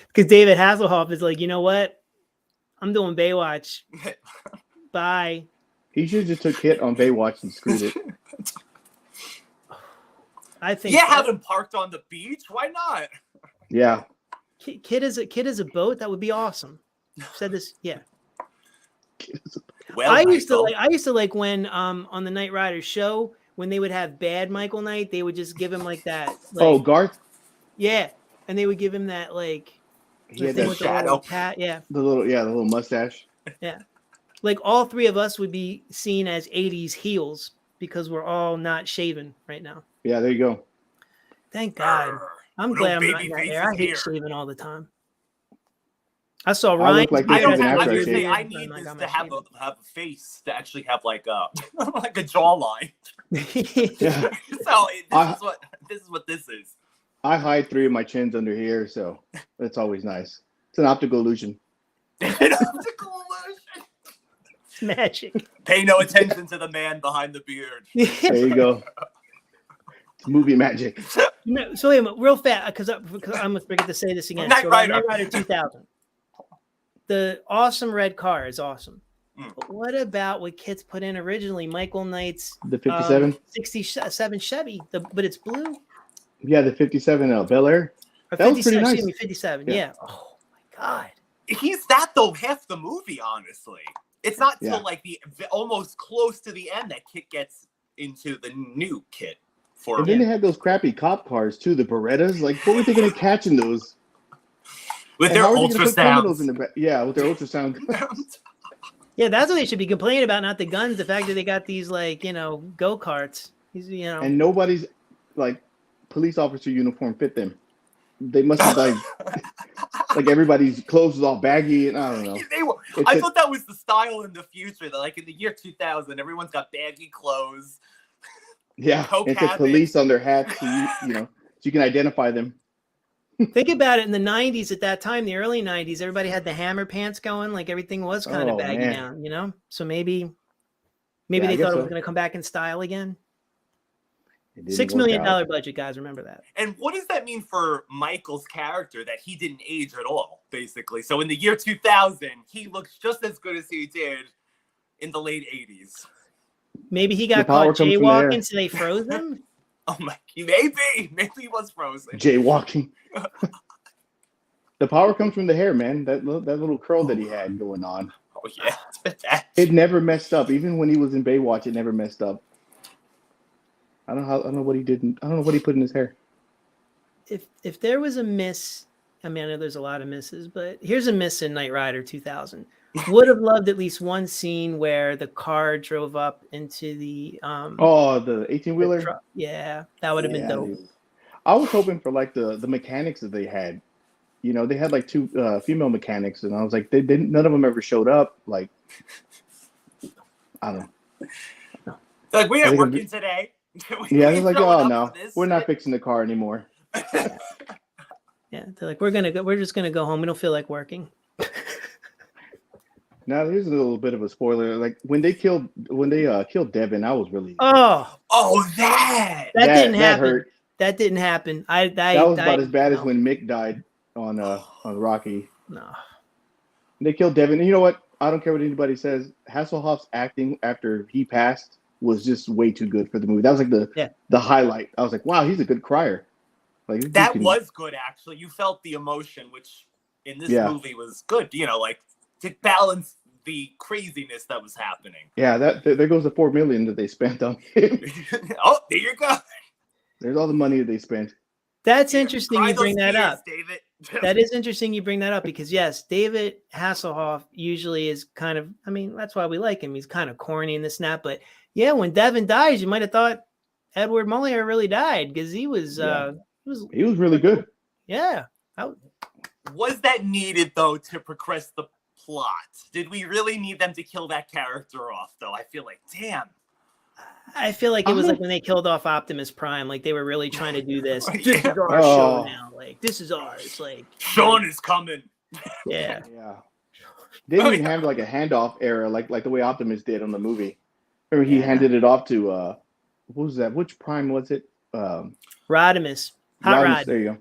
Because David Hasselhoff is like, you know what? I'm doing Baywatch. Bye. He should have just took hit on Baywatch and screwed it. I think. Yeah, have him parked on the beach. Why not? Yeah. Kid is a boat. That would be awesome. Said this. Yeah. Well, I used to like when on the Knight Rider show when they would have bad Michael Knight, they would just give him like that. Like, Garth. Yeah, and they would give him that like. He had that shadow. Cat, yeah. The little mustache. Yeah, like all 3 of us would be seen as '80s heels because we're all not shaven right now. Yeah, there you go. Thank God. I'm glad I'm not in that era. I hate shaving all the time. I saw Ryan. I look like I need this to have a face to actually have like a like a jawline. Yeah. So this is what this is. I hide 3 of my chins under here, so that's always nice. It's an optical illusion. An optical illusion. It's magic. Pay no attention to the man behind the beard. There you go. It's movie magic. So wait a minute, real fast, because I'm gonna forget to say this again. Knight Rider. Knight Rider 2000. The awesome red car is awesome. But what about what Kits put in originally? Michael Knight's The 57? 67 Chevy, but it's blue. Yeah, the 57 Bel Air. Or That was pretty nice. Excuse me, 57. Yeah. Oh my God. He's that though half the movie, honestly. It's not till Yeah. like the almost close to the end that Kit gets into the new Kit. And then they had those crappy cop cars too, the Berettas. Like, what were they going to catch in those? With And their how are they gonna put criminals ultrasounds. in the back? Yeah, with their ultrasound. Yeah, that's what they should be complaining about, not the guns. The fact that they got these like go karts. And nobody's like police officer uniform fit them. They must have like everybody's clothes was all baggy, and I don't know. I thought that was the style in the future. That like in the year 2000, everyone's got baggy clothes. Yeah, it says police on their hats, so you can identify them. Think about it in the 90s. At that time, the early 90s, everybody had the hammer pants going. Like everything was kind of baggy down, So maybe they thought it was going to come back in style again. $6 million budget, guys. Remember that. And what does that mean for Michael's character that he didn't age at all, basically? So in the year 2000, he looks just as good as he did in the late 80s. Maybe he got caught jaywalking, so they froze him? Oh my, maybe he was frozen. Jaywalking. The power comes from the hair, man. That little curl that he had going on. Oh yeah, it's fantastic. It never messed up. Even when he was in Baywatch, it never messed up. I don't know what he did. I don't know what he put in his hair. If there was a miss, I mean, I know there's a lot of misses, but here's a miss in Knight Rider 2000. Would have loved at least one scene where the car drove up into the the 18-wheeler. Yeah, that would have been dope. Dude. I was hoping for like the mechanics that they had. They had like two female mechanics, and I was like, none of them ever showed up. Like, I don't know. Like, we ain't working today. Yeah, I was like, oh no, we're not fixing the car anymore. Yeah, they're like, we're just gonna go home. We don't feel like working. Now here's a little bit of a spoiler. Like when they killed Devin, I was really that didn't happen. That hurt. That didn't happen. That was about as bad as when Mick died on Rocky. No, they killed Devin. And you know what? I don't care what anybody says. Hasselhoff's acting after he passed was just way too good for the movie. That was like the highlight. I was like, wow, he's a good crier. Like that was good actually. You felt the emotion, which in this movie was good. Like to balance the craziness that was happening. Yeah, there goes the $4 million that they spent on him. Oh, there you go. There's all the money that they spent. That's interesting you bring that up. David. That is interesting you bring that up because, yes, David Hasselhoff usually is kind of, I mean, that's why we like him. He's kind of corny in this snap. But, yeah, when Devin dies, you might have thought Edward Mullier really died because he was really good. Yeah. Was that needed, though, to progress the plot? Did we really need them to kill that character off, though? I feel like, damn. I feel like it was like when they killed off Optimus Prime, like they were really trying to do this. This is our show now. Like this is ours. Like Sean is coming. Yeah. Yeah. They didn't even have like a handoff era, like the way Optimus did on the movie. Remember he handed it off to what was that? Which Prime was it? Rodimus. Hot Rod. There you go.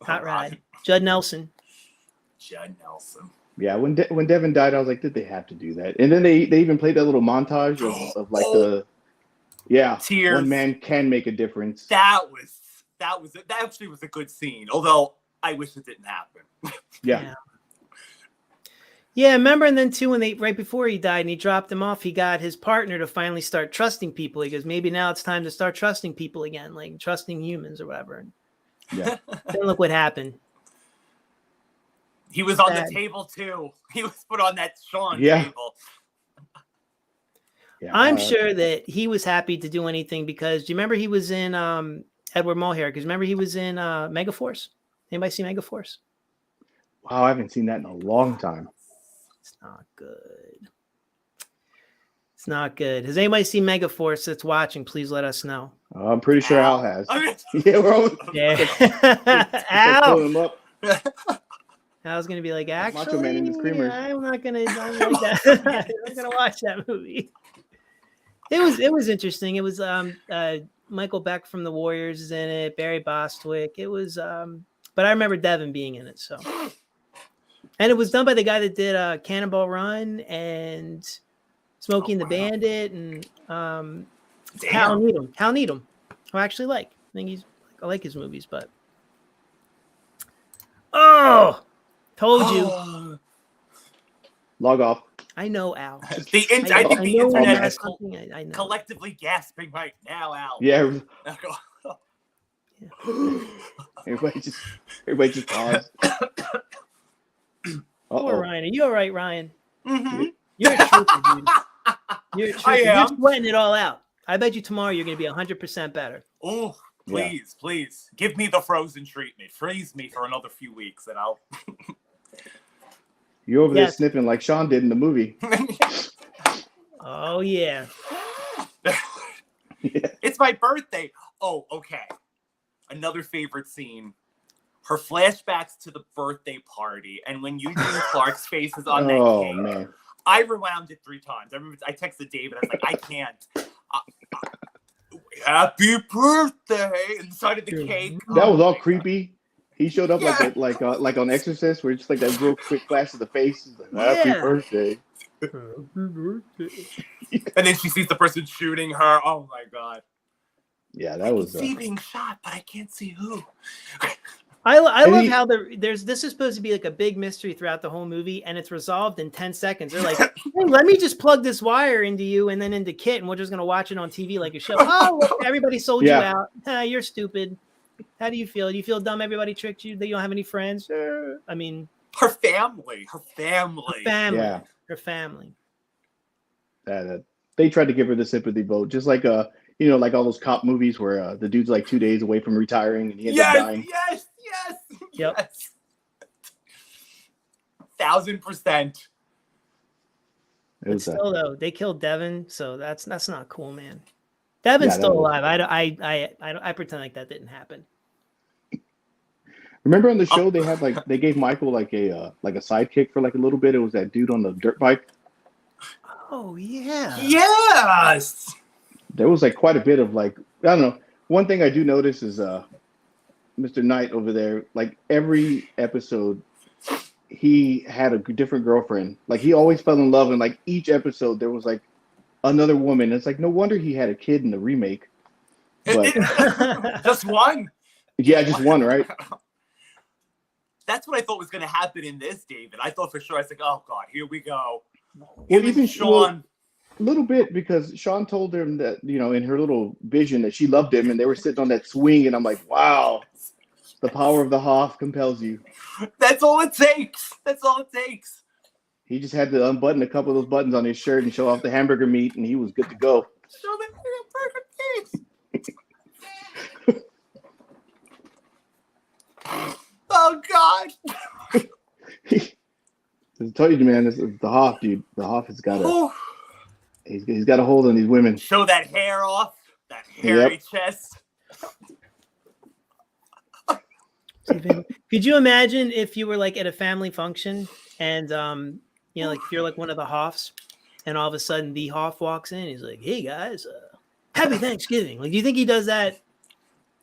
Hot Rod. Judd Nelson. Yeah, when Devin died, I was like, did they have to do that? And then they even played that little montage of like the tears. One man can make a difference. That actually was a good scene. Although I wish it didn't happen. Yeah, remember, and then too, when right before he died and he dropped him off, he got his partner to finally start trusting people. He goes, maybe now it's time to start trusting people again, like trusting humans or whatever. Yeah. Then look what happened. He was on the table too. He was put on that Sean table. Yeah, I'm sure that he was happy to do anything because do you remember he was in Edward Mullier? Because remember he was in Megaforce. Anybody see Megaforce? Wow, I haven't seen that in a long time. It's not good. It's not good. Has anybody seen Megaforce that's watching? Please let us know. I'm pretty sure Al has. Yeah, we're all. Yeah. Al. I was gonna be like, actually, Macho Man and the Screamers. I'm not gonna like that. I'm gonna watch that movie. It was interesting. It was Michael Beck from the Warriors is in it, Barry Bostwick. It was but I remember Devin being in it, so. And it was done by the guy that did Cannonball Run and Smokey and the Bandit, and Hal Needham. Hal Needham, who I actually like. I like his movies, but told you. Log off. I know, Al. I think the internet is collectively gasping right now, Al. Yeah. Everybody just pause. Poor Ryan. Are you all right, Ryan? Mm-hmm. You're a trooper, dude. You're a trooper. I am. You're sweating it all out. I bet you tomorrow you're going to be 100% better. Oh, please. Give me the frozen treatment. Freeze me for another few weeks and I'll... You're over there sniffing like Sean did in the movie. Oh, yeah. It's my birthday. Oh, okay. Another favorite scene. Her flashbacks to the birthday party and when Eugene Clark's face is on that cake. Man. I rewound it 3 times. I remember I texted David. I was like, I can't. Happy birthday inside of the cake. That was all creepy. He showed up like on Exorcist, where it's just like that real quick flash of the face. Like, Happy birthday. And then she sees the person shooting her. Oh my god. Yeah, that was. I can see being shot, but I can't see who. I love how this is supposed to be like a big mystery throughout the whole movie, and it's resolved in 10 seconds. They're like, hey, let me just plug this wire into you and then into Kit, and we're just gonna watch it on TV like a show. Oh, look, everybody sold you out. You're stupid. How do you feel? Do you feel dumb? Everybody tricked you. That you don't have any friends. I mean, her family. Yeah. Her family. They tried to give her the sympathy vote, just like like all those cop movies where the dude's like 2 days away from retiring and he ends up dying. Yes. 1000%. But still, though, they killed Devin, so that's not cool, man. Devin's still alive. I pretend like that didn't happen. Remember on the show they gave Michael like a sidekick for like a little bit. It was that dude on the dirt bike. Oh yeah. Yes. There was like quite a bit of like, I don't know. One thing I do notice is Mr. Knight over there, like every episode he had a different girlfriend. Like he always fell in love, and like each episode there was like another woman. It's like no wonder he had a kid in the remake. But just one. Yeah, just one, right? That's what I thought was going to happen in this, David. I thought for sure. I was like, oh god, here we go. Well, even Sean. A little bit, because Sean told him that, in her little vision that she loved him, and they were sitting on that swing, and I'm like, wow, the power of the Hoff compels you. That's all it takes. He just had to unbutton a couple of those buttons on his shirt and show off the hamburger meat, and he was good to go. Show the hamburger meat. Oh, God. I told you, man, this is the Hoff, dude. The Hoff has got he's got a hold on these women. Show that hair off, that hairy chest. Could you imagine if you were like at a family function and like if you're like one of the Hoffs, and all of a sudden the Hoff walks in, he's like, "Hey guys, happy Thanksgiving." Like, do you think he does that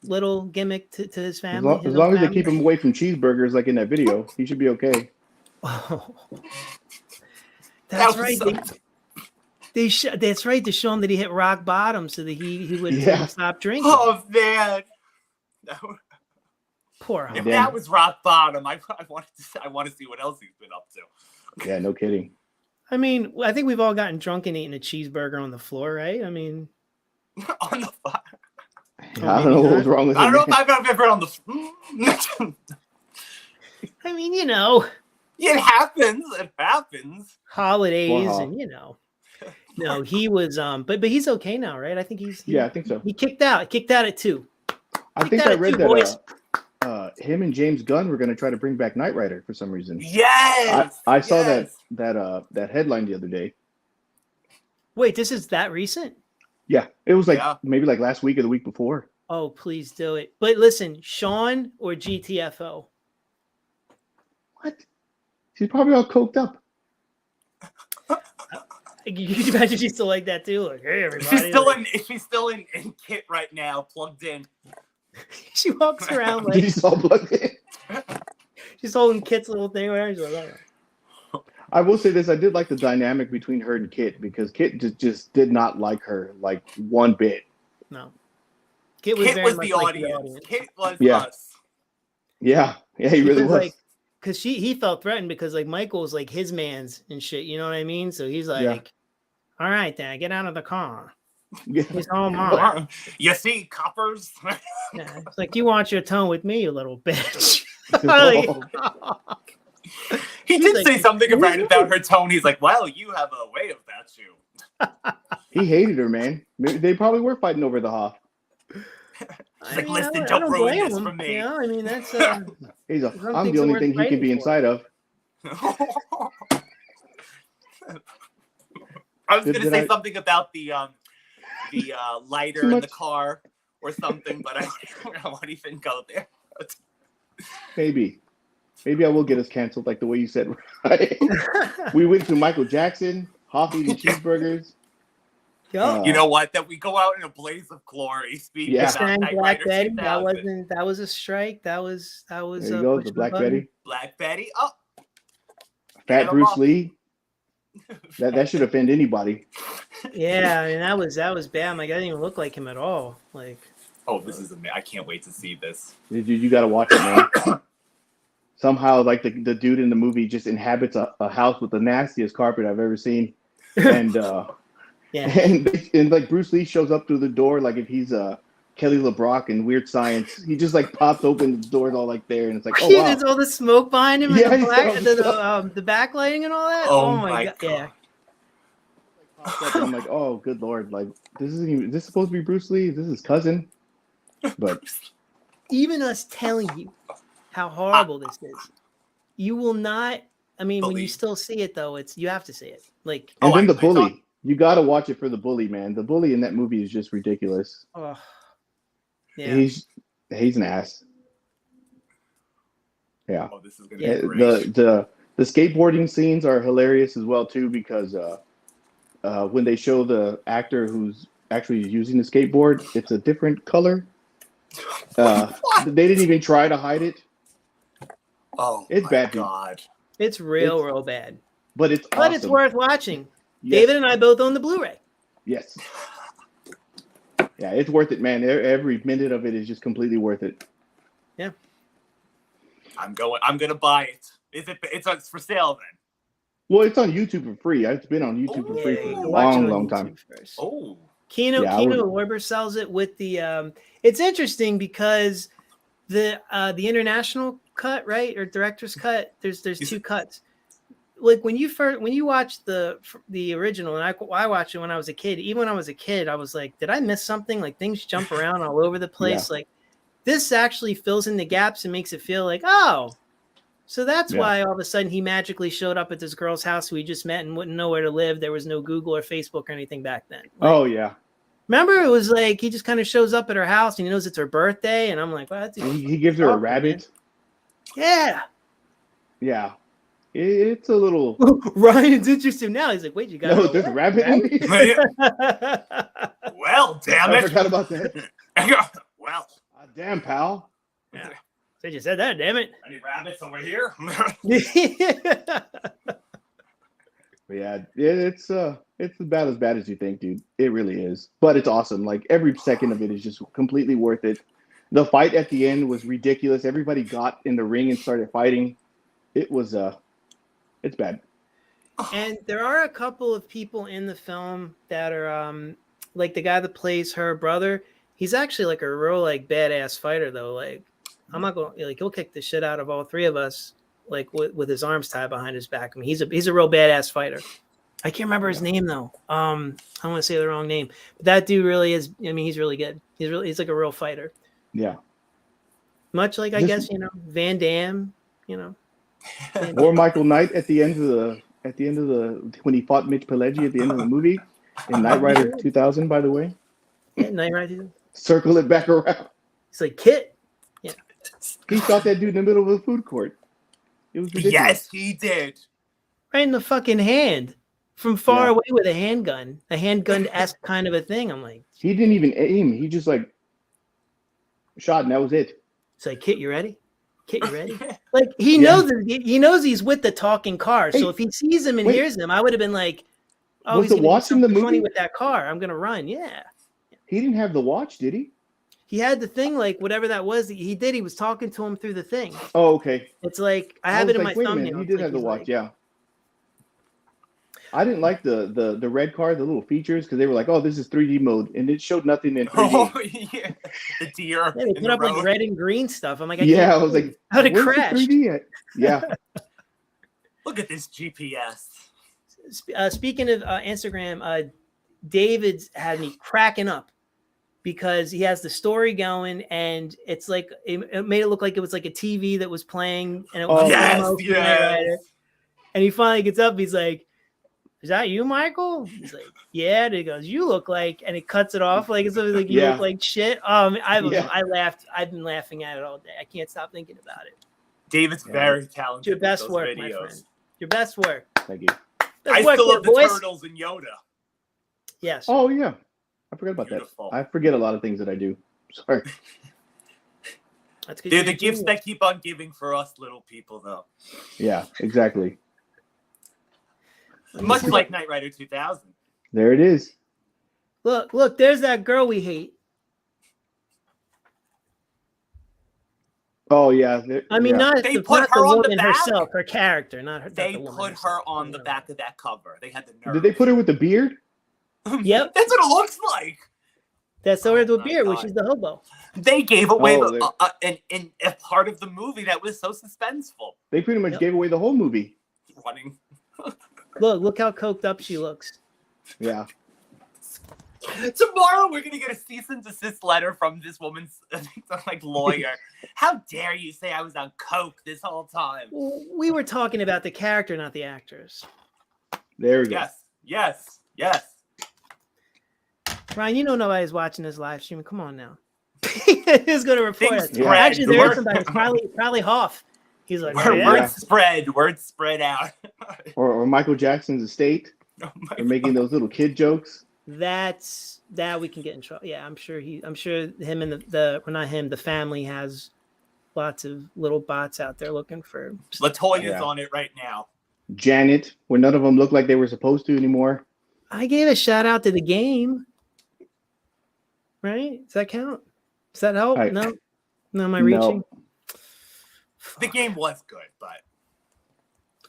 little gimmick to his family? As long as they keep him away from cheeseburgers, like in that video, he should be okay. Oh, that's right. That's right, to show him that he hit rock bottom so that he would stop drinking. Oh man, poor Hoff. If that was rock bottom, I want to see what else he's been up to. Yeah, no kidding. I mean, I think we've all gotten drunk and eaten a cheeseburger on the floor, right? I mean, on the floor. I don't know what was wrong with him. I don't know if I've ever on the. I mean, it happens. Holidays, and No, he was but he's okay now, right? I think I think so. He kicked out at 2. I think I read that him and James Gunn were going to try to bring back Knight Rider for some reason. Yes. I saw that headline the other day. Wait, this is that recent? Yeah, it was maybe like last week or the week before. Oh, please do it. But listen, Sean or GTFO? What? She's probably all coked up. You can imagine she's still like that too. Like, hey, everybody. She's still in Kit right now, plugged in. She walks around like she's all plugged in. She's holding Kit's little thing. Where she's like, I will say this: I did like the dynamic between her and Kit because Kit just did not like her like one bit. No, Kit was very much the like audience. the audience. Kit was Yeah. us. Yeah, he really was. Like, because he felt threatened because like Michael was like his man's and shit. You know what I mean? So he's like, "All right, then get out of the car." He's all mine. You see, coppers. Yeah, it's like you want your tone with me, you little bitch. He did say something about her tone. He's like, "Well, you have a way about you." He hated her, man. They probably were fighting over the Hoff. He's like, "Listen, don't ruin this for me." You know, I mean, that's. I'm the only thing he can be inside of. I was going to say something about the lighter in the car or something, but I won't even go there. Maybe I will get us canceled like the way you said. Right? We went to Michael Jackson, Hoff eating cheeseburgers. You know what? That we go out in a blaze of glory. Speaking about Black Betty. That was a strike. That was. There you go, the Black Betty. Black Betty. Oh, Fat Bruce Lee. That should offend anybody. Yeah, I mean that was bad. I'm like, I didn't even look like him at all. Like, oh, this is amazing. I can't wait to see this. You got to watch it, man. Somehow, like the dude in the movie just inhabits a house with the nastiest carpet I've ever seen, and and like Bruce Lee shows up through the door like if he's Kelly LeBrock in Weird Science. He just like pops open, the door's all like there, and it's like, oh wow. There's all the smoke behind him, and the backlighting and all that. Oh my god. Yeah. I'm like, oh good lord, like is this supposed to be Bruce Lee? Is this his cousin? But even us telling you how horrible this is, you will not. I mean, when you still see it though, you have to see it. Like, and then the bully. You got to watch it for the bully, man. The bully in that movie is just ridiculous. Oh, yeah. He's an ass. Yeah. Oh, this is gonna be great. The skateboarding scenes are hilarious as well too because when they show the actor who's actually using the skateboard, it's a different color. They didn't even try to hide it. Oh, it's bad. God. It's real bad. But it's awesome. It's worth watching. Yes. David and I both own the Blu-ray. Yes. Yeah, it's worth it, man. Every minute of it is just completely worth it. Yeah. I'm gonna buy it. It's for sale then? Well, it's on YouTube for free. It's been on YouTube for free for a long time. First. Oh. Kino Lorber sells it with the it's interesting because the international cut, right? Or director's cut, there's two cuts. Like when you watch the original, and I watched it when I was a kid. Even when I was a kid, I was like, did I miss something? Like things jump around all over the place. Yeah. Like this actually fills in the gaps and makes it feel like, oh, so that's why all of a sudden he magically showed up at this girl's house who he just met and wouldn't know where to live. There was no Google or Facebook or anything back then. Like, oh yeah. Remember, it was like he just kind of shows up at her house and he knows it's her birthday, and I'm like, well, that's he gives her a rabbit. Man. Yeah. It's a little. Ryan's interested now. He's like, wait, you got there's a rabbit in me? Well, damn it. I forgot about that. Well. Damn, pal. Yeah. So you said that, damn it. Any rabbits over here? But yeah, it's about as bad as you think, dude. It really is. But it's awesome. Like every second of it is just completely worth it. The fight at the end was ridiculous. Everybody got in the ring and started fighting. It was it's bad. And there are a couple of people in the film that are like the guy that plays her brother. He's actually like a real like badass fighter though. Like I'm not going like he'll kick the shit out of all three of us like with his arms tied behind his back. I mean he's a real badass fighter. I can't remember his name though. I don't want to say the wrong name. But that dude really is. I mean he's really good. He's like a real fighter. Yeah. Much like I guess Van Damme. Or Michael Knight at the end of the when he fought Mitch Pileggi at the end of the movie in Knight Rider 2000, by the way. Yeah, Knight Rider. Circle it back around. It's like Kit. Yeah. He shot that dude in the middle of a food court. It was ridiculous. Yes, he did. Right in the fucking hand. From far away with a handgun-esque kind of a thing. I'm like, he didn't even aim. He just like shot and that was it. It's like, Kit, you ready? Kit, you ready? Like he knows he's with the talking car. So if he sees him and hears him, I would have been like, "Oh, was he's the gonna do watch in the something funny movie? with that car. I'm gonna run." Yeah. He didn't have the watch, did he? He had the thing, like whatever that was. He did. He was talking to him through the thing. Oh, okay. It's like I have it in my wait a thumbnail. minute, he It's did like have the he's watch. like- Yeah. I didn't like the red car, the little features, because they were like, "Oh, this is 3D mode," and it showed nothing in 3D. Oh yeah, the deer. Yeah, they put up like red and green stuff. I'm like, I was like, how to "Where's crash?" the 3D at? Yeah. Look at this GPS. Speaking of Instagram, David's had me cracking up because he has the story going, and it's like it made it look like it was like a TV that was playing, and it was promo for Knight Rider. And he finally gets up. He's like, "Is that you, Michael?" He's like, "Yeah." And he goes, "You look like," and he cuts it off like it's like you look like shit. I laughed. I've been laughing at it all day. I can't stop thinking about it. David's very talented. Your best work, videos. my friend. Your best work. Thank you. I still love the turtles and Yoda. Yes. Oh yeah, I forgot about that. I forget a lot of things that I do. Sorry. That's good. They're the gifts that keep on giving for us little people, though. Yeah, exactly. Much like Knight Rider 2000. There it is. Look, there's that girl we hate. Oh yeah. I mean, they put her on the back herself, her character, not her. They put her on the back of that cover. They had the nerve. Did they put her with the beard? Yep, that's what it looks like. That's the word with beard, which is the hobo. They gave away a part of the movie that was so suspenseful. They pretty much gave away the whole movie. Running. Look how coked up she looks. Yeah. Tomorrow we're gonna get a cease and desist letter from this woman's like lawyer. How dare you say I was on coke this whole time? We were talking about the character, not the actors. There we go. Yes. Ryan, you know nobody's watching this live stream. Come on now. He's going to report us. Yeah. Actually, there is somebody. Probably Hoff. He's like, word spread out. or Michael Jackson's estate. They're making those little kid jokes. That we can get in trouble. Yeah, I'm sure him and the family has lots of little bots out there looking for. Latoya's on it right now. Janet, where none of them look like they were supposed to anymore. I gave a shout out to the game. Right? Does that count? Does that help? No? Am I reaching? The game was good, but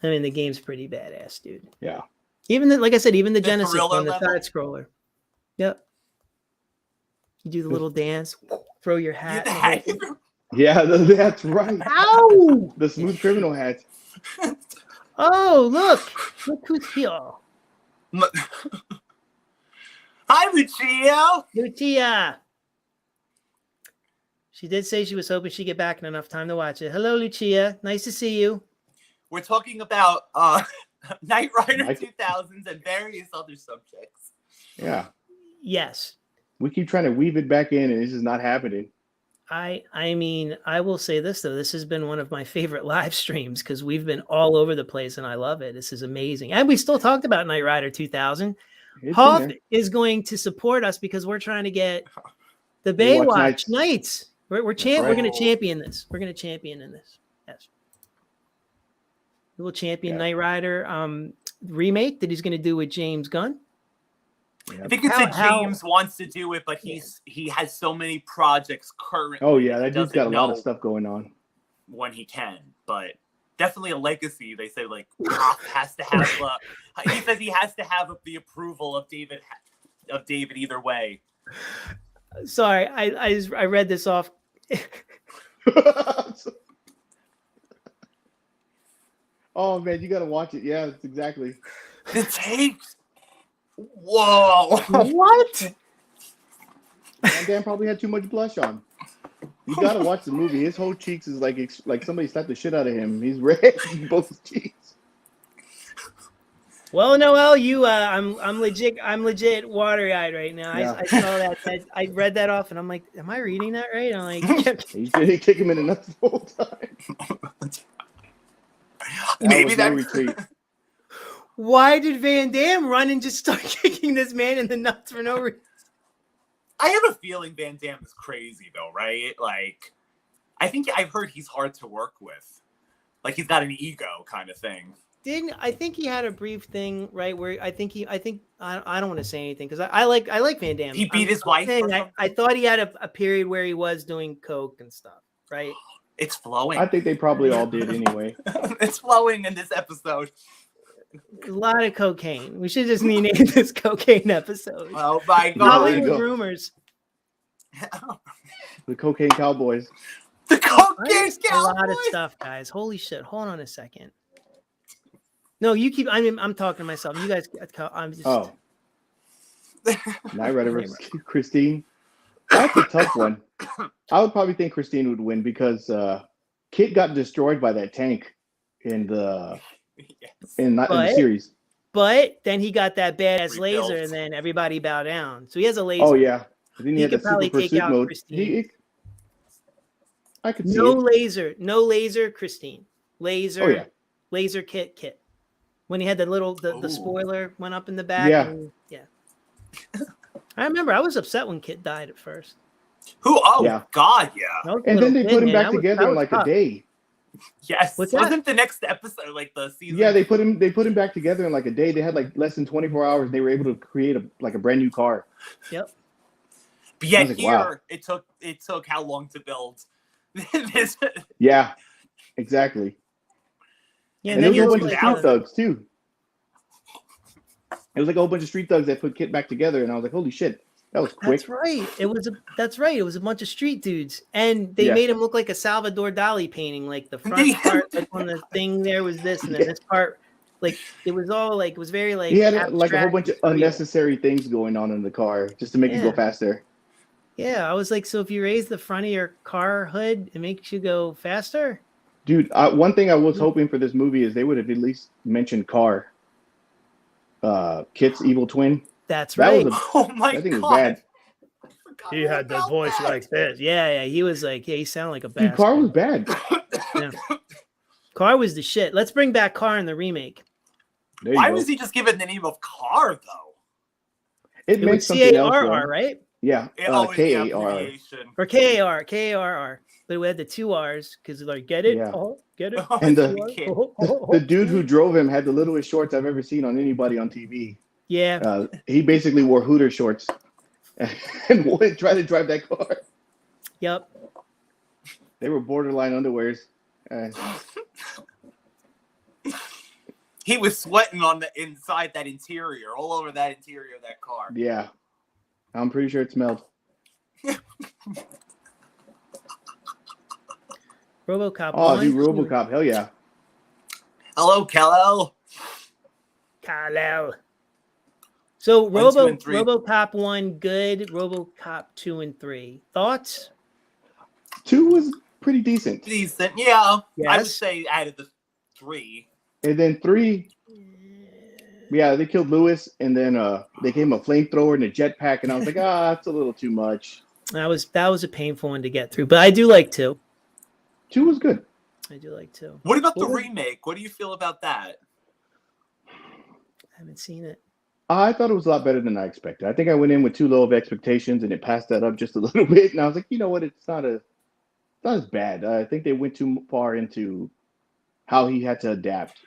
I mean the game's pretty badass, dude. Yeah. Even like I said, even the Genesis one, the side scroller. Yep. You do the little dance, throw your hat. Yeah, that's right. Ow! The smooth criminal hat. Oh, look who's here. Hi, Lucia. Lucia. She did say she was hoping she'd get back in enough time to watch it. Hello, Lucia. Nice to see you. We're talking about Knight Rider 2000s and various other subjects. Yeah. Yes. We keep trying to weave it back in, and it's just not happening. I mean, I will say this, though. This has been one of my favorite live streams because we've been all over the place, and I love it. This is amazing. And we still talked about Knight Rider 2000. Hoff is going to support us because we're trying to get the Baywatch Nights. We're going to champion this. We're going to champion in this. Yes. We will champion Knight Rider remake that he's going to do with James Gunn. I think it's that James wants to do it, but he has so many projects currently. Oh yeah, that dude's got a lot of stuff going on. When he can, but definitely a legacy. They say like Hoff has to have. He says he has to have the approval of David. Either way. Sorry, I read this off. Oh man, you gotta watch it. Yeah, that's exactly. The takes. Whoa! What? Van Damme probably had too much blush on. You gotta watch the movie. His whole cheeks is like somebody slapped the shit out of him. He's red in both his cheeks. Well, Noel, I'm legit watery-eyed right now. Yeah. I saw that. I read that off, and I'm like, am I reading that right? I'm like, he kick him in the nuts the whole time. Maybe that retweet. Why did Van Damme run and just start kicking this man in the nuts for no reason? I have a feeling Van Damme is crazy, though, right? Like, I think I've heard he's hard to work with. Like he's got an ego kind of thing. I think he had a brief thing, right? Where I don't want to say anything because I like Van Damme. He beat his wife. I thought he had a period where he was doing coke and stuff, right? It's flowing. I think they probably all did anyway. It's flowing in this episode. A lot of cocaine. We should just name this cocaine episode. Oh my god! Hollywood rumors. The cocaine cowboys. The cocaine cowboys. A lot of stuff, guys. Holy shit! Hold on a second. No, you keep. I'm talking to myself. You guys. I'm just. Oh. Night Rider versus Christine. That's a tough one. I would probably think Christine would win because Kit got destroyed by that tank in the in the series. But then he got that badass Rebuilt. laser, and then everybody bowed down. So he has a laser. Oh yeah. But then He had could the probably super take pursuit out mode. Christine. I could see No it. laser, Christine. Laser. Oh yeah. Laser Kit. When he had the spoiler went up in the back. Yeah. Yeah. I remember I was upset when Kit died at first. Who? Oh Yeah. God, yeah. And then they put him back together in like a day. Yes. What's that? Wasn't the next episode like the season? Yeah, they put him back together in like a day. They had like less than 24 hours. They were able to create a brand new car. Yep. But yet like, here wow. it took how long to build this? Yeah, exactly. Yeah, And there was a he bunch of like, street thugs too. It was like a whole bunch of street thugs that put Kit back together, and I was like, "Holy shit, that was quick!" That's right. That's right. It was a bunch of street dudes, and they made him look like a Salvador Dali painting. Like the front part, like on the thing there was this, and then this part, like it was all like it was very like he had like a whole abstract bunch of and real. unnecessary things going on in the car just to make it go faster. Yeah, I was like, so if you raise the front of your car hood, it makes you go faster. Dude, one thing I was hoping for this movie is they would have at least mentioned Car, Kit's evil twin. That's right. Oh my that thing God. was bad. He had the voice like this. Yeah. He was like, he sounded like a bad. Dude, Car was bad. Yeah. Car was the shit. Let's bring back Car in the remake. Why was he just given the name of Car though? It meant something else. C-A-R-R, right? Yeah. K-A-R. Or K-A-R. But we had the two R's because like, get it? Yeah. Oh, get it? And the dude who drove him had the littlest shorts I've ever seen on anybody on TV. Yeah. He basically wore Hooter shorts and tried to drive that car. Yep. They were borderline underwears. He was sweating on the inside that interior, all over that interior of that car. Yeah. I'm pretty sure it smelled. RoboCop. Oh, dude, RoboCop. Hell yeah. Hello, Kal-El. Kal-El. So 1, 2, and 3. RoboCop 1 good, RoboCop 2 and 3. Thoughts? 2 was pretty decent. Decent, yeah. Yes. I would say out of the 3. And then 3, yeah, they killed Lewis, and then they gave him a flamethrower and a jetpack, and I was like, that's a little too much. That was a painful one to get through, but I do like 2. 2 was good. I do like 2. What about the remake? What do you feel about that? I haven't seen it. I thought it was a lot better than I expected. I think I went in with too low of expectations, and it passed that up just a little bit. And I was like, you know what? It's not as bad. I think they went too far into how he had to adapt,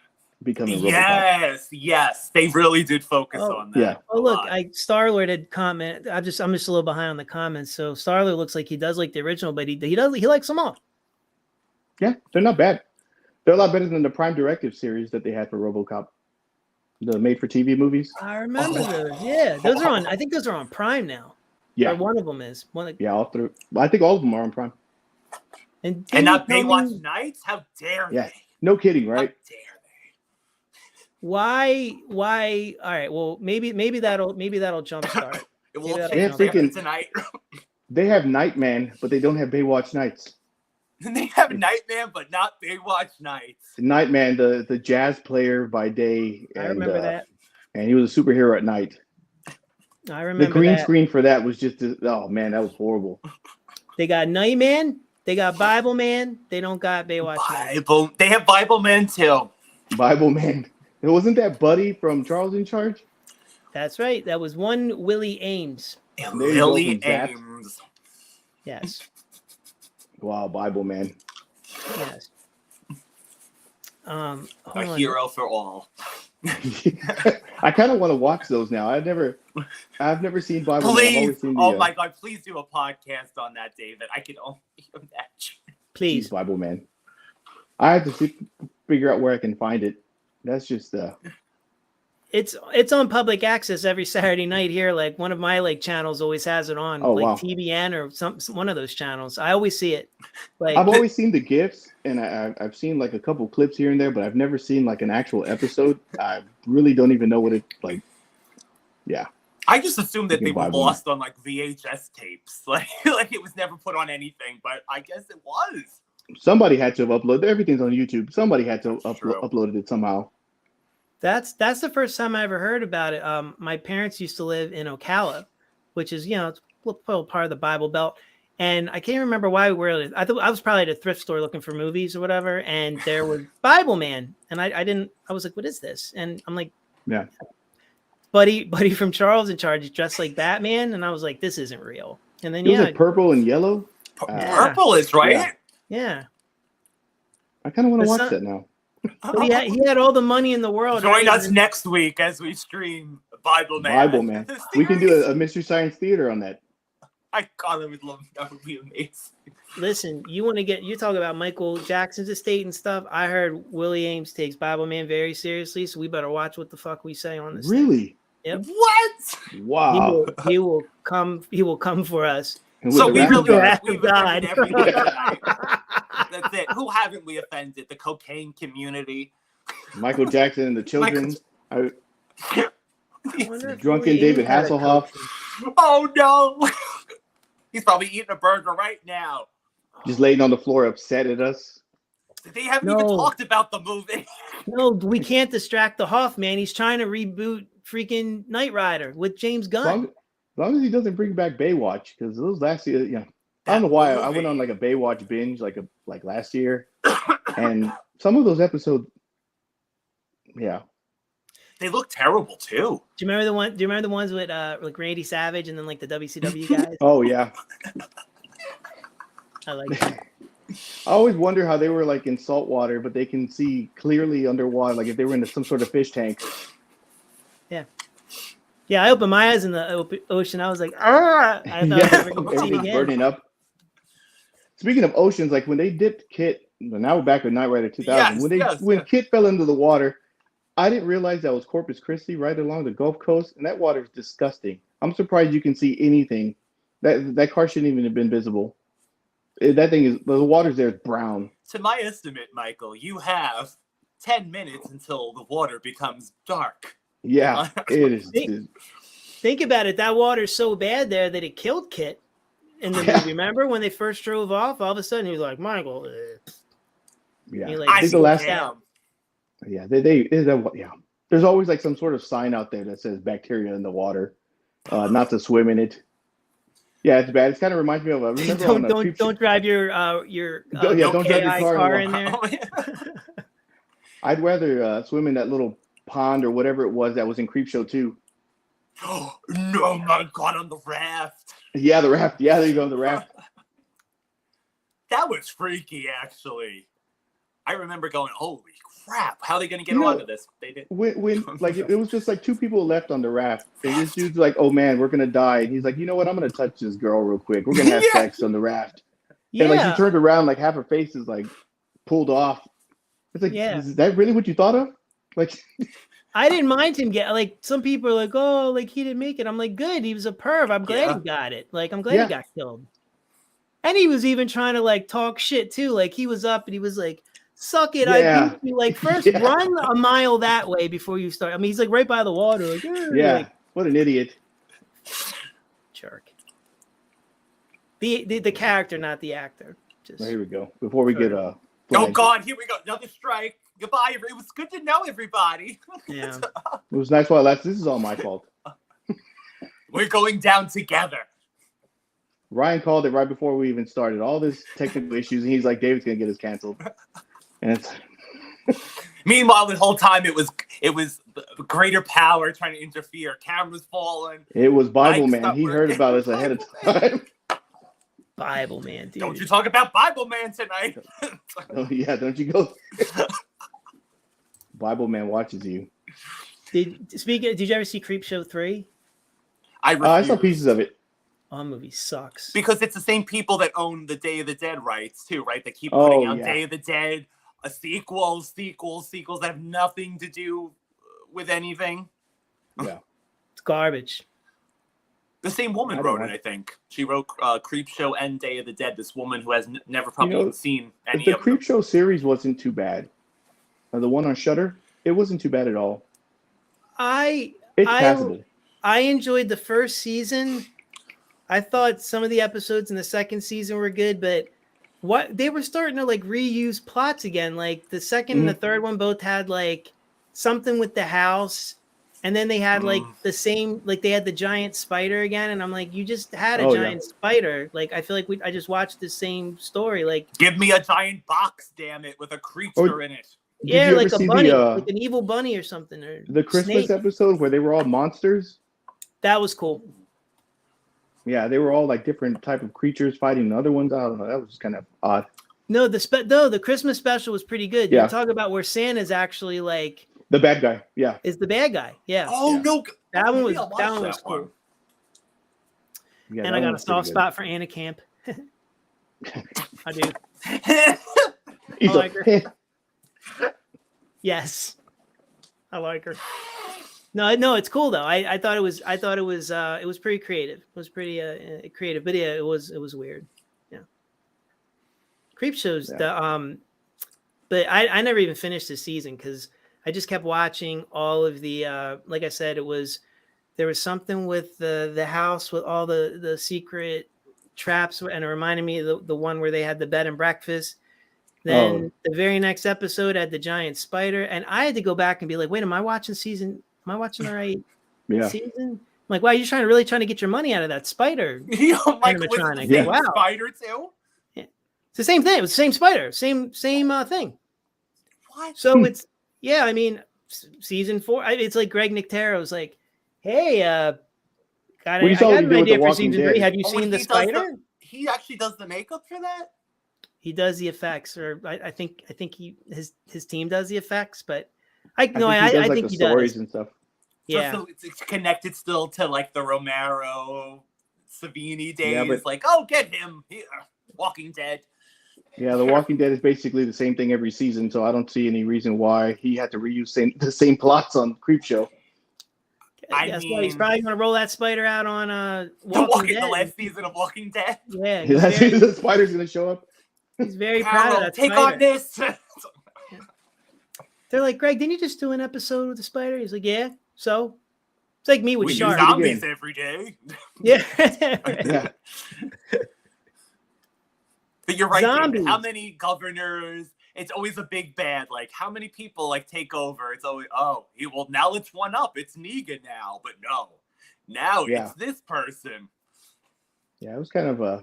becoming RoboCop. Yes, they really did focus on that. Yeah. Oh look, Star-Lord had comment. I'm just a little behind on the comments. So Star-Lord looks like he does like the original, but he likes them all. Yeah, they're not bad. They're a lot better than the Prime Directive series that they had for RoboCop, the made-for-TV movies. I remember those. Yeah, those are on. I think those are on Prime now. Yeah, or one of them is. Yeah, all through. I think all of them are on Prime. And not Baywatch Nights? How dare they? No kidding, right? How dare they? Why? All right. Well, maybe that'll jumpstart. They're thinking tonight. They have Nightman, but they don't have Baywatch Nights. They have Nightman, but not Baywatch Nights. Nightman, the jazz player by day. And, I remember that. And he was a superhero at night. I remember the green that. screen for that was just oh man, that was horrible. They got Nightman, they got Bible Man, they don't got Baywatch Bible. They have Bible Man too. Bible Man. It wasn't that Buddy from Charles in Charge? That's right. That was one Willie Ames. Willie Ames. Yes. Wow, Bible man. Yes. A hero for all. I kind of want to watch those now. I've never seen Bible Man. I've always seen the, oh my God, please do a podcast on that, David. I can only imagine. Please. Bible Man. I have to figure out where I can find it. That's just It's on public access every Saturday night here. Like one of my like channels always has it on, TBN or one of those channels. I always see it. Like I've always seen the GIFs, and I've seen like a couple clips here and there, but I've never seen like an actual episode. I really don't even know what it like. Yeah. I just assumed that they were lost on like VHS tapes, like it was never put on anything. But I guess it was. Somebody had to have uploaded. Everything's on YouTube. Somebody had to uploaded it somehow. That's the first time I ever heard about it. My parents used to live in Ocala, which is, it's a little part of the Bible Belt. And I can't remember why we were. I thought I was probably at a thrift store looking for movies or whatever. And there was Bible Man. And I was like, what is this? And I'm like, yeah, buddy from Charles in Charge is dressed like Batman. And I was like, this isn't real. And then, it was like purple and yellow. Purple is right. Yeah. I kind of want to watch that now. But he had all the money in the world. Join us next week as we stream Bible Man. Bible Man. We can do a Mystery Science Theater on that. I God, I would love that. Would be amazing. Listen, you talk about Michael Jackson's estate and stuff. I heard Willie Ames takes Bible Man very seriously, so we better watch what the fuck we say on this. Really? Yep. What? Wow. He will come for us. So we really God. That's it. Who haven't we offended? The cocaine community. Michael Jackson and the children. Drunken David Hasselhoff. Oh no. He's probably eating a burger right now. Just laying on the floor upset at us. They haven't even talked about the movie. No, we can't distract the Hoff, man. He's trying to reboot freaking Knight Rider with James Gunn. As long as he doesn't bring back Baywatch, because those last year, I don't know why I went on like a Baywatch binge like last year, and some of those episodes, they look terrible too. Do you remember the ones with like Randy Savage and then like the WCW guys? Oh yeah, I like that. I always wonder how they were like in salt water, but they can see clearly underwater, like if they were in some sort of fish tank. Yeah. Yeah, I opened my eyes in the ocean. I was like, I thought I was never going to see again. Burning up. Speaking of oceans, like when they dipped Kit, now we're back with Knight Rider 2000. When Kit fell into the water, I didn't realize that was Corpus Christi right along the Gulf Coast, and that water is disgusting. I'm surprised you can see anything. That car shouldn't even have been visible. That thing is, the water's there is brown. To my estimate, Michael, you have 10 minutes until the water becomes dark. Yeah, it is. Think about it. That water's so bad there that it killed Kit in the movie. Remember when they first drove off? All of a sudden, he was like, "Michael." Yeah, I think the last time. Yeah, yeah. There's always like some sort of sign out there that says bacteria in the water, not to swim in it. Yeah, it's bad. It kind of reminds me of. Don't drive your don't drive your car in there. I'd rather swim in that little pond or whatever it was that was in Creepshow 2. Oh no, my God, on the raft. Yeah, the raft. Yeah, there you go, the raft. That was freaky, actually. I remember going, "Holy crap! How are they going to get onto this?" They did. When like it was just like two people left on the raft, and this dude's like, "Oh man, we're gonna die," and he's like, "You know what? I'm gonna touch this girl real quick. We're gonna have sex on the raft." Yeah. And like she turned around, like half her face is like pulled off. It's like, is that really what you thought of? Like, I didn't mind him get like some people are like, oh, like he didn't make it. I'm like, good, he was a perv. I'm glad he got it. Like, I'm glad he got killed. And he was even trying to like talk shit too. Like he was up and he was like, suck it. I beat you. Like first run a mile that way before you start. I mean, he's like right by the water. Like, like, what an idiot. Jerk. The character, not the actor. Here we go. Before we get oh God, here we go. Another strike. Goodbye. It was good to know everybody. Yeah. It was nice while it lasted. This is all my fault. We're going down together. Ryan called it right before we even started. All this technical issues, and he's like, David's gonna get us canceled. And it's meanwhile, the whole time it was greater power trying to interfere. Cameras falling. It was Bible Man. He heard about us ahead of time. Bible Man, dude. Don't you talk about Bible Man tonight. Oh yeah, don't you go? Bible Man watches you. Did you ever see Creepshow 3? I saw pieces of it. Oh, that movie sucks. Because it's the same people that own the Day of the Dead rights too, right? They keep putting out Day of the Dead, sequels that have nothing to do with anything. Yeah, it's garbage. The same woman wrote it, I think. She wrote Creepshow and Day of the Dead. This woman who has never probably even seen any of them. The Creepshow series wasn't too bad. The one on Shudder, it wasn't too bad at all. It's passable. I enjoyed the first season. I thought some of the episodes in the second season were good, but what they were starting to like reuse plots again. Like the second and the third one both had like something with the house, and then they had like the same, like they had the giant spider again, and I'm like, you just had a giant spider. Like I feel like I just watched the same story. Like give me a giant box, damn it, with a creature in it. Yeah, like a bunny, like an evil bunny or something. Or the Christmas episode where they were all monsters. That was cool. Yeah, they were all like different type of creatures fighting other ones. I don't know. That was kind of odd. No, the Christmas special was pretty good. Yeah. You talk about where Santa's actually like the bad guy. Yeah, is the bad guy. Yeah. Oh no, that one was cool. Yeah, and I got a soft spot for Anna Camp. I do. I like her. Yes, I like her. No, it's cool though. I thought it was pretty creative. It was pretty creative, but yeah, it was weird. Yeah, Creepshow's but I never even finished the season because I just kept watching all of the. Like I said, there was something with the house with all the secret traps, and it reminded me of the one where they had the bed and breakfast. Then the very next episode had the giant spider, and I had to go back and be like, "Wait, am I watching the right season?" I'm like, "Wow, you're really trying to get your money out of that spider?" Like with the same spider too. Yeah. It's the same thing. It was the same spider, same thing. What? So it's I mean, season 4. It's like Greg Nicotero was like, "Hey, I got an idea for season 3. Have you seen the spider?" He actually does the makeup for that. He does the effects, or I think his team does the effects, but I think he does and stuff. Yeah, so it's connected still to like the Romero, Savini days. Yeah, but, like, oh, get him, Walking Dead. Yeah, The Walking Dead is basically the same thing every season, so I don't see any reason why he had to reuse the same plots on Creepshow. That's why he's probably going to roll that spider out on Walking Dead. The last season of Walking Dead. Yeah, the spider's going to show up. He's very proud of that Take spider. on this. They're like, Greg, didn't you just do an episode with the spider? He's like, yeah. So it's like me with sharks. We zombies every day. Yeah. But you're right. David. How many governors? It's always a big bad. Like how many people like take over? It's always now it's one up. It's Negan now, but no, now it's this person. Yeah, it was kind of a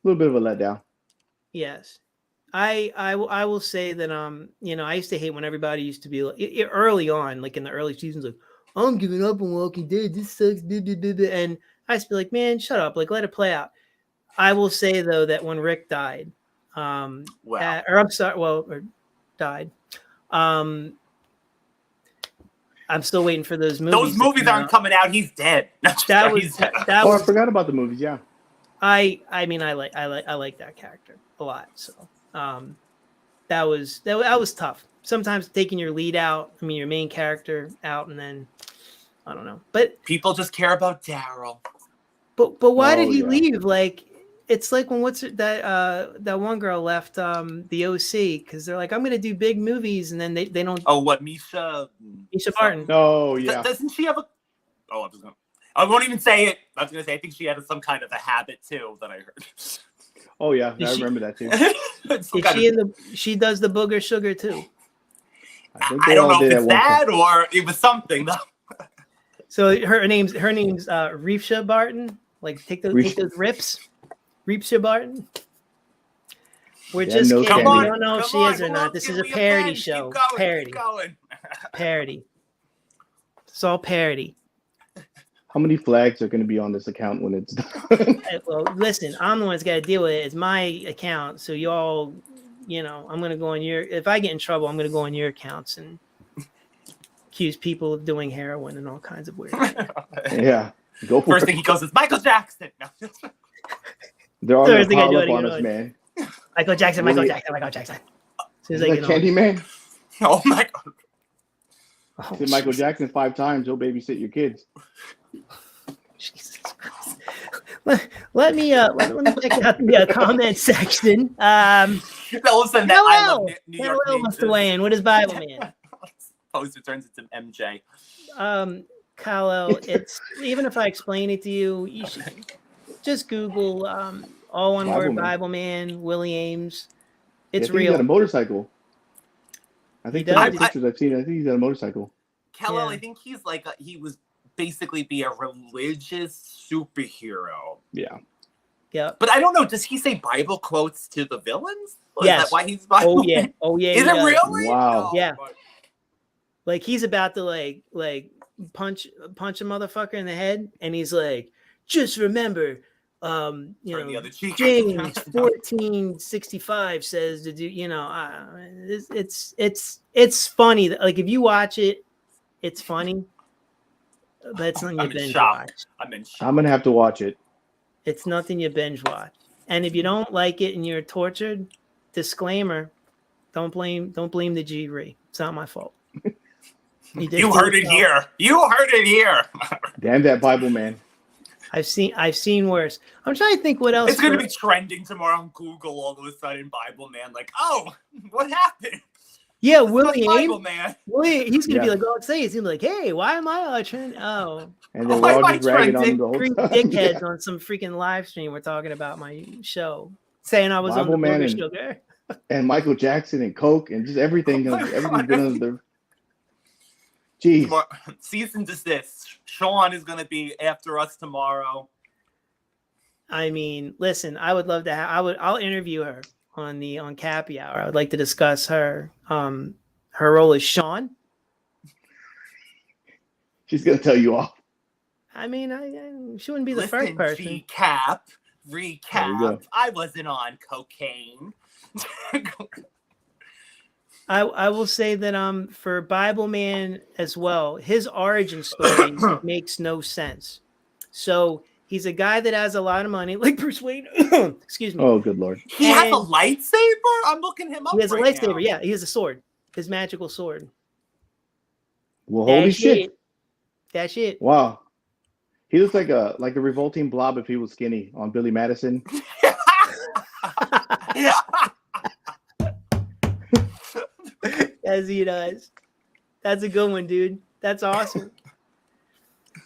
little bit of a letdown. Yes. I will say that I used to hate when everybody used to be like, early on, like in the early seasons, like, I'm giving up on Walking Dead, this sucks, and I used to be like, man, shut up, like let it play out. I will say though that when Rick died, died, I'm still waiting for those movies. Those movies aren't coming out. He's dead. I forgot about the movies. Yeah. I mean, I like that character a lot. So that was tough. Sometimes taking your lead out, your main character out, and then I don't know. But people just care about Daryl. But why did he leave? Like it's like when that one girl left the OC because they're like, I'm gonna do big movies, and then they don't. Oh, what Misha Barton? Oh yeah. Doesn't she have a? Oh, I won't even say it. I was gonna say I think she had some kind of a habit too that I heard. Oh yeah, I remember that too. She does the booger sugar too. I don't know if it's that or it was something though. So her name's Risha Barton. Like take those rips, Risha Barton. We're just kidding. We don't know if she is or not. This is a parody show. Parody. Parody. It's all parody. How many flags are going to be on this account when it's done? Well, listen, I'm the one that's got to deal with it. It's my account, so y'all, I'm gonna go on your. If I get in trouble, I'm gonna go on your accounts and accuse people of doing heroin and all kinds of weird shit. Yeah, go for First it. thing he goes is Michael Jackson. No. They're all going to pile up on us, man. Michael Jackson. As soon as I Is get that Candyman? Oh my god. Oh, Said Michael Jackson 5 times, he'll babysit your kids. Jesus Christ. Let me check out the comment section. All of a sudden, that I Love New York wants to weigh in. What is Bible Man? Poster turns into MJ. Kalo, it's even if I explain it to you, you should just Google all one word Bible Man, Willie Ames. It's real. He's got a motorcycle. I think some of the pictures I've seen, I think he's got a motorcycle. Kal-El, I think he's like he was basically be a religious superhero. Yeah. Yeah. But I don't know. Does he say Bible quotes to the villains? Yes. Is that why he's Bible? Oh yeah. Is it really? Wow. Oh, yeah. Like he's about to like punch a motherfucker in the head, and he's like, just remember, James 14:65 says to do, it's funny. Like if you watch it, it's funny, but it's nothing you binge watch. I'm in shock. I'm gonna have to watch it. It's nothing you binge watch. And if you don't like it and you're tortured, disclaimer: don't blame the G-Ray. It's not my fault. You heard it here. Damn that Bible Man. I've seen worse. I'm trying to think what else. It's going to be trending tomorrow on Google all of a sudden, Bible Man. Like, oh, what happened? Yeah, Willie Bible Man. He's going to be like, oh, say he's going to be like, hey, why am I trending? Oh. And then we're all just ragging on the whole time. Dickheads on some freaking live stream. We're talking about my show. Saying I was Bible on the Man show. And Michael Jackson and Coke and just everything. Everything's been on the... Jeez. Cease and desist. Sean is going to be after us tomorrow. I mean, listen, I would love to I'll interview her on Cappy Hour. I would like to discuss her role as Sean. She's going to tell you off. I mean, she wouldn't be the first person. Recap. I wasn't on cocaine. I will say that for Bible Man as well, his origin story makes no sense. So he's a guy that has a lot of money, like Bruce Wayne. Excuse me. Oh, good Lord. He has a lightsaber? I'm looking him up. He has a lightsaber, yeah. He has a sword. His magical sword. Well, holy shit. That shit. Wow. He looks like a revolting blob if he was skinny on Billy Madison. Yeah. As he does. That's a good one, dude. That's awesome.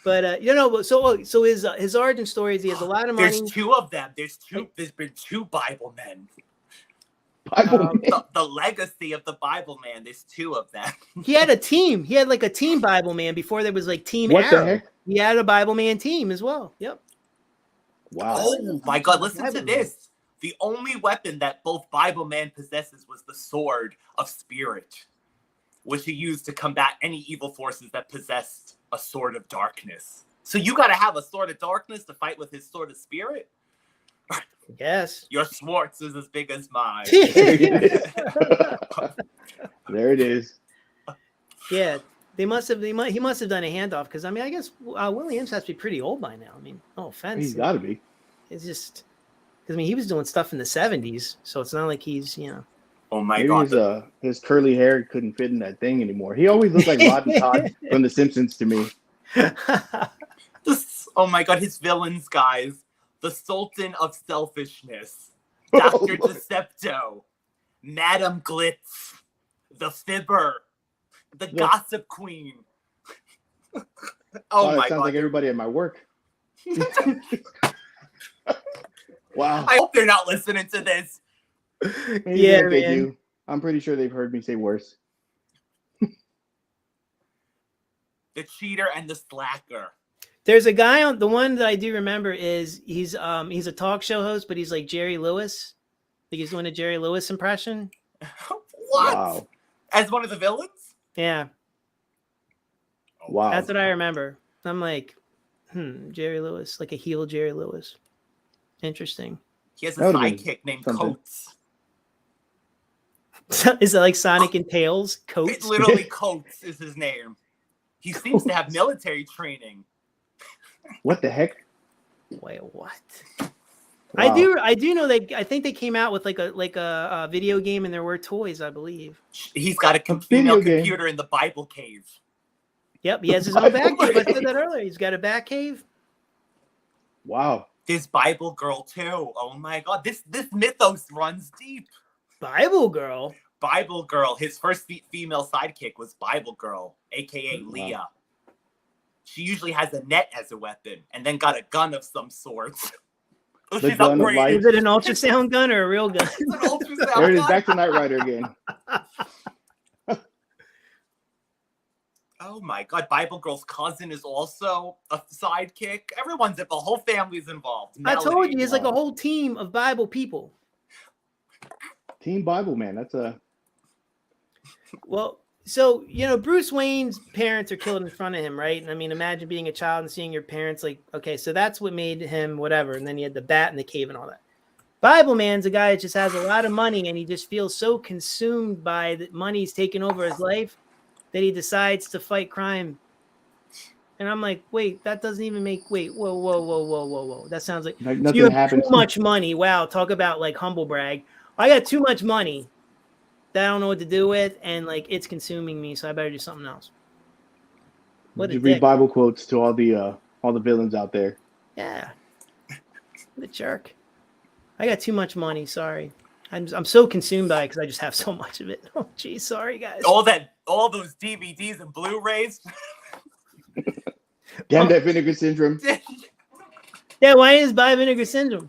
But so his origin story is he has a lot of money. There's two of them. There's been two Bible men. The legacy of the Bible Man. There's two of them. He had a team. He had like a team Bible Man before there was like Team What Arrow. The heck? He had a Bible Man team as well. Yep. Wow. Oh my God! Listen to this. The only weapon that both Bible Man possesses was the sword of spirit, which he used to combat any evil forces that possessed a sword of darkness. So you got to have a sword of darkness to fight with his sword of spirit? Yes. Your Schwartz is as big as mine. There it is. Yeah. He must have done a handoff because, I mean, I guess Williams has to be pretty old by now. I mean, no offense. He's got to be. It's just, because, I mean, he was doing stuff in the 70s, so it's not like he's, Oh my Maybe God. His curly hair couldn't fit in that thing anymore. He always looked like Rod and Todd from The Simpsons to me. Oh my God, his villains, guys. The Sultan of Selfishness. Dr. Decepto. Madam Glitz. The Fibber. The Gossip Queen. Oh my God. Sounds like everybody at my work. Wow. I hope they're not listening to this. Maybe yeah, they man. do. I'm pretty sure they've heard me say worse. The cheater and the slacker. There's a guy on the one that I do remember is he's a talk show host, but he's like Jerry Lewis. I think he's doing a Jerry Lewis impression. What? Wow. As one of the villains? Yeah. Wow. That's what I remember. I'm like, Jerry Lewis, like a heel Jerry Lewis. Interesting. He has a sidekick named something. Coates. Is it like Sonic and Tails? Coates? It's literally Coates is his name. He seems to have military training. What the heck? Wait, what? Wow. I do know that I think they came out with like a video game and there were toys, I believe. He's got a female computer in the Bible cave. Yep, he has his own back cave. I said that earlier. He's got a back cave. Wow. This Bible girl too. Oh my god, this mythos runs deep. Bible girl. Bible girl. His first female sidekick was Bible girl, aka Leah. She usually has a net as a weapon, and then got a gun of some sort. The gun of light. Is it an ultrasound gun or a real gun? It's an ultrasound There it is, gun. back to Knight Rider again. Oh my god, Bible girl's cousin is also a sidekick. Everyone's the whole family's involved. I told you, it's like a whole team of Bible people. Team Bible, man. That's a. Well, so, Bruce Wayne's parents are killed in front of him, right? And I mean, imagine being a child and seeing your parents like, okay, so that's what made him whatever. And then he had the bat in the cave and all that. Bible Man's a guy that just has a lot of money and he just feels so consumed by the money's taking over his life that he decides to fight crime. And I'm like, wait, that doesn't even make, whoa. That sounds like nothing you have happens. too much money. Wow, talk about like humble brag. I got too much money that I don't know what to do with, and like it's consuming me, so I better do something else. What you read Bible quotes to all the villains out there. Yeah, what a jerk. I got too much money. Sorry, I'm so consumed by it because I just have so much of it. Oh, geez, sorry guys. All those DVDs and Blu-rays. Damn that vinegar syndrome. Yeah, why is buy vinegar syndrome?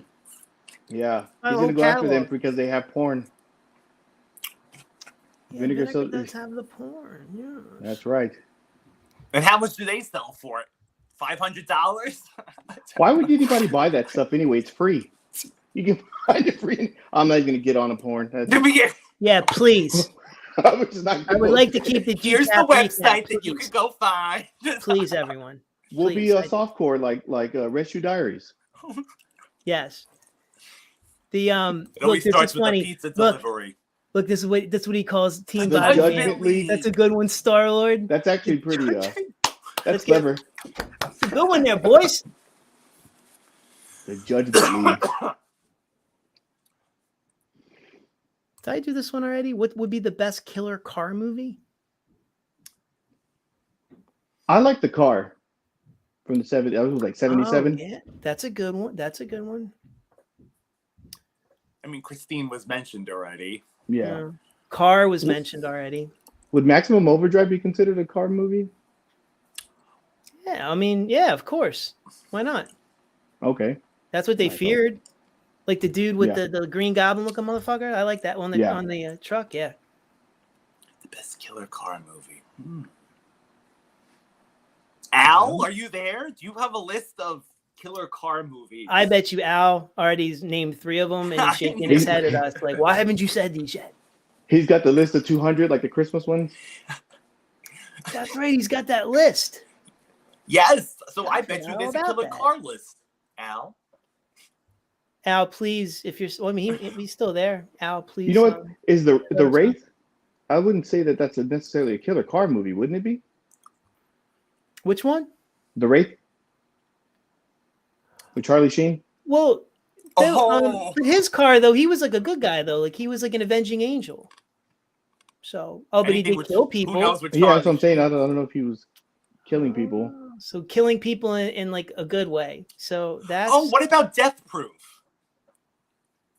Yeah, he's gonna go after them because they have porn. Yeah, vinegar does have the porn. Yeah, that's right. And how much do they sell for it? $500? Why would anybody buy that stuff anyway? It's free. You can find it free. I'm not even gonna get on a porn. Yeah, please. I would like to keep the Here's the website that you can go find. Please, everyone. We'll be a softcore like Rescue Diaries. Yes. The It always starts with the pizza delivery. Look, this is what he calls Team The Bible. Judgment League. That's a good one, Star-Lord. That's actually pretty. That's clever. That's a good one there, boys. The Judgment League. Did I do this one already? What would be the best killer car movie? I like The Car from the 70s. That was like 77. Oh, yeah, that's a good one. That's a good one. I mean, Christine was mentioned already. Yeah. Car was mentioned already. Would Maximum Overdrive be considered a car movie? Yeah, I mean, yeah, of course. Why not? Okay. That's what they feared. Like the dude with the Green Goblin looking motherfucker. I like that one on the truck. Yeah. The best killer car movie. Al, are you there? Do you have a list of killer car movies? I bet you Al already named 3 of them and he's shaking his head at us like, why haven't you said these yet? He's got the list of 200, like the Christmas ones. That's right. He's got that list. Yes. So I bet you there's a killer car list, Al. Al, please, if you're, he's still there. Al, please. You know what is the Wraith? I wouldn't say that that's necessarily a killer car movie, wouldn't it be? Which one? The Wraith with Charlie Sheen. Well, his car though, he was like a good guy though. Like he was like an avenging angel. So, but he did kill people. Yeah, that's what I'm saying. I don't know if he was killing people. So killing people in like a good way. So that's. Oh, what about Death Proof?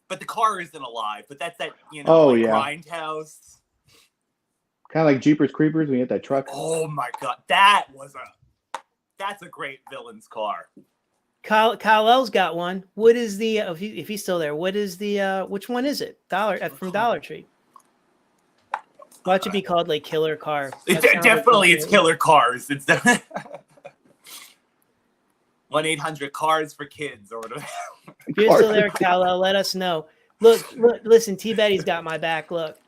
But the car isn't alive. But that's that grindhouse. Kind of like Jeepers Creepers when you had that truck. Oh my god, that's a great villain's car. Kyle-El's got one. What is the if he's still there? What is the which one is it? From Dollar Tree. Watch it be called like Killer Car. Definitely, it's Killer Cars. It's 1-800-CARS for kids or whatever. If you're still there, Kyle-El, let us know. Look, listen, T Betty's got my back. Look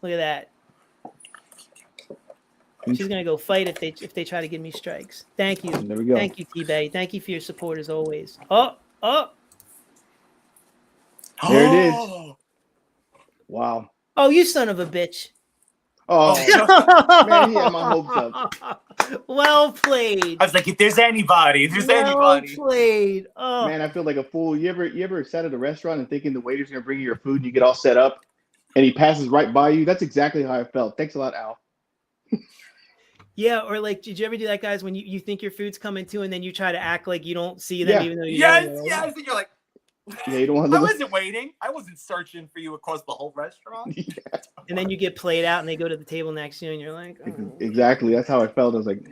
at that. She's gonna go fight if they try to give me strikes. Thank you. There we go. Thank you, T-Bay. Thank you for your support as always. Oh. There it is. Wow. Oh, you son of a bitch. Oh, man, he had my hopes up. Well played. I was like, if there's anybody. Well played. Oh. Man, I feel like a fool. You ever sat at a restaurant and thinking the waiter's gonna bring you your food and you get all set up and he passes right by you? That's exactly how I felt. Thanks a lot, Al. Yeah, or like, did you ever do that, guys, when you think your food's coming too and then you try to act like you don't see them even though you yes. know? And you're like, yeah, you don't want to I wasn't waiting. I wasn't searching for you across the whole restaurant. Yeah. And then you get played out and they go to the table next to you and you're like, oh. Exactly. That's how I felt. I was like,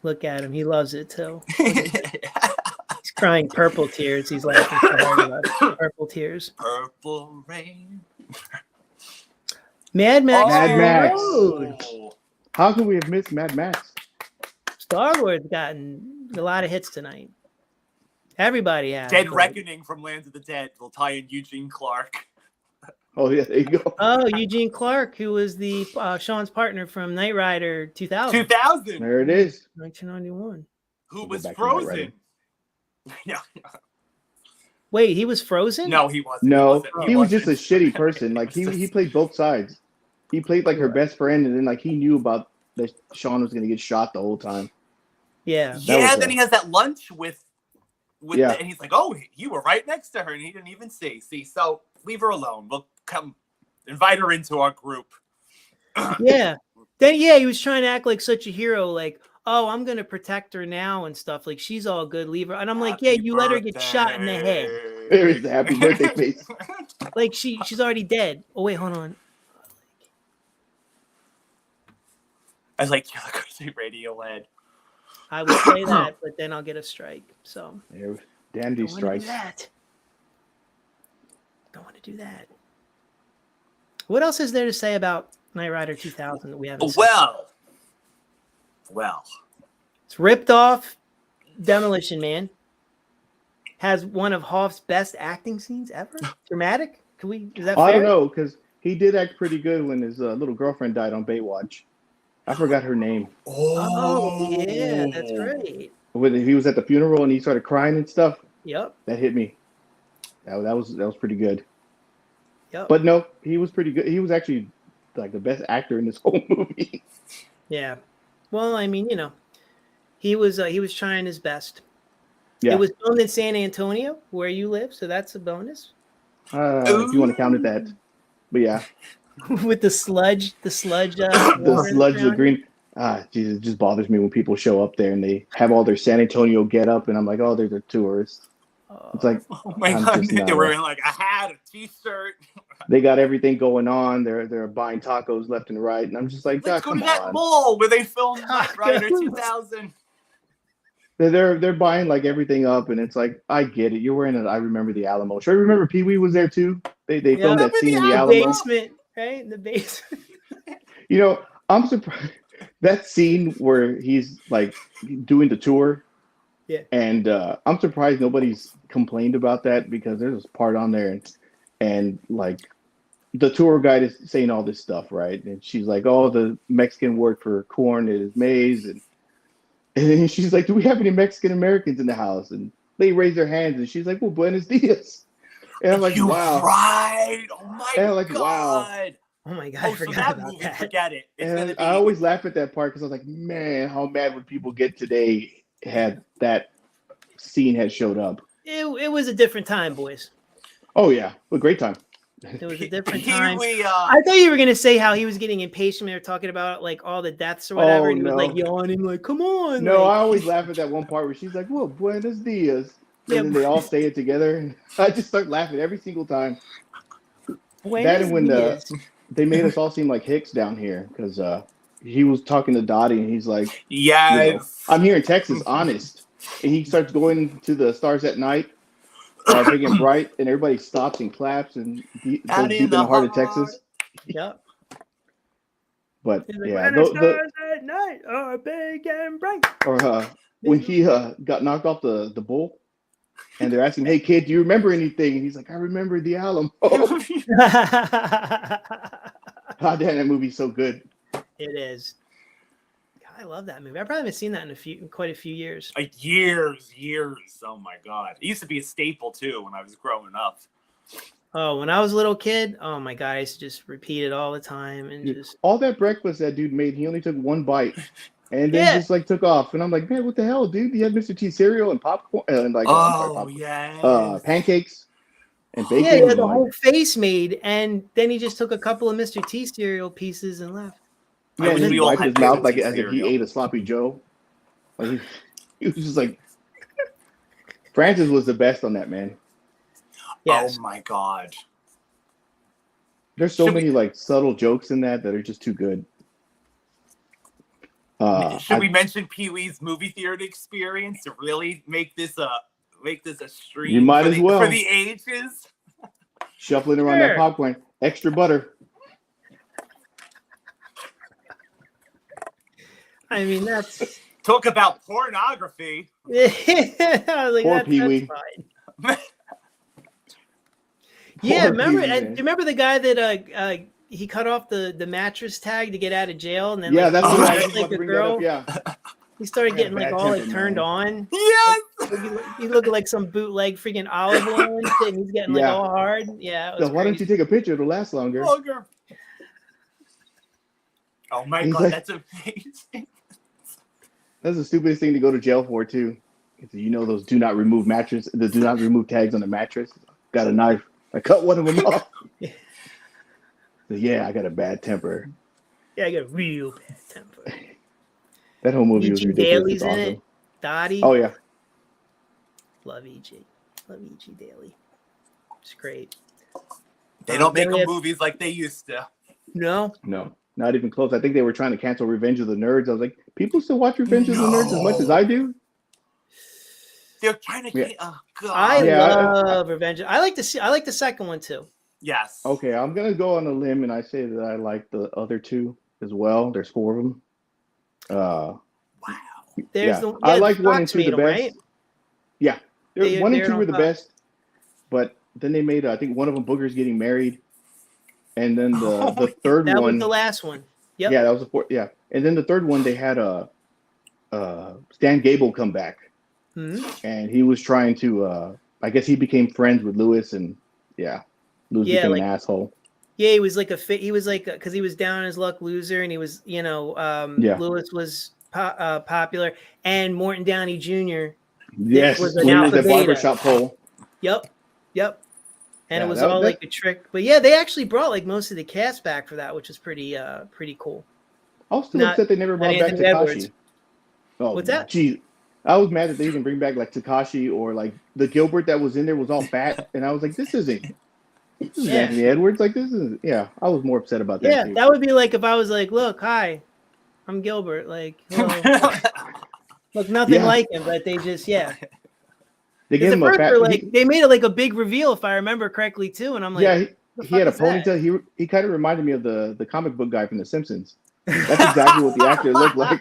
Look at him. He loves it too. He's crying purple tears. He's laughing so hard about purple tears. Purple rain. Mad Max. Mad Max. Road. how could we have missed Mad Max? Star Wars gotten a lot of hits tonight. Everybody has. Dead Reckoning from Land of the Dead will tie in Eugene Clark. Oh yeah, there you go. Oh, Eugene Clark, who was the Sean's partner from Knight Rider 2000. 2000. There it is. 1991. Who We'll was go back to Knight Rider. frozen. Yeah. Wait, he was frozen? No, he wasn't. No, He he was wasn't. just a shitty person. Like he played both sides. He played like her best friend, and then like he knew about that Sean was gonna get shot the whole time. Yeah. Yeah, then he has that lunch with Yeah. and he's like, oh, you were right next to her, and he didn't even see. So leave her alone. We'll come invite her into our group. Yeah. Then he was trying to act like such a hero, like, oh, I'm gonna protect her now and stuff. Like she's all good, leave her. And I'm like, yeah, you let her get shot in the head. There is the happy birthday face. Like she's already dead. Oh wait, hold on. I was like, you're the crazy Radiohead. I would say that, but then I'll get a strike. So There, damn these strikes. Don't want to do that. What else is there to say about Knight Rider 2000 that we haven't seen? Well. It's ripped off Demolition Man. Has one of Hoff's best acting scenes ever. Dramatic? Is that fair? I don't know, because he did act pretty good when his little girlfriend died on Baywatch. I forgot her name. Oh, yeah, that's right. When he was at the funeral and he started crying and stuff. Yep. That hit me. That was pretty good. Yep. But no, he was pretty good. He was actually like the best actor in this whole movie. Yeah. Well, I mean, he was trying his best. Yeah. It was filmed in San Antonio, where you live, so that's a bonus. If you want to count it that. But yeah. With the sludge. The sludge, the green. Jesus, it just bothers me when people show up there and they have all their San Antonio get up, and I'm like, oh, they're the tourists. It's like, oh my God, they were in like a hat, a t-shirt. They got everything going on. They're buying tacos left and right, and I'm just like, let's go to come that on. mall where they filmed Knight Rider 2000. They're buying like everything up, and it's like, I get it. You're wearing an I Remember the Alamo. Sure, remember Pee Wee was there too. They filmed that scene in the Alamo. Basement, right? In the basement. I'm surprised that scene where he's like doing the tour. Yeah. And I'm surprised nobody's complained about that, because there's this part on there and like the tour guide is saying all this stuff, right? And she's like, oh, the Mexican word for corn is maize. And then she's like, do we have any Mexican Americans in the house? And they raise their hands and she's like, well, buenos dias. And I'm like, wow. Right. Oh my and I'm like, God. Wow. Oh my God, I forgot about that. Forget it. And I always laugh at that part because I was like, man, how mad would people get today had that scene had showed up? It was a different time, boys. Oh yeah, a great time. It was a different time. I thought you were gonna say how he was getting impatient. They were talking about like all the deaths or whatever, and he was like yawning, like, "Come on!" No, like, I always laugh at that one part where she's like, "Well, buenos dias," and then they all say it together, and I just start laughing every single time. That and when they made us all seem like hicks down here, because he was talking to Dottie, and he's like, "Yes, I'm here in Texas, honest." And he starts going to the Stars at Night, big and bright, and everybody stops and claps and deep in the heart of Texas. Yep. But like, yeah, the stars at night are big and bright. Or when he got knocked off the bull, and they're asking, "Hey kid, do you remember anything?" And he's like, "I remember the Alamo." God damn, that movie's so good. It is. God, I love that movie. I probably haven't seen that in quite a few years. Years. Oh my god, it used to be a staple too when I was growing up. Oh, when I was a little kid, oh my god, I used to just repeat it all the time and just all that breakfast that dude made. He only took one bite, and then just like took off. And I'm like, man, what the hell, dude? You had Mr. T cereal and popcorn, and like, I'm sorry, popcorn, yes, pancakes and bacon. Yeah, he had the like, whole face made, and then he just took a couple of Mr. T cereal pieces and left. Yeah, and then he wiped his mouth like as if he ate a sloppy Joe. Like he was just like, Francis was the best on that, man. Yes. Oh my god. There's so many like subtle jokes in that are just too good. Should we mention Pee-wee's movie theater experience to really make this a stream? You might as well for the ages. Shuffling around that popcorn, extra butter. I mean, that's talk about pornography. I was like, poor Pee-wee. Yeah, remember? Do you remember the guy that he cut off the mattress tag to get out of jail, and then that's like a girl. He started getting like all like turned on. Yes, he looked like some bootleg freaking olive oil and shit, and he's getting like all hard. Yeah. So why don't you take a picture? It'll last longer. Oh my god, that's amazing. That's the stupidest thing to go to jail for too. You know those do not remove tags on the mattress. Got a knife. I cut one of them off. Yeah, I got a bad temper. Yeah, I got a real bad temper. That whole movie was ridiculous. Daly's in it. Dottie. Oh yeah. Love E.G. Love E.G. Daly. It's great. They don't make movies like they used to. No, not even close. I think they were trying to cancel Revenge of the Nerds. I was like, people still watch Revenge of the Nerds as much as I do. They're trying to. Oh god! I love Revenge. I like the second one too. Yes. Okay, I'm gonna go on a limb and I say that I like the other two as well. There's 4 of them. Wow. I like 1 and 2 the best. Right? Yeah, 1 and 2 were the best, but then they made I think one of them Booger's getting married, and then the third that one. That was the last one. Yep. Yeah, that was the 4th. Yeah, and then the third one they had Stan Gable come back. Mm-hmm. And he was trying to, I guess he became friends with Lewis, and Lewis became an asshole. Yeah, he was like because he was down on his luck loser, and he was, Lewis was popular, and Morton Downey Jr. Yes, was an alpha beta. Barbershop pole. Yep. And it was all like a trick, but they actually brought like most of the cast back for that, which is pretty cool. I was still upset they never brought back Takashi. Oh, what's that? Geez. I was mad that they didn't bring back like Takashi or like the Gilbert that was in there was all fat, and I was like, this isn't Anthony Edwards. Like this is I was more upset about that. Yeah, that would be like if I was like, look, hi, I'm Gilbert. Like, look, nothing like him, but they just they gave him a fat. They made it like a big reveal, if I remember correctly too, and I'm like, he had a ponytail. He kind of reminded me of the comic book guy from The Simpsons. That's exactly what the actor looked like.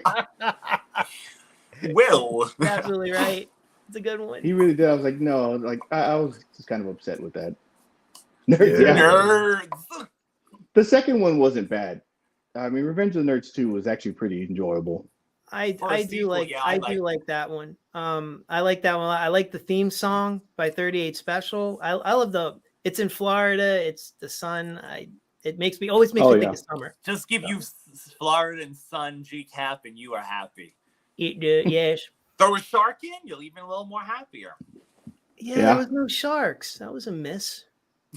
Will. Absolutely right. It's a good one. He really did. I was like, no, like I was just kind of upset with that. Nerds. The second one wasn't bad. I mean, Revenge of the Nerds 2 was actually pretty enjoyable. I do like that one. I like that one. I like the theme song by 38 Special. I love it's in Florida. It's the sun. It always makes me think of summer. Just give you Florida and sun G-Cap and you are happy. Yes. Throw a shark in, you'll even a little more happier. Yeah, there was no sharks. That was a miss.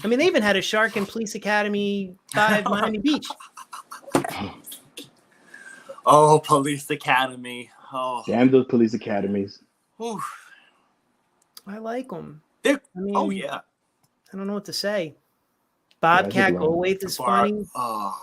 I mean, they even had a shark in Police Academy 5 Miami Beach. Oh, Police Academy. Oh, damn those police academies. Oof. I like them. I don't know what to say. Bobcat Goldthwait is funny. Oh.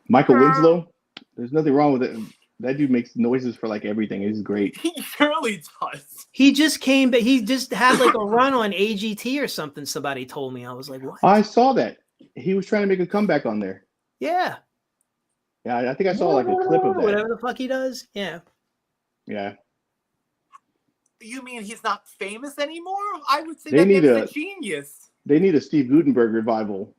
Michael Winslow. There's nothing wrong with it. That dude makes noises for like everything. He's great. He surely does. He just came, but he just had like a run on AGT or something. Somebody told me. I was like, what? I saw that. He was trying to make a comeback on there. Yeah. Yeah, I think I saw like a clip of that. Whatever the fuck he does. Yeah. Yeah. You mean he's not famous anymore? I would say he's a genius. They need a Steve Gutenberg revival.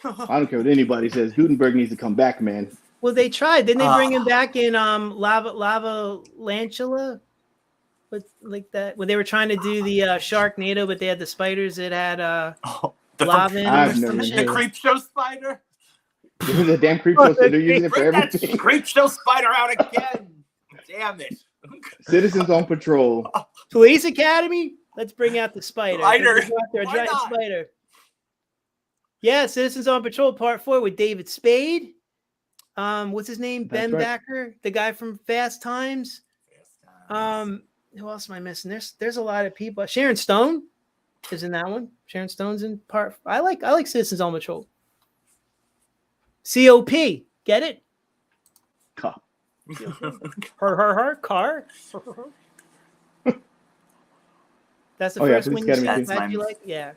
I don't care what anybody says. Gutenberg needs to come back, man. Well, they tried. Didn't they bring him back in Lava Lantula? But like that when they were trying to do the Sharknado, but they had the spiders that had lava in them or some the shit. Creep Show spider. The damn creep show, so they're using it for Bring everything. that Creep Show spider out again. Damn it. Citizens on patrol. Police Academy. Let's bring out the spider. Spider. Let's go out there, Why giant not? spider. Yeah, Citizens on Patrol Part 4 with David Spade. What's his name? That's Ben right. Backer, the guy from Fast Times. Who else am I missing? There's a lot of people. Sharon Stone is in that one. Sharon Stone's in part. I like Citizens on Patrol. COP, get it? Car. Her car. That's the Oh, yeah, first Police one you Academy said. too. That you like? Yeah.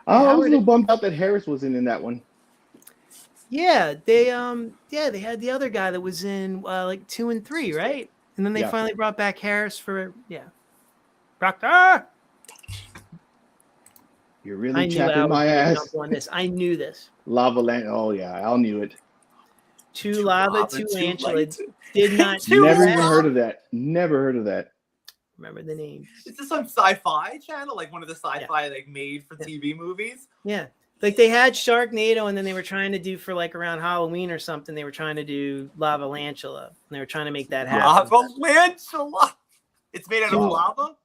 I was a little bummed out that Harris wasn't in that one. Yeah, they had the other guy that was in like 2 and 3, right? And then they Yeah. finally brought back Harris for Proctor. You're I really knew Al chapping was my gonna ass. jump on this. I knew this. Lava Land. Oh yeah, I knew it. Two lava, two too lantula. late. Did not Two Never that. even heard of that. Never heard of that. Remember the name. Is this on Sci-Fi Channel? Like one of the sci-fi like made for TV movies? Yeah. Like they had Sharknado, and then they were trying to do for like around Halloween or something. They were trying to do Lava Lantula, and they were trying to make that happen. Lava Lantula. It's made out of Wow. lava?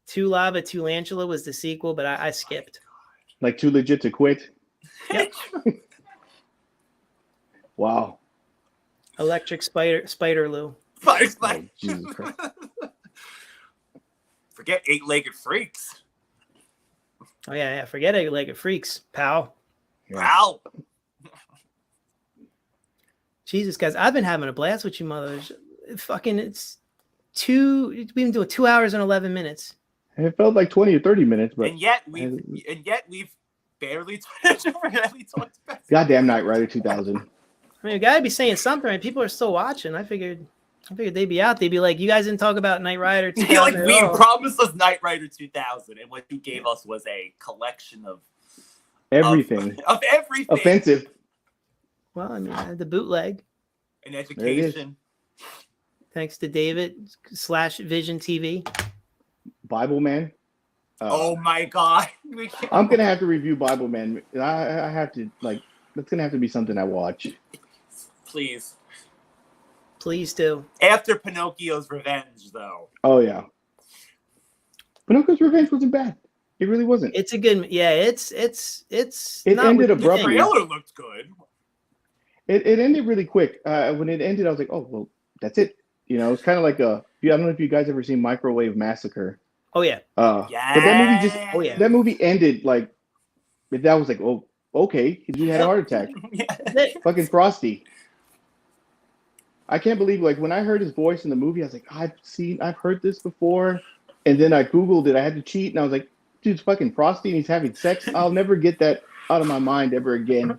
Two Lava, Two Lantula was the sequel, but I skipped. Like too legit to quit. Yep. Wow. Electric Spider-Loo. Fire Oh, Jesus Christ. Forget eight-legged freaks. Oh yeah. Forget it, like it freaks, pal. Wow. Jesus, guys, I've been having a blast with you, mothers. We've been doing 2 hours and 11 minutes. It felt like 20 or 30 minutes, but And yet we've barely talked about goddamn Knight Rider 2000. I mean, you gotta be saying something, right? People are still watching. I figured they'd be out. They'd be like, "You guys didn't talk about Knight Rider 2000 like at we all." promised us Knight Rider 2000, and what you gave us was a collection of Everything. of everything. Offensive. Well, I mean, I had the bootleg, And education. thanks to David / Vision TV. Bible Man. Oh my god. I'm gonna have to review Bible Man. I have to that's gonna have to be something I watch. Please. Please do. After Pinocchio's Revenge, though. Oh yeah. Pinocchio's Revenge wasn't bad. It really wasn't. It's a good. Yeah, it's. It not ended what you The abruptly. think. trailer looked good. It ended really quick. When it ended, I was like, oh well, that's it. You know, it's kind of like I don't know if you guys ever seen Microwave Massacre. Oh yeah. But that movie that movie ended like that was like, oh okay, he had a heart attack. Fucking Frosty. I can't believe when I heard his voice in the movie, I was like, I've heard this before, and then I Googled it. I had to cheat, and I was like, dude's fucking Frosty, and he's having sex. I'll never get that out of my mind ever again.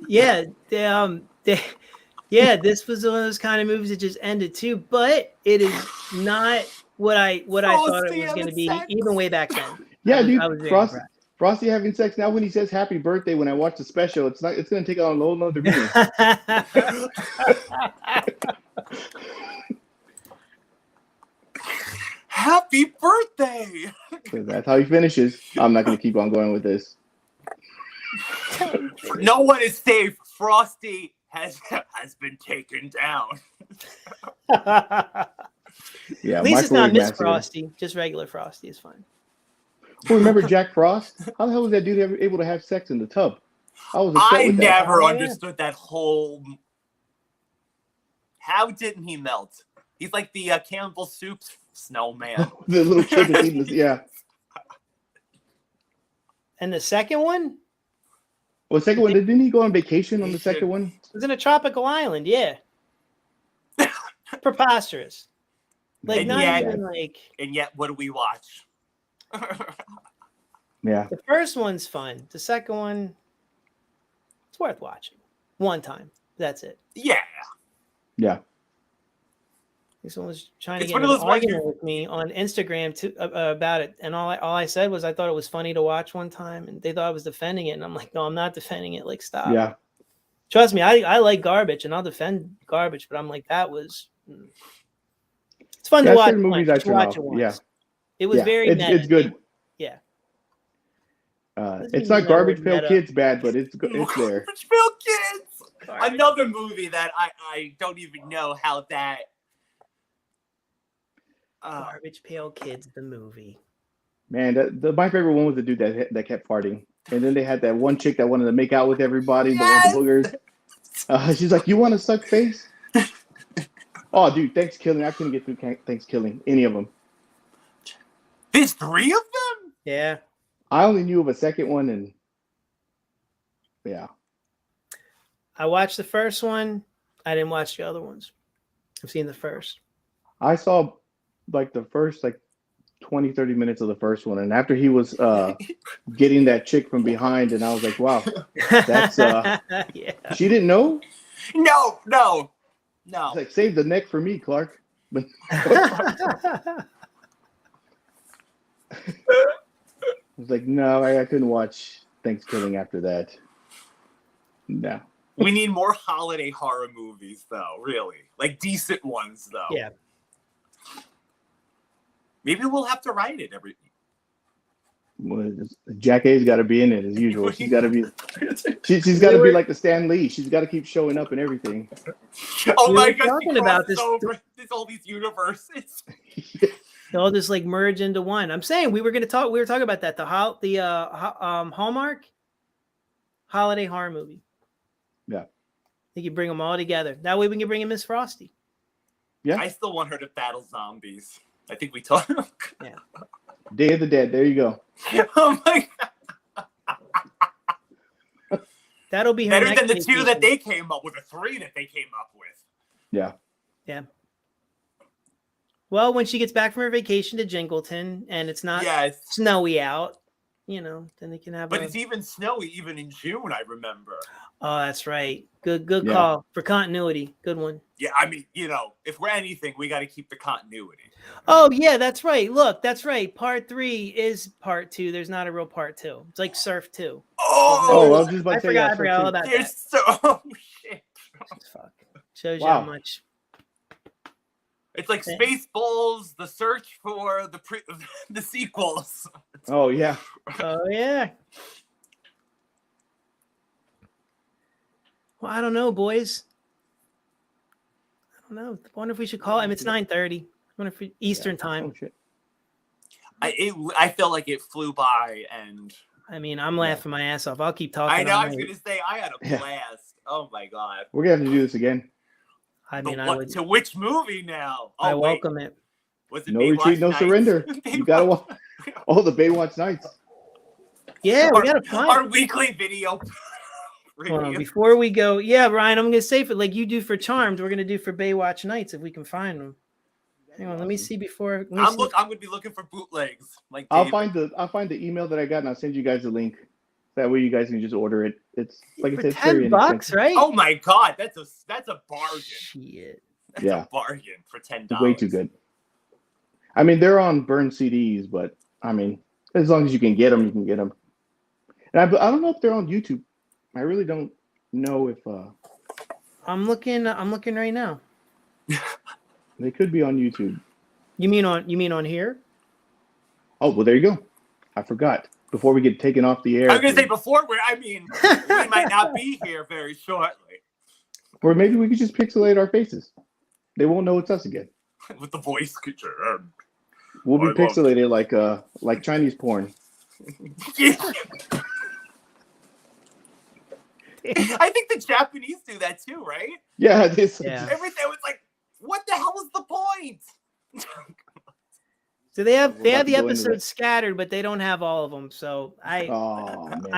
Yeah. This was one of those kind of movies that just ended too, but it is not what I thought it was going to be, even way back then. Yeah, I was dude, very impressed. Frosty having sex. Now when he says happy birthday, when I watch the special, it's going to take on a whole nother meaning. Happy birthday! That's how he finishes. I'm not going to keep on going with this. No one is safe. Frosty has been taken down. Yeah, At least it's not Microwave Miss Massacre. Frosty. Just regular Frosty is fine. Oh, remember Jack Frost? How the hell was that dude ever able to have sex in the tub? I was upset I with that. never Oh, yeah. understood that whole. How didn't he melt? He's like the Campbell Soup snowman. The little kid that's eating this, yeah. And the second one Well, the second one, didn't he go on vacation on the second one? was in a tropical island. Yeah. Preposterous. Like And not yet- even like And yet, what do we watch? Yeah. the first one's fun. The second one, it's worth watching. One time. That's it. Yeah. Yeah. Someone was trying to It's get one of into an those ones argument with me on Instagram about it, and all I said was I thought it was funny to watch one time, and they thought I was defending it, and I'm like, no, I'm not defending it. Like, stop. Yeah. Trust me, I like garbage, and I'll defend garbage, but I'm like, that was. It's fun to watch. Certain movies I turn off. Yeah. It was very meta. It's good. Yeah. It's not Garbage Pail Kids bad, but it's there. Garbage Pail Kids. Another movie that I don't even know how that. Garbage Pail Kids, the movie. Man, my favorite one was the dude that kept farting, and then they had that one chick that wanted to make out with everybody, Yes! the one with the boogers. She's like, "You want to suck face?" Oh, dude, Thanksgiving. I couldn't get through Thanksgiving, any of them. There's 3 of them? Yeah. I only knew of a second one, and yeah. I watched the first one. I didn't watch the other ones. I've seen the first. I saw like the first 20, 30 minutes of the first one, and after he was getting that chick from behind, and I was like, wow, that's yeah. She didn't know? No. It's like, save the neck for me, Clark. I was like, no, I couldn't watch Thanksgiving after that. No. We need more holiday horror movies, though, really. Like, decent ones, though. Yeah. Maybe we'll have to write it every. Well, Jack A's got to be in it as usual. She's got to be. She's got to be like the Stan Lee. She's got to keep showing up and everything. Oh my God! Talking about this, all these universes. They all just like merge into one. I'm saying we were talking about that. The Hallmark holiday horror movie. Yeah. They could bring them all together. That way we can bring in Miss Frosty. Yeah. I still want her to battle zombies. I think we talked. Yeah. Day of the Dead. There you go. Oh my God. That'll be her better than the next 2 that they came up with, or 3 that they came up with. Yeah. Yeah. Well, when she gets back from her vacation to Jingleton and it's not snowy out, then they can have. But it's even snowy even in June. I remember. Oh, that's right. Good call for continuity. Good one. Yeah, I mean, if we're anything, we got to keep the continuity. Oh yeah, that's right. Look, that's right. Part 3 is part 2. There's not a real part 2. It's like Surf 2. Oh, I was just about to say. I forgot all about that. Oh shit! Fuck. Shows you how much. It's like Spaceballs, the search for the sequels. Oh yeah. Oh yeah. Well, I don't know, boys. I don't know. I wonder if we should call him. It's 9:30. I wonder if Eastern time. Oh shit. I feel like it flew by, and I mean, I'm laughing my ass off. I'll keep talking. I know. I was gonna say I had a blast. Oh my God. We're gonna have to do this again. I mean, to which movie now? I welcome it. Was it No Retreat, No Surrender. You gotta watch. Oh, the Baywatch Nights. Yeah, we gotta find our weekly video. Hold on, before we go, Ryan, I'm gonna say for like you do for Charmed, we're gonna do for Baywatch Nights if we can find them. Hang on, let me see before. I'm gonna be looking for bootlegs. Like I'll find the email that I got and I'll send you guys the link. That way you guys can just order it. It's like for $10, right? Oh my God, that's a bargain. Shit. That's a bargain for $10. Way too good. I mean, they're on burned CDs, but I mean, as long as you can get them, you can get them. And I don't know if they're on YouTube. I really don't know if. I'm looking right now. They could be on YouTube. You mean on here? Oh well, there you go. I forgot. Before we get taken off the air. I was gonna say we might not be here very shortly. Or maybe we could just pixelate our faces. They won't know it's us again. With the voice picture. We'll be pixelated like Chinese porn. I think the Japanese do that too, right? Yeah, everything was like, what the hell was the point? So they have the episodes scattered, but they don't have all of them. So I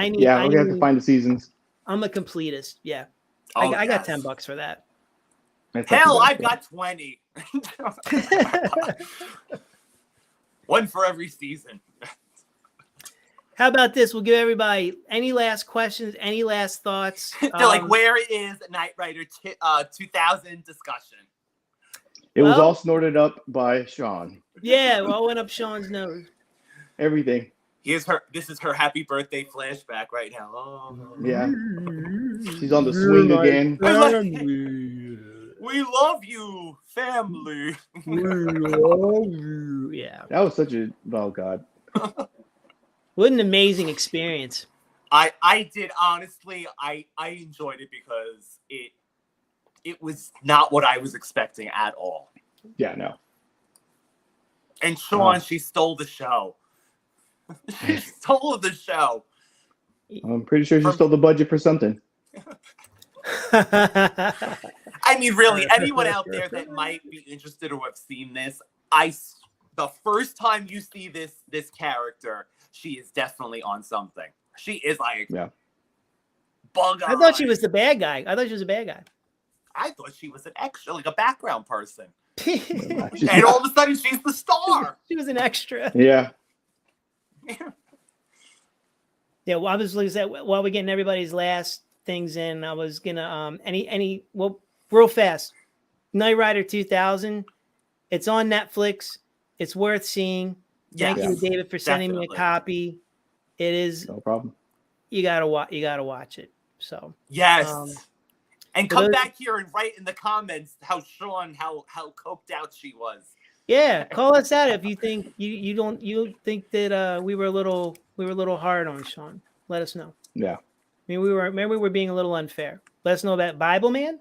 need. Yeah, we're gonna have to find the seasons. I'm a completist. Yeah, oh, I got $10 for that. Hell, I've got 20. One for every season. How about this? We'll give everybody any last questions, any last thoughts. They're like, where is Knight Rider 2000 discussion? It was all snorted up by Sean. Yeah, all went up Sean's nose. Everything. This is her happy birthday flashback right now. Oh. Yeah. She's on the swing again. We love you, family. We love you. Yeah. That was such a God. What an amazing experience. I did honestly. I enjoyed it because it was not what I was expecting at all. Yeah, no. And Sean, she stole the show. She stole the show. I'm pretty sure she stole the budget for something. I mean, really, anyone out there that might be interested or have seen this, the first time you see this character, she is definitely on something. She is like bug on. I thought she was the bad guy. I thought she was a bad guy. I thought she was an extra, like a background person. And And all of a sudden, she's the star. She was an extra. Yeah. Yeah, well, I was looking at while we're getting everybody's last things in, I was gonna real fast. Knight Rider 2000. It's on Netflix. It's worth seeing. Thank you, David, for sending me a copy. It is no problem. You gotta watch it. So yes. And come back here and write in the comments how coked out she was. Yeah, call us out if you think you think that we were a little hard on Sean. Let us know. Yeah. Maybe we were being a little unfair. Let us know about Bible Man.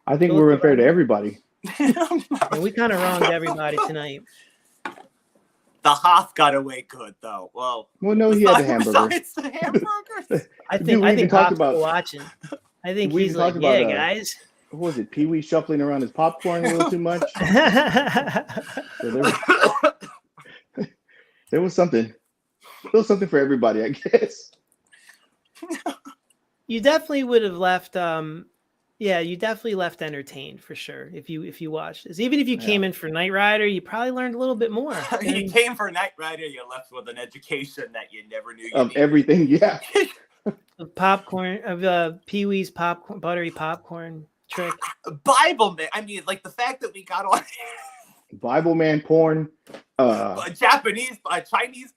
I think we were unfair to everybody. And we kind of wronged everybody tonight. The Hoff got away good though. Well, no, he had the hamburger. Besides the hamburgers. I think Hoff's watching. I think he's like, yeah, guys. What was it? Pee-wee shuffling around his popcorn a little too much. So there was something. There was something for everybody, I guess. You definitely would have left. You definitely left entertained for sure if you watched this. Even if you came in for Knight Rider, you probably learned a little bit more. You came for Knight Rider, you left with an education that you never knew. Of everything, yeah. Of popcorn, of Pee-wee's popcorn, buttery popcorn trick. Bible Man. I mean, like the fact that we got on Bible Man porn. Chinese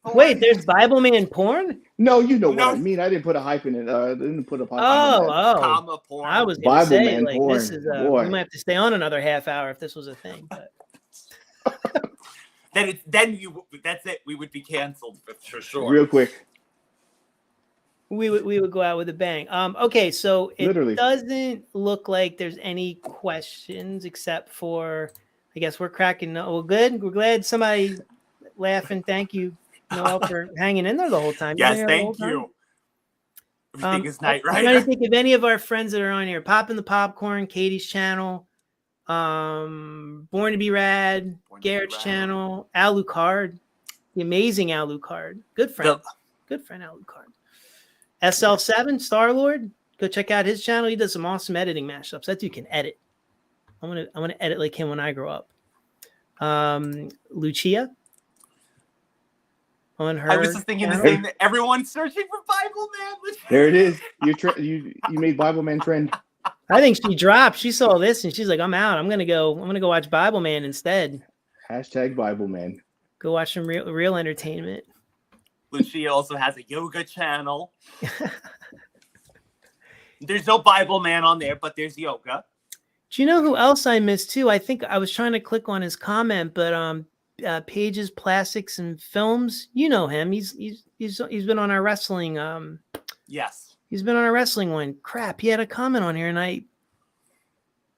porn. Wait, there's Bible Man porn? No, you know what I mean. I didn't put a hyphen in. Didn't put a hyphen. Comma porn. I was Bible say, Man like, porn. This is Boy. we might have to stay on another half hour if this was a thing. But. That's it. We would be canceled for sure. Real quick. We would go out with a bang. Okay, so it doesn't look like there's any questions except for, I guess we're cracking. Well, good. We're glad somebody laughing. Thank you, Noel, for hanging in there the whole time. Yes, thank you. Everything is Knight Rider. I'm trying to think of any of our friends that are on here. Popping the Popcorn, Katie's channel, Born to Be Rad, Garrett's channel, Alucard, the amazing Alucard, good friend Alucard. SL7 Star Lord, go check out his channel. He does some awesome editing mashups. That dude can edit. I want to edit like him when I grow up. Lucia on her. I was just thinking the same. Everyone's searching for Bible Man. There it is. You made Bible Man trend. I think she dropped. She saw this and she's like, "I'm out. I'm gonna go watch Bible Man instead." Hashtag Bible Man. Go watch some real entertainment. Lucia also has a yoga channel. There's no Bible Man on there, but there's yoga. Do you know who else I missed too? I think I was trying to click on his comment, but Pages, Plastics, and Films. You know him. He's been on our wrestling. Yes, he's been on our wrestling one. Crap, he had a comment on here, and I.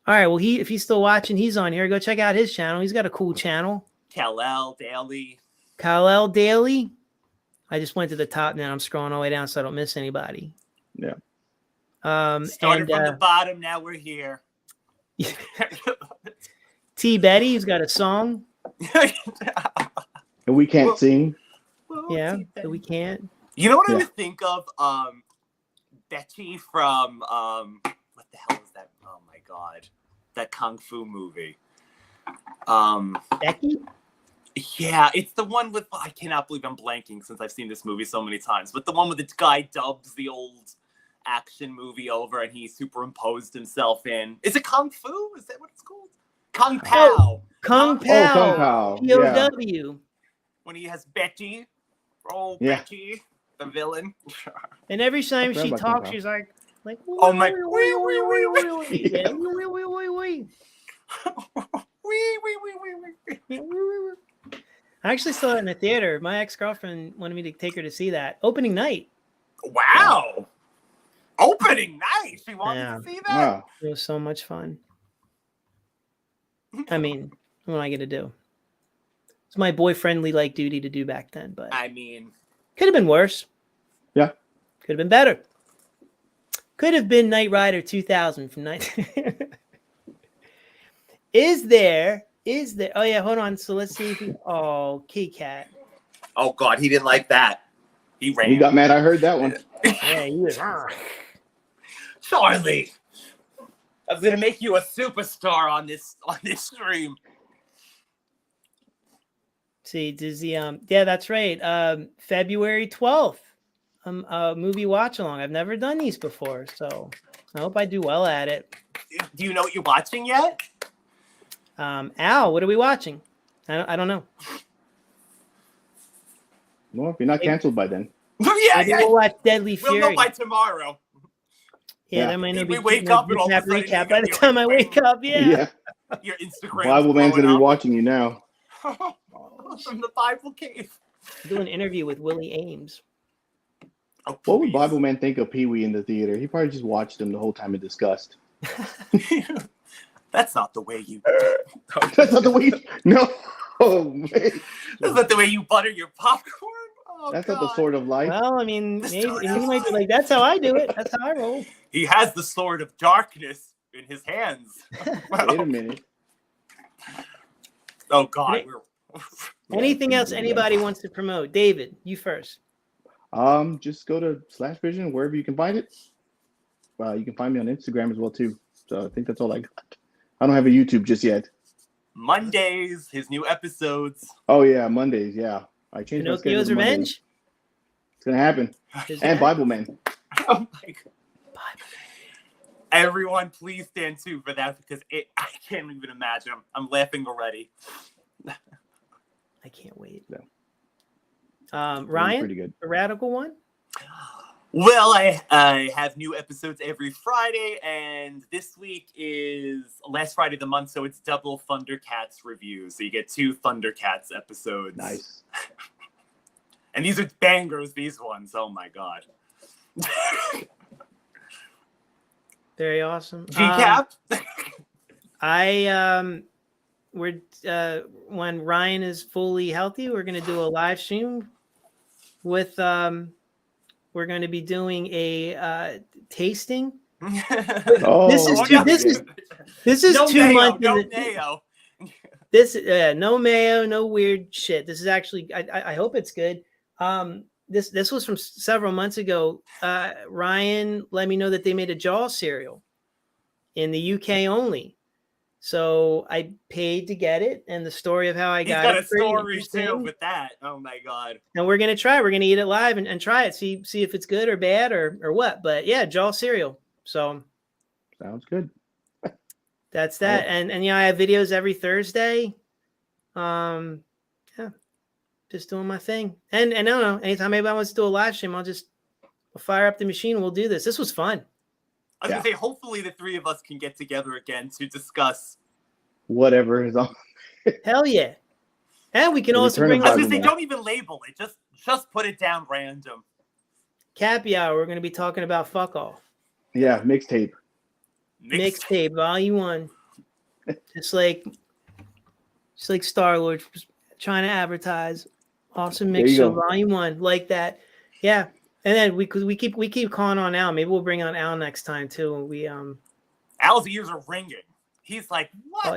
All right, well, if he's still watching, he's on here. Go check out his channel. He's got a cool channel. Kal-El Daily. Kal-El Daily. I just went to the top now. I'm scrolling all the way down so I don't miss anybody. Yeah. Started from the bottom. Now we're here. T. Betty, who's got a song. And we can't sing. Yeah, we can't. You know what I would think of? Betty from what the hell is that? Oh my god, that kung fu movie. Becky. Yeah, it's the one with. I cannot believe I'm blanking since I've seen this movie so many times. But the one with the guy dubs the old action movie over and he superimposed himself in. Is it Kung Fu? Is that what it's called? Kung Pao. Kung Kung Pao, Pao. Yeah. POW. When he has Betty. Oh, Yeah. Betty, the villain. And every time forgot she about Kung talks, Pao. she's like, Oh my. yeah, Yeah. I actually saw it in the theater. My ex-girlfriend wanted me to take her to see that opening night. Wow. Opening night. She wanted Yeah. to see that. Wow. It was so much fun. I mean, what am I gonna do? It's my boyfriendly like duty to do back then, but I mean, could have been worse. Yeah. Could have been better. Could have been Knight Rider 2000 from 19. Is there? Oh yeah, hold on. So let's see if he. Oh, Kit Kat. oh God, he didn't like that. He ran. He got mad. I heard that one. Yeah, he was. Charlie, I was gonna make you a superstar on this stream. See, does the yeah, that's right. February 12th. Movie watch along. I've never done these before, so I hope I do well at it. Do you know what you're watching yet? Al, what are we watching? I don't know. Well, if you're not canceled by then. Maybe we'll watch Deadly Fury. We'll know by tomorrow. Yeah, that might not be. We wake up and all of a sudden recap by the time I wake up. Yeah. Your Instagram. Bible Man's gonna be watching you now. From the Bible cave. Do an interview with Willie Ames. Oh, what would Bible Man think of Pee Wee in the theater? He probably just watched him the whole time in disgust. That's not the way you. That's not the way. No, oh, man. That's not the way you butter your popcorn. Oh, that's God. not the sword of life. Well, I mean, maybe he might be like, that's how I do it. That's how I roll. He has the sword of darkness in his hands. Wait a minute. Oh God. Anything else anybody wants to promote? David, you first. Just go to /Vision wherever you can find it. You can find me on Instagram as well too. So I think that's all I got. I don't have a YouTube just yet. Mondays, his new episodes. Oh yeah, Mondays. Yeah, I changed my schedule. Pinocchio's Revenge. It's gonna happen. And Bible Man. Oh my God. Everyone, please stand tuned for that because I can't even imagine. I'm laughing already. I can't wait. No. Ryan, pretty good. a radical one. Well, I have new episodes every Friday, and this week is last Friday of the month, so it's double Thundercats reviews. So you get 2 Thundercats episodes. Nice. And these are bangers, these ones. Oh my God. Very awesome. G-Cap? When Ryan is fully healthy, we're going to do a live stream with we're going to be doing a tasting. This is no 2 mayo, months. No mayo. This no mayo, no weird shit. This is actually I hope it's good. This was from several months ago. Ryan let me know that they made a Jaws cereal in the UK only. So I paid to get it, and the story of how I got it. He's got a story too with that. Oh my God! And we're gonna try. We're gonna eat it live and try it. See if it's good or bad or what. But yeah, Jaws cereal. So sounds good. That's that. And yeah, I have videos every Thursday. Yeah, just doing my thing. And I don't know. Anytime anybody wants to do a live stream, I'll fire up the machine and we'll do this. This was fun. I was gonna say, hopefully the 3 of us can get together again to discuss whatever is on. Hell yeah. And we can also bring. I was gonna say, don't even label it. Just put it down random. Cappy Hour. We're gonna be talking about fuck all. Yeah, mixtape. Mixtape, Volume 1. just like Star-Lord trying to advertise. Awesome Mix Show, Volume 1, like that. Yeah. And then we keep calling on Al. Maybe we'll bring on Al next time too. Al's ears are ringing. He's like, what? Oh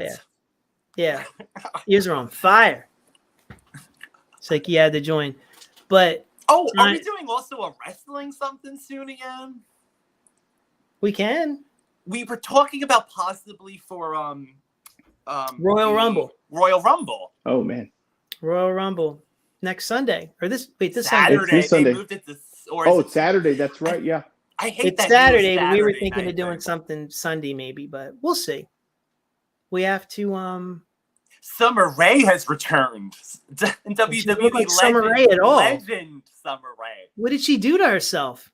yeah. Ears are on fire. It's like he had to join. But are we doing also a wrestling something soon again? We can. We were talking about possibly for Royal Rumble. Royal Rumble. Oh man. Royal Rumble next Sunday or this Saturday. This Sunday. They moved it to, it's Saturday. That's right. Yeah. I hate it's that Saturday. Saturday. We were thinking of doing something Sunday maybe, but we'll see. We have to Summer Rae has returned. WWE look like Summer Rae at all. Legend Summer Rae. What did she do to herself?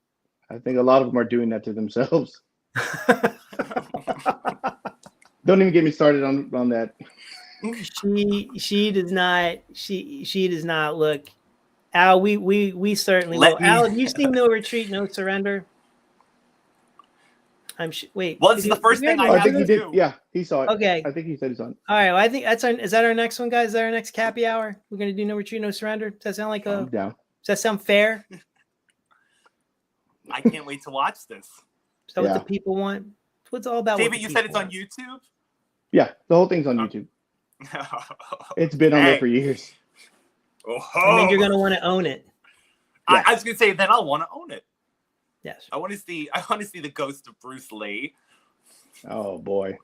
I think a lot of them are doing that to themselves. Don't even get me started on that. She does not look. Al, we certainly will. Al, have you seen No Retreat, No Surrender? Wait. Well, this is the first thing I think he did. Yeah, he saw it. Okay. I think he said he's on. All right. Well, I think is that our next one, guys? Is that our next Cappy Hour? We're gonna do No Retreat, No Surrender. Does that sound like I'm down. Does that sound fair? I can't wait to watch this. Is that what the people want? What's all about? David, you said it's on YouTube? Yeah, the whole thing's on YouTube. It's been on there for years. I mean, you're gonna want to own it. Yeah. I was gonna say then I'll want to own it. Yes. I want to see the ghost of Bruce Lee. Oh boy.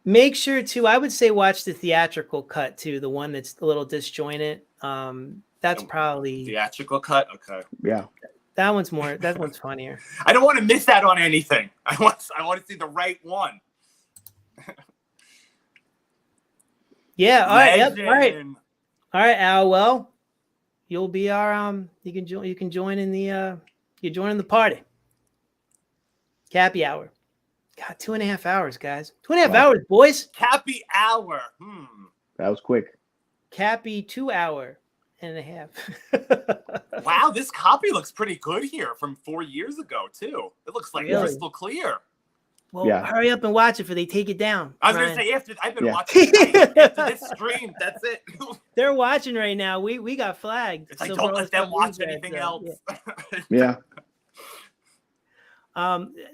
Make sure to, I would say, watch the theatrical cut too, the one that's a little disjointed. That's probably theatrical cut. Okay. Yeah. That one's funnier. I don't want to miss out on anything. I want to see the right one. Yeah. All right. Yep. All right, Al. Well, you'll be our you can join in the you're joining the party. Cappy Hour. God, 2.5 hours, guys. 2.5 hours, boys. Cappy Hour. That was quick. Cappy 2.5 hours. Wow, this copy looks pretty good here from 4 years ago too. It looks like crystal clear. Well, hurry up and watch it before they take it down. I was going to say, I've been watching it after this stream. That's it. They're watching right now. We got flagged. It's like, don't let them watch anything else. Yeah.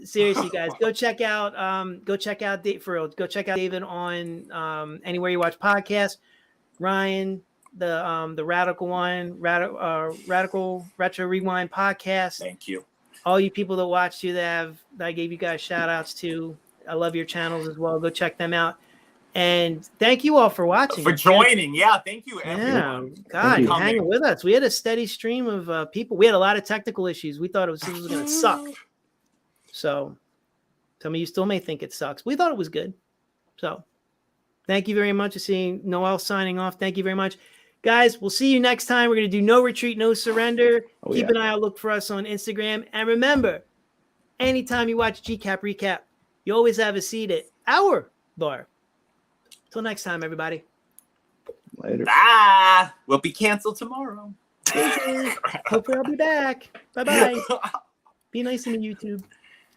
Seriously, guys, go check out David on anywhere you watch podcasts. Ryan, the Radical Retro Rewind podcast. Thank you. All you people that watched you that I gave you guys shout outs to. I love your channels as well. Go check them out. And thank you all for watching. For joining. Yeah, thank you, everyone. Yeah, God, hanging with us. We had a steady stream of people. We had a lot of technical issues. We thought this was going to suck. So some of you still may think it sucks. We thought it was good. So thank you very much for seeing Noel signing off. Thank you very much. Guys, we'll see you next time. We're going to do No Retreat, No Surrender. Keep an eye out. Look for us on Instagram. And remember, anytime you watch GCap Recap, you always have a seat at our bar. Till next time, everybody. Later. Bye. We'll be canceled tomorrow. Hopefully I'll be back. Bye-bye. Be nice to me, YouTube.